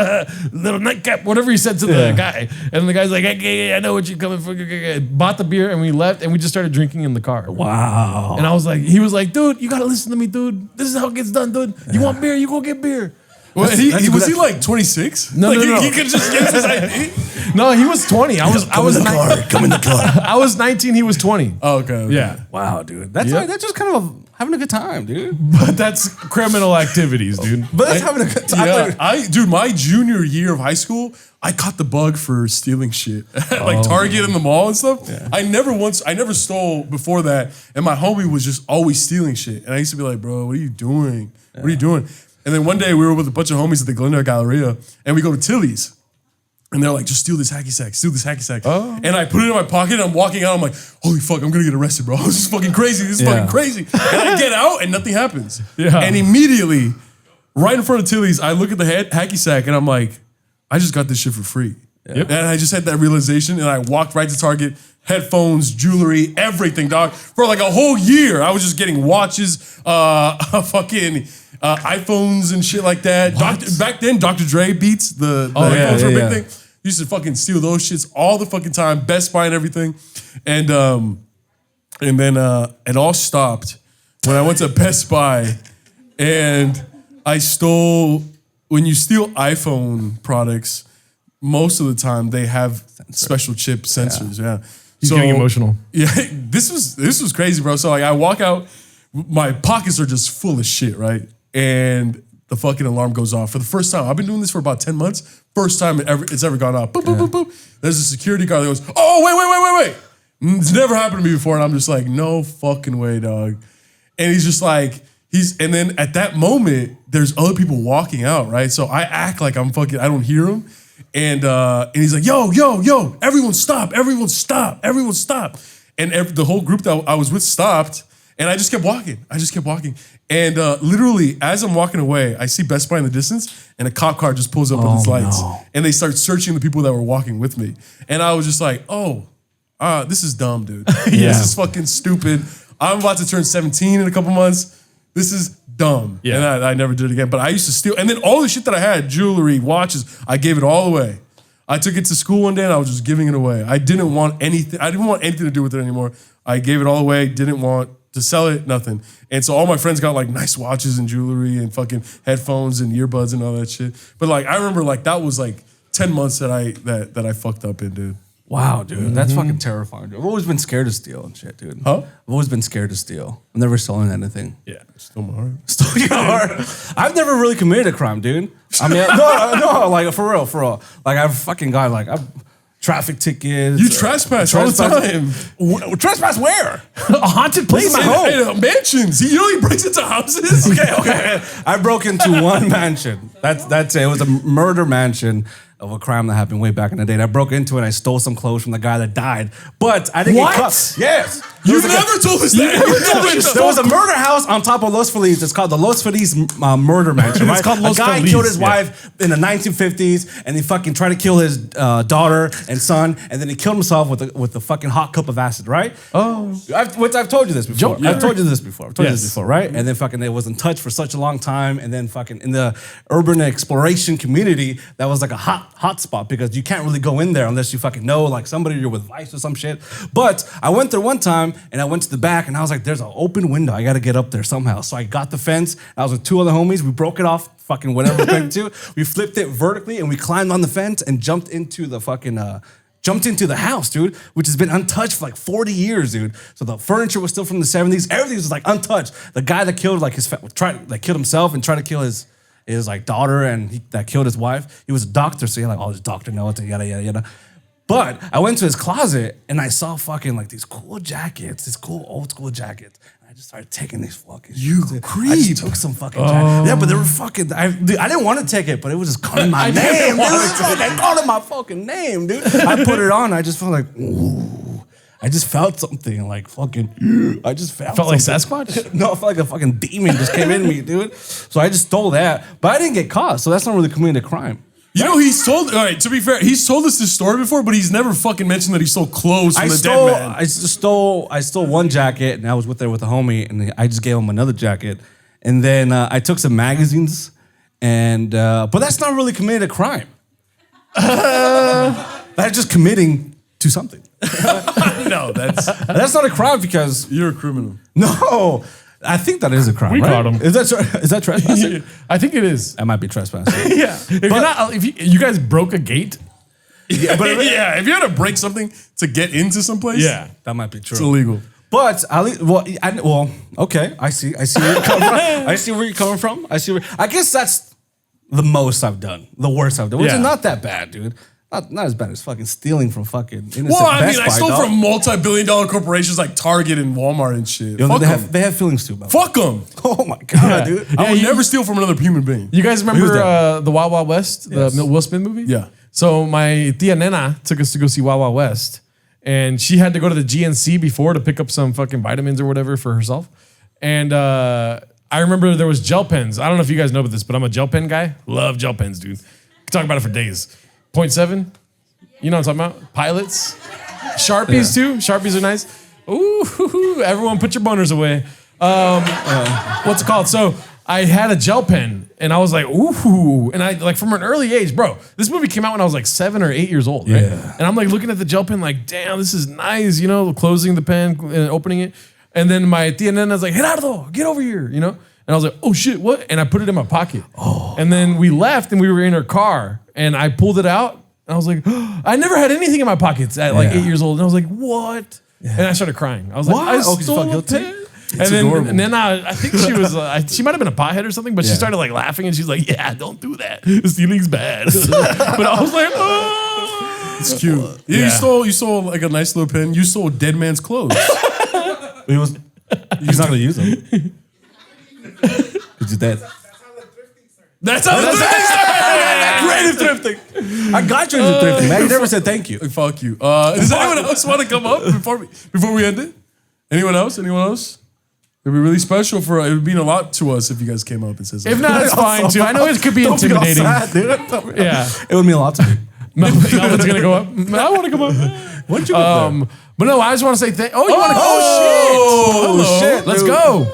Speaker 2: Little nightcap, whatever he said to the guy. And then the guy's like, hey, I know what you're coming for. Bought the beer, and we left, and we just started drinking in the car.
Speaker 3: Wow.
Speaker 2: And I was like, he was like, dude, you gotta listen to me, dude. This is how it gets done, dude. You want beer? You go get beer.
Speaker 4: Well, was he like 26?
Speaker 2: No,
Speaker 4: like
Speaker 2: no.
Speaker 4: He could just get his ID.
Speaker 2: No, he was 20. I was
Speaker 3: Come in the car.
Speaker 2: I was 19. He was 20.
Speaker 4: Oh, okay.
Speaker 2: Yeah,
Speaker 3: Wow, dude. That's
Speaker 2: Yep.
Speaker 3: like, that's just kind of having a good time, dude.
Speaker 2: but that's criminal activities, dude.
Speaker 3: But that's having a good time.
Speaker 4: Yeah, dude, my junior year of high school, I caught the bug for stealing shit. Like Target and the mall and stuff. Yeah. I never stole before that. And my homie was just always stealing shit. And I used to be like, bro, what are you doing? What are you doing? And then one day we were with a bunch of homies at the Glendale Galleria, and we go to Tilly's. And they're like, just steal this hacky sack, steal this hacky sack. Oh. And I put it in my pocket, and I'm walking out, I'm like, holy fuck, I'm gonna get arrested, bro. This is fucking crazy, this is fucking crazy. And I get out, and nothing happens.
Speaker 2: Yeah.
Speaker 4: And immediately, right in front of Tilly's, I look at the hacky sack, and I'm like, I just got this shit for free. Yep. And I just had that realization, and I walked right to Target, headphones, jewelry, everything, dog. For like a whole year, I was just getting watches, fucking iPhones and shit like that. Back then, Dr. Dre beats, the headphones were a big thing. Used to fucking steal those shits all the fucking time, Best Buy and everything. And then it all stopped when I went to Best Buy and I stole, when you steal iPhone products, most of the time they have special chip sensors. Yeah.
Speaker 2: He's getting emotional.
Speaker 4: Yeah, this was crazy, bro. So like I walk out, my pockets are just full of shit, right? And the fucking alarm goes off for the first time. I've been doing this for about 10 months. First time it's ever gone off. Boop, boop, boop, boop. There's a security guard that goes, oh, wait. It's never happened to me before. And I'm just like, no fucking way, dog. And he's just like, and then at that moment, there's other people walking out, right? So I act like I don't hear him. And he's like, yo, everyone stop. And the whole group that I was with stopped. And I just kept walking. And literally, as I'm walking away, I see Best Buy in the distance, and a cop car just pulls up with his lights. No. And they start searching the people that were walking with me. And I was just like, this is dumb, dude. This is fucking stupid. I'm about to turn 17 in a couple months. This is dumb. Yeah. And I never did it again. But I used to steal. And then all the shit that I had, jewelry, watches, I gave it all away. I took it to school one day and I was just giving it away. I didn't want anything to do with it anymore. I gave it all away, didn't want to sell it, nothing. And so all my friends got like nice watches and jewelry and fucking headphones and earbuds and all that shit. But like I remember like that was like 10 months that I fucked up in, dude.
Speaker 3: Wow, dude. That's fucking terrifying, dude. I've always been scared to steal and shit, dude.
Speaker 4: Huh?
Speaker 3: I've always been scared to steal. I've never stolen anything.
Speaker 4: Yeah, stole my heart.
Speaker 3: Stole your heart. I've never really committed a crime, dude. I mean, no, like for real. Like I've fucking got like traffic tickets.
Speaker 4: You trespass all the time.
Speaker 3: Trespass where?
Speaker 2: A haunted place.
Speaker 3: This is my home.
Speaker 4: Mansions. You know he breaks into houses.
Speaker 3: Okay. I broke into one mansion. That's it. It was a murder mansion of a crime that happened way back in the day. And I broke into it and I stole some clothes from the guy that died. But I didn't get caught. Yes.
Speaker 4: You never told us that.
Speaker 3: There was a murder house on top of Los Feliz. It's called the Los Feliz murder mansion, right?
Speaker 2: It's called Los
Speaker 3: A guy
Speaker 2: Feliz,
Speaker 3: killed his wife in the 1950s, and he fucking tried to kill his daughter and son, and then he killed himself with a fucking hot cup of acid, right?
Speaker 2: Oh.
Speaker 3: I've told you this before.
Speaker 2: Yeah.
Speaker 3: I've told you this before, right? And then fucking it was in touch for such a long time, and then fucking in the urban exploration community, that was like a hot spot because you can't really go in there unless you fucking know like somebody you're with Vice or some shit. But I went there one time, and I went to the back, and I was like, there's an open window. I got to get up there somehow. So I got the fence. I was with two other homies. We broke it off, fucking whatever we connected to. We flipped it vertically, and we climbed on the fence and jumped into the fucking jumped into the house, dude, which has been untouched for like 40 years, dude. So the furniture was still from the 70s. Everything was like untouched. The guy that killed like killed himself and tried to kill his like daughter and that killed his wife. He was a doctor, so he had like all his doctor notes and yada yada yada. But I went to his closet and I saw fucking like these cool jackets, these cool old school jackets. I just started taking these fucking
Speaker 4: creep.
Speaker 3: I just took some fucking jackets. Yeah, but they were fucking, I didn't want to take it, but it was just calling my name, dude. It calling my fucking name, dude. I put it on, I just felt like, ooh. I just felt something like fucking, I just felt
Speaker 2: like
Speaker 3: something.
Speaker 2: Sasquatch?
Speaker 3: No, I felt like a fucking demon just came in me, dude. So I just stole that, but I didn't get caught, so that's not really committing a crime.
Speaker 4: You know, he's told, all right, to be fair, he's told us this story before, but he's never fucking mentioned that he stole clothes from the dead man.
Speaker 3: I stole one jacket, and I was with a homie, and I just gave him another jacket. And then I took some magazines, and but that's not really committing a crime. That's just committing to something.
Speaker 4: No,
Speaker 3: That's not a crime because
Speaker 4: you're a criminal.
Speaker 3: no, I think that is a crime.
Speaker 2: We
Speaker 3: right?
Speaker 2: caught him.
Speaker 3: Is that trespassing?
Speaker 2: I think it is.
Speaker 3: That might be trespassing.
Speaker 2: Yeah. If you guys broke a gate,
Speaker 4: Yeah, but yeah, if you had to break something to get into someplace,
Speaker 3: That might be true.
Speaker 4: it's illegal.
Speaker 3: But okay, I see where you're coming from. I see where you're coming from. I guess that's the most I've done, the worst I've done, which
Speaker 2: Yeah.
Speaker 3: is not that bad, dude. Not as bad as fucking stealing from fucking innocent
Speaker 4: Well, I
Speaker 3: Best
Speaker 4: mean, I
Speaker 3: Buy,
Speaker 4: stole
Speaker 3: dog.
Speaker 4: from multi-billion-dollar corporations like Target and Walmart and shit.
Speaker 3: Yo,
Speaker 4: Fuck
Speaker 3: they
Speaker 4: them.
Speaker 3: have feelings too, man.
Speaker 4: Fuck them.
Speaker 3: Oh my god, dude.
Speaker 4: I would
Speaker 2: you-
Speaker 4: never steal from another human being.
Speaker 2: you guys remember the Wild Wild West,
Speaker 3: Yes.
Speaker 2: the Will Smith movie?
Speaker 4: Yeah.
Speaker 2: So my tia Nena took us to go see Wild Wild West, and she had to go to the GNC before to pick up some fucking vitamins or whatever for herself. And I remember there was gel pens. I don't know if you guys know about this, but I'm a gel pen guy. Love gel pens, dude. Could talk about it for days. 0.7. You know what I'm talking about? Pilots. Sharpies too. Sharpies are nice. Ooh, everyone put your boners away. What's it called? So I had a gel pen and I was like, ooh. And I like from an early age, bro, this movie came out when I was like 7 or 8 years old, right?
Speaker 3: Yeah.
Speaker 2: And I'm like looking at the gel pen like, damn, this is nice, you know, closing the pen and opening it. And then my tia Nena was like, Gerardo, get over here, you know? And I was like, oh shit, what? And I put it in my pocket. Oh. And then we left and we were in her car and I pulled it out. And I was like, I never had anything in my pockets at like 8 years old. And I was like, what? And I started crying. I was like,
Speaker 3: What?
Speaker 2: I
Speaker 3: Oh, 'cause you
Speaker 2: stole
Speaker 3: felt
Speaker 2: a
Speaker 3: guilty?
Speaker 2: pen. And then I think she was, she might have been a pothead or something, but she started like laughing and she's like, yeah, don't do that. Stealing's bad. But I was like, oh.
Speaker 4: It's cute. Yeah, you stole like a nice little pen. You stole dead man's clothes.
Speaker 3: He's not gonna use them. Because he's dead.
Speaker 4: That's how the thrifting started.
Speaker 3: Creative thrifting. I got you into thrifting, man. You never said thank you.
Speaker 4: Fuck you. Does anyone else want to come up before we end it? Anyone else? It'd be really special it would mean a lot to us if you guys came up and said something.
Speaker 2: If not, it's fine too. I know it could be
Speaker 3: Don't feel
Speaker 2: intimidating.
Speaker 3: sad, dude.
Speaker 2: Yeah.
Speaker 3: It would mean a lot to me.
Speaker 2: Melvin's gonna go up. I want to come up.
Speaker 3: Why'd you go there?
Speaker 2: But no, I just want to say thank. Oh, you want to?
Speaker 3: Oh, shit.
Speaker 2: Let's
Speaker 3: dude.
Speaker 2: go.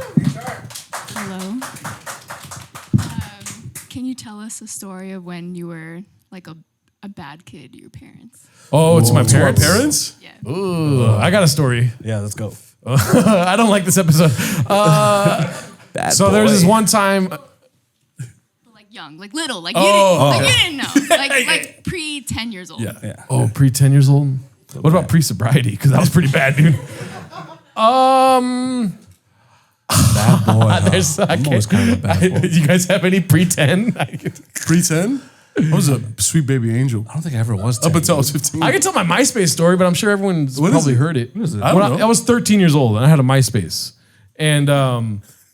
Speaker 7: Hello. Can you tell us a story of when you were like a bad kid to your parents?
Speaker 2: Oh, it's my
Speaker 4: To our
Speaker 2: parents.
Speaker 4: parents?
Speaker 7: Yeah.
Speaker 2: Ooh, I got a story.
Speaker 3: Yeah, let's go.
Speaker 2: I don't like this episode.
Speaker 3: Bad
Speaker 2: So there was this one time.
Speaker 7: But like young, like little, like you didn't know. Like pre 10 years old.
Speaker 3: Yeah.
Speaker 2: Oh, pre 10 years old. What about pre sobriety? Because that was pretty bad, dude.
Speaker 3: Bad boy.
Speaker 2: I'm
Speaker 3: always kind of a bad boy.
Speaker 2: You guys have any pre 10?
Speaker 4: Pre-10? I was a sweet baby angel.
Speaker 3: I don't think I ever was.
Speaker 4: Up until I was 15.
Speaker 2: I can tell my MySpace story, but I'm sure everyone's
Speaker 4: What is
Speaker 2: probably
Speaker 4: it?
Speaker 2: heard it.
Speaker 3: What is it?
Speaker 4: I don't know.
Speaker 2: I was 13 years old and I had a MySpace. And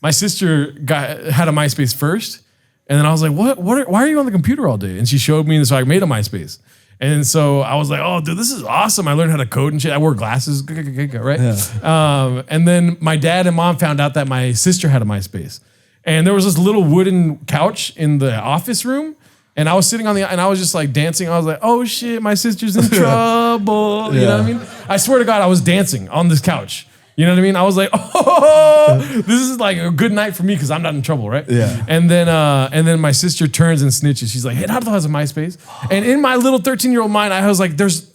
Speaker 2: my sister had a MySpace first. And then I was like, why are you on the computer all day? And she showed me, and so I made a MySpace. And so I was like, oh, dude, this is awesome. I learned how to code and shit. I wore glasses, right?
Speaker 3: Yeah.
Speaker 2: And then my dad and mom found out that my sister had a MySpace. And there was this little wooden couch in the office room. And I was sitting and I was just like dancing. I was like, oh shit, my sister's in trouble. You know what I mean? I swear to God, I was dancing on this couch. You know what I mean? I was like, oh, this is like a good night for me because I'm not in trouble, right?
Speaker 3: Yeah.
Speaker 2: And then my sister turns and snitches. She's like, hey, Gerardo has a MySpace. And in my little 13-year-old mind, I was like,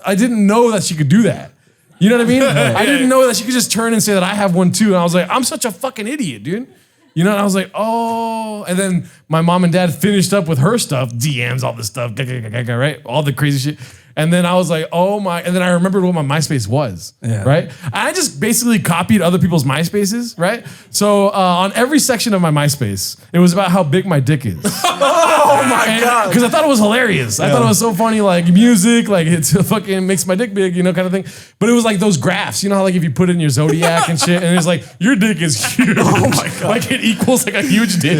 Speaker 2: I didn't know that she could do that. You know what I mean? I didn't know that she could just turn and say that I have one too. And I was like, I'm such a fucking idiot, dude. You know, and I was like, oh. And then my mom and dad finished up with her stuff, DMs, all this stuff, right? All the crazy shit. And then I was like, oh my, and then I remembered what my MySpace was, right? I just basically copied other people's MySpaces, right? So on every section of my MySpace, it was about how big my dick is.
Speaker 3: Oh my God.
Speaker 2: Because I thought it was hilarious. I thought it was so funny, like music, like it's fucking makes my dick big, kind of thing. But it was like those graphs, how like if you put it in your Zodiac and shit, and it's like, your dick is huge. Oh my God. Like it equals like a huge dick.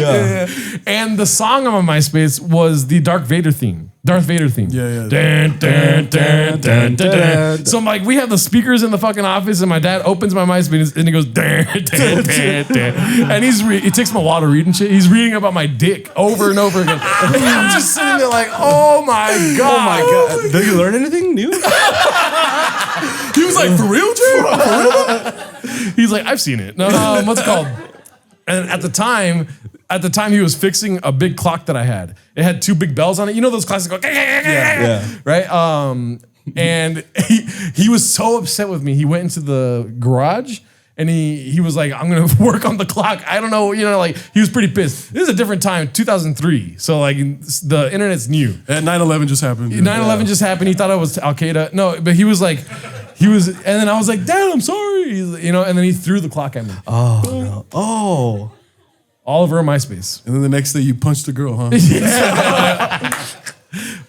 Speaker 2: And the song on my MySpace was the Darth Vader theme. Dun, dun, dun, dun, dun. So I'm like, we have the speakers in the fucking office, and my dad opens my MySpace and he goes, dun, dun, dun, dun. And it takes him a while to read and shit. He's reading about my dick over and over again. And I'm just sitting there like, oh my God.
Speaker 3: Oh my God. Did you learn anything new?
Speaker 4: He was like, for real, Drew?
Speaker 2: He's like, I've seen it. No, what's it called? And at the time, he was fixing a big clock that I had. It had 2 big bells on it. You know those clocks that go, right? And he was so upset with me. He went into the garage and he was like, I'm gonna work on the clock. I don't know, like he was pretty pissed. This is a different time, 2003. So like the internet's new.
Speaker 4: And 9/11 just happened.
Speaker 2: 9/11 just happened. He thought I was Al Qaeda. No, but he was like, and then I was like, Dad, I'm sorry. And then he threw the clock at me.
Speaker 3: Oh, no. Oh.
Speaker 2: All over MySpace.
Speaker 4: And then the next day you punched the girl, huh?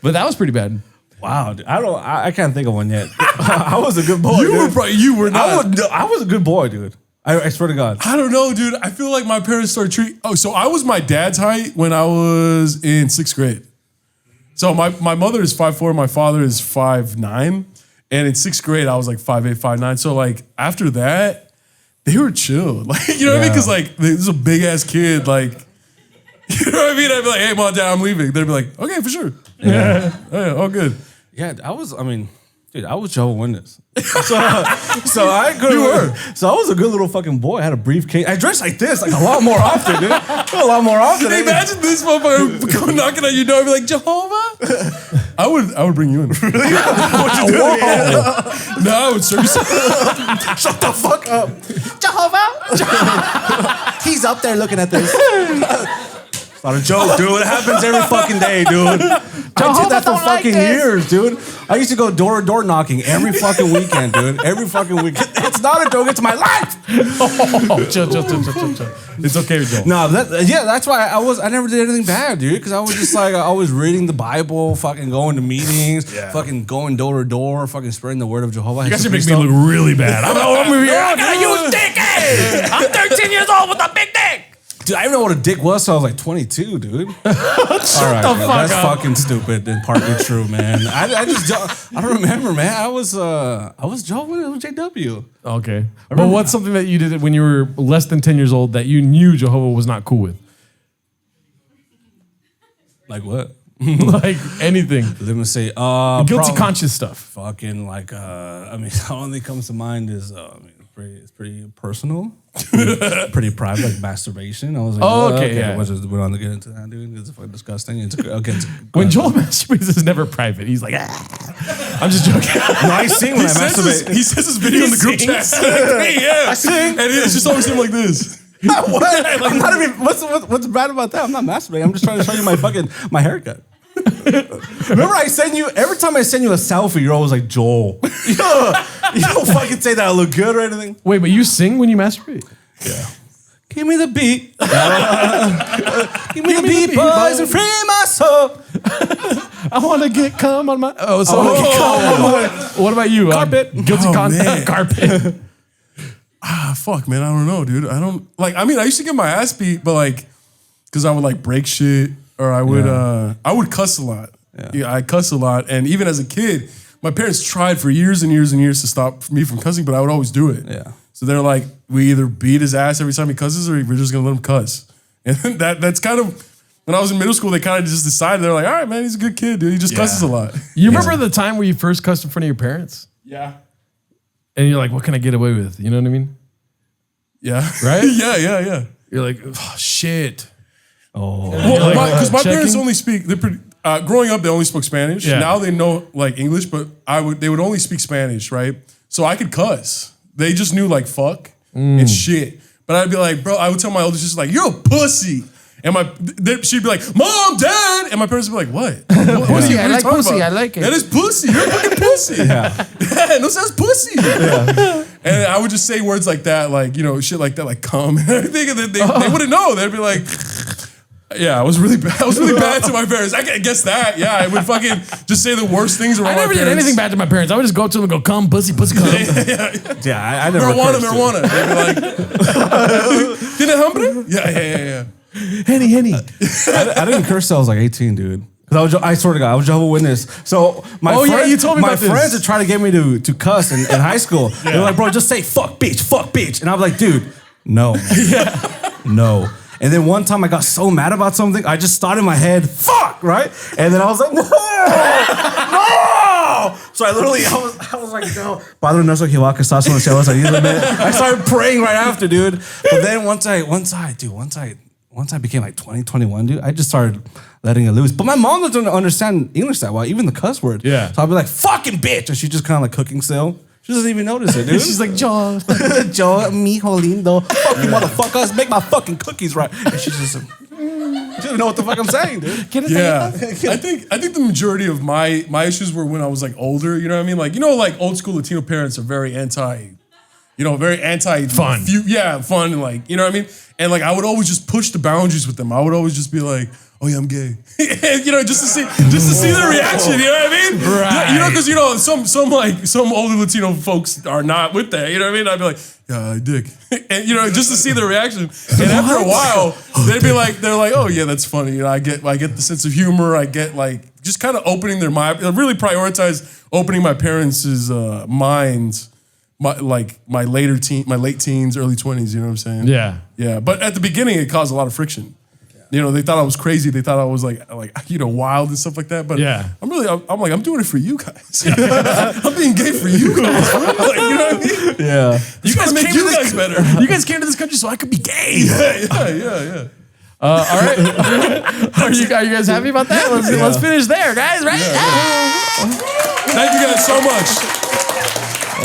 Speaker 2: But that was pretty bad.
Speaker 3: Wow, dude. I can't think of one yet. I was a good boy.
Speaker 4: You were not.
Speaker 3: I was a good boy, dude. I swear to God.
Speaker 4: I don't know, dude. I feel like my parents started treating. Oh, so I was my dad's height when I was in 6th grade. So my mother is 5'4", my father is 5'9", and in 6th grade I was like 5'8", 5'9". So like after that, they were chill. Like, you know what I mean? Because like this is a big ass kid. Like, you know what I mean? I'd be like, hey, Mom, Dad, I'm leaving. They'd be like, okay, for sure. Yeah, all good.
Speaker 3: Yeah, I was Jehovah's Witness. So I was a good little fucking boy. I had a briefcase. I dressed like this, like a lot more often, dude. A lot more often.
Speaker 4: Hey, imagine this motherfucker come knocking on your door and be like, Jehovah? I would bring you in.
Speaker 3: What you doing?
Speaker 4: No, I would serve you.
Speaker 3: Shut the fuck up.
Speaker 5: Jehovah? He's up there looking at this.
Speaker 3: It's not a joke, dude. It happens every fucking day, dude. I did that for fucking years, dude. I used to go door to door knocking every fucking weekend, dude. Every fucking weekend. It's not a joke. It's my life.
Speaker 2: Chill. It's okay, Joel.
Speaker 3: No, that's why I never did anything bad, dude. Because I was just like, I was reading the Bible, fucking going to meetings, fucking going door to door, fucking spreading the word of Jehovah.
Speaker 2: You guys should make me look really bad. I gotta use dick. I'm 13 years old with a big dick.
Speaker 3: Dude, I didn't know what a dick was, so I was like 22, dude. All right, that's fucking stupid and partly true, man. I don't remember, man. I was Joe when it was JW.
Speaker 2: Okay. But what's something that you did when you were less than 10 years old that you knew Jehovah was not cool with?
Speaker 3: Like what?
Speaker 2: Like anything.
Speaker 3: Let me say,
Speaker 2: guilty conscience stuff.
Speaker 3: Fucking like, I mean, the only thing comes to mind is, it's pretty personal, pretty private, like masturbation. I was like,
Speaker 2: okay, yeah.
Speaker 3: We don't want to get into that, dude. It's fucking disgusting.
Speaker 2: When Joel masturbates, it's never private. He's like, I'm just joking.
Speaker 3: No, I sing when I masturbate.
Speaker 4: He says his video in the group chat. I sing, and it's just always him like this.
Speaker 3: What? I'm not even. What's bad about that? I'm not masturbating. I'm just trying to show you my haircut. Remember, every time I send you a selfie, you're always like, Joel. You don't fucking say that I look good or anything.
Speaker 2: Wait, but you sing when you masturbate?
Speaker 3: Yeah. Give me the beat. Give me the beat, boys, and free my soul.
Speaker 2: I want to get cum on my. What about you?
Speaker 3: Carpet.
Speaker 2: Guilty conscience. Carpet.
Speaker 4: Fuck, man. I don't know, dude. I used to get my ass beat, but like, because I would like break shit. Or I would cuss a lot. Yeah, I cuss a lot. And even as a kid, my parents tried for years and years and years to stop me from cussing, but I would always do it.
Speaker 3: Yeah.
Speaker 4: So they're like, we either beat his ass every time he cusses or we're just going to let him cuss. And that's kind of, when I was in middle school, they kind of just decided, they're like, all right, man, he's a good kid, dude. He just cusses a lot.
Speaker 2: You remember the time where you first cussed in front of your parents?
Speaker 4: Yeah.
Speaker 2: And you're like, what can I get away with? You know what I mean?
Speaker 4: Yeah.
Speaker 2: Right?
Speaker 4: Yeah.
Speaker 2: You're like, oh, shit.
Speaker 3: Oh.
Speaker 4: Because my parents only speak, growing up, they only spoke Spanish.
Speaker 2: Yeah.
Speaker 4: Now they know like English, but they would only speak Spanish, right? So I could cuss. They just knew like fuck and shit. But I'd be like, bro, I would tell my older sister like, you're a pussy. And she'd be like, Mom, Dad, and my parents would be like, what?
Speaker 2: Pussy, I like
Speaker 4: talking
Speaker 2: pussy,
Speaker 4: about?
Speaker 2: I like it.
Speaker 4: That is pussy. You're fucking pussy. Yeah, no, that's pussy. Yeah. And I would just say words like that, like, you know, shit like that, like cum and everything, and then they wouldn't know. They'd be like, yeah, I was really bad to my parents. I guess that. Yeah, I would fucking just say the worst things around my parents.
Speaker 2: I never did anything bad to my parents. I would just go up to them and go, come, pussy, pussy, come.
Speaker 3: Yeah, I never.
Speaker 4: Marijuana. They'd be like, ¿Tiene hambre? Yeah.
Speaker 2: Henny.
Speaker 3: I didn't curse till I was like 18, dude. Because I swear to God, I was Jehovah's Witness. So
Speaker 2: you told me
Speaker 3: my
Speaker 2: about this.
Speaker 3: friends would try to get me to cuss in high school. They're like, bro, just say fuck bitch. And I was like, dude, no. No. And then one time I got so mad about something, I just thought in my head, fuck, right? And then I was like, no! So I was like, no. Padre nuestro que va que estás en los cielos, I started praying right after, dude. But then once I became like 20, 21, dude, I just started letting it loose. But my mom doesn't understand English that well, even the cuss word.
Speaker 2: Yeah.
Speaker 3: So I'll be like, fucking bitch. And she's just kind of like cooking still. She doesn't even notice it, dude.
Speaker 2: She's like, Joe,
Speaker 3: mijo lindo. Fuck you motherfuckers, make my fucking cookies right. And she's just like, she doesn't know what the fuck I'm saying, dude.
Speaker 4: Yeah. I think the majority of my issues were when I was like older, you know what I mean? Like, you know, like old school Latino parents are very anti
Speaker 2: Fun.
Speaker 4: Fun and like, you know what I mean? And like I would always just push the boundaries with them. I would always just be like, oh yeah, I'm gay. You know, just to see the reaction, you know what I mean?
Speaker 2: Right.
Speaker 4: Yeah, you know, because you know, some older Latino folks are not with that, you know what I mean? I'd be like, yeah, dick. And you know, just to see the reaction. And after a while, they're like, oh yeah, that's funny. You know, I get the sense of humor. I get like just kind of opening their mind. I really prioritize opening my parents' minds. My late teens, early 20s, you know what I'm saying?
Speaker 2: Yeah.
Speaker 4: Yeah. But at the beginning, it caused a lot of friction. You know, they thought I was crazy. They thought I was like you know, wild and stuff like that. But
Speaker 2: yeah.
Speaker 4: I'm like, I'm doing it for you guys. I'm being gay for you guys. Like, you know what I mean?
Speaker 3: Yeah.
Speaker 4: You guys make you guys better.
Speaker 2: You guys came to this country so I could be gay.
Speaker 4: Yeah.
Speaker 2: All right. Are you guys happy about that? Let's finish there, guys, right?
Speaker 4: Thank you guys so much.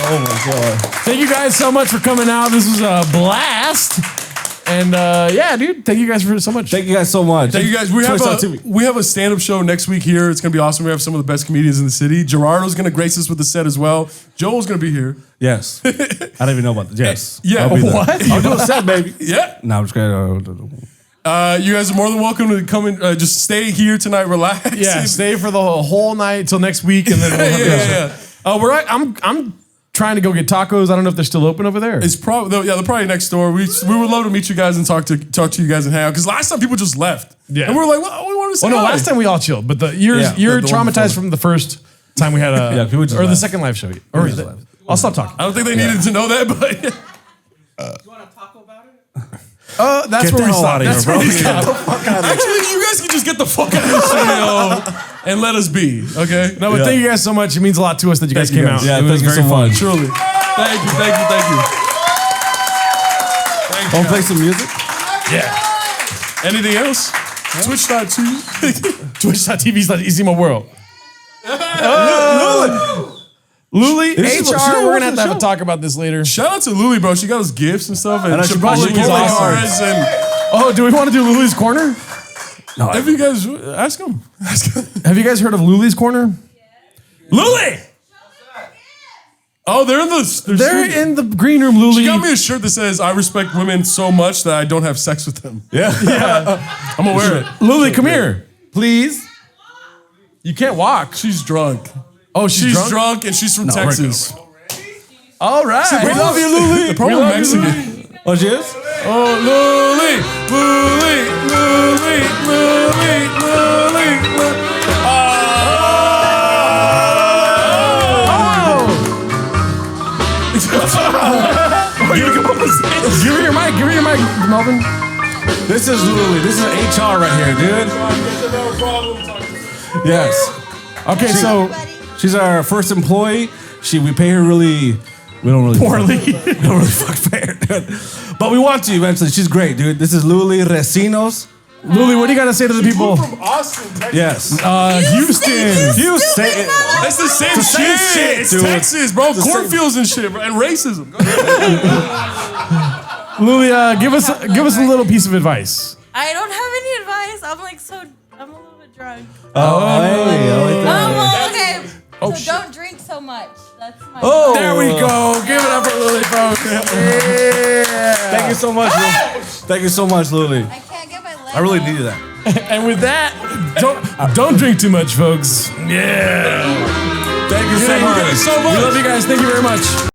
Speaker 3: Oh my God.
Speaker 2: Thank you guys so much for coming out. This was a blast. And yeah, dude, thank you guys so much.
Speaker 3: Thank you guys so much.
Speaker 4: Thank you guys. We have a stand-up show next week here. It's gonna be awesome. We have some of the best comedians in the city. Gerardo's gonna grace us with the set as well. Joel's gonna be here.
Speaker 3: Yes. I don't even know about this. Yes.
Speaker 4: Yeah.
Speaker 3: I'll be there.
Speaker 2: What?
Speaker 3: I'll do a set, baby.
Speaker 4: Yeah.
Speaker 3: No, I'm just kidding.
Speaker 4: You guys are more than welcome to come and just stay here tonight, relax.
Speaker 2: Yeah, stay for the whole night till next week, and then we'll have I'm trying to go get tacos. I don't know if they're still open over there.
Speaker 4: It's probably they're probably next door. We would love to meet you guys and talk to you guys and hang out. Because last time people just left.
Speaker 2: Yeah.
Speaker 4: And we were like, well, we wanted to say
Speaker 2: Oh no,
Speaker 4: hi.
Speaker 2: last time we all chilled, but you're
Speaker 3: the one
Speaker 2: traumatized
Speaker 3: before.
Speaker 2: from the first time we had
Speaker 3: people just
Speaker 2: or the
Speaker 3: left.
Speaker 2: second live show. Or I'll stop talking.
Speaker 4: I don't think they needed to know that, but
Speaker 5: You want to talk about it?
Speaker 2: That's
Speaker 3: Get
Speaker 2: where
Speaker 3: the
Speaker 2: we
Speaker 3: hell
Speaker 2: stopped.
Speaker 3: out of here,
Speaker 2: That's
Speaker 3: bro.
Speaker 2: where we stopped.
Speaker 4: actually, you guys can just get the fuck out of the studio and let us be, okay?
Speaker 2: No, but thank you guys so much. It means a lot to us that you guys came out.
Speaker 3: Yeah,
Speaker 2: it was
Speaker 3: thank you
Speaker 2: very
Speaker 3: so
Speaker 2: fun.
Speaker 3: much.
Speaker 4: Truly. Thank you.
Speaker 3: Want to play some music?
Speaker 2: Yeah.
Speaker 4: Anything else? Twitch.tv.
Speaker 2: Twitch.tv/Isimo World. Luli,
Speaker 3: This is-
Speaker 2: HR, we're going to have
Speaker 3: show.
Speaker 2: a talk about this later.
Speaker 4: Shout out to Luli, bro. She got us gifts and stuff. And
Speaker 3: she
Speaker 4: Chipotle
Speaker 3: brought
Speaker 4: gift
Speaker 3: Chipotle
Speaker 4: cards. And
Speaker 2: Oh, do we want to do Luli's Corner?
Speaker 3: No,
Speaker 4: if you guys ask them.
Speaker 2: Have you guys heard of Luli's Corner? Luli!
Speaker 4: Oh, they're in the.
Speaker 2: They're in the green room, Luli.
Speaker 4: She got me a shirt that says, I respect women so much that I don't have sex with them.
Speaker 3: Yeah.
Speaker 4: I'm gonna wear it.
Speaker 2: Luli, come here, please. You can't walk.
Speaker 4: She's drunk.
Speaker 2: Oh,
Speaker 4: She's
Speaker 2: drunk?
Speaker 4: drunk and she's from Texas.
Speaker 2: All right.
Speaker 4: We love you, Luli. Probably
Speaker 2: We love you,
Speaker 4: Mexican.
Speaker 3: Oh, she is?
Speaker 4: Oh, Luli, Luli, Luli, Luli, Luli, Luli.
Speaker 2: Give her your mic. Give her your mic, Melvin.
Speaker 3: This is Luli. This is HR right here, dude. Yes.
Speaker 2: Okay, so
Speaker 3: She's our first employee. We pay her we don't really
Speaker 2: poorly.
Speaker 3: we don't really fuck pay her, dude. But we want to eventually. She's great, dude. This is Luli Recinos.
Speaker 2: Luli, what do you got to say to the people?
Speaker 4: From Austin, Texas.
Speaker 3: Yes.
Speaker 2: Houston.
Speaker 3: Houston.
Speaker 4: That's the same shit. It's
Speaker 3: dude.
Speaker 4: Texas, bro. Cornfields and shit, bro. And racism.
Speaker 2: Luli, give us a little piece of advice.
Speaker 8: I don't have any I'm like I'm a little bit drunk.
Speaker 5: Oh, hey, I like that.
Speaker 8: Well, okay.
Speaker 2: Oh,
Speaker 8: so
Speaker 2: shit.
Speaker 8: don't drink so much. That's my.
Speaker 5: Oh.
Speaker 2: There we go. Give it up for Lily, folks.
Speaker 5: Yeah. Thank you so much, Lily. Thank you so much, Lily.
Speaker 8: I can't get my leg.
Speaker 5: I really
Speaker 8: up.
Speaker 5: needed that.
Speaker 2: And with that, don't drink too much, folks. Yeah.
Speaker 5: Thank you so much.
Speaker 2: We love you guys. Thank you very much.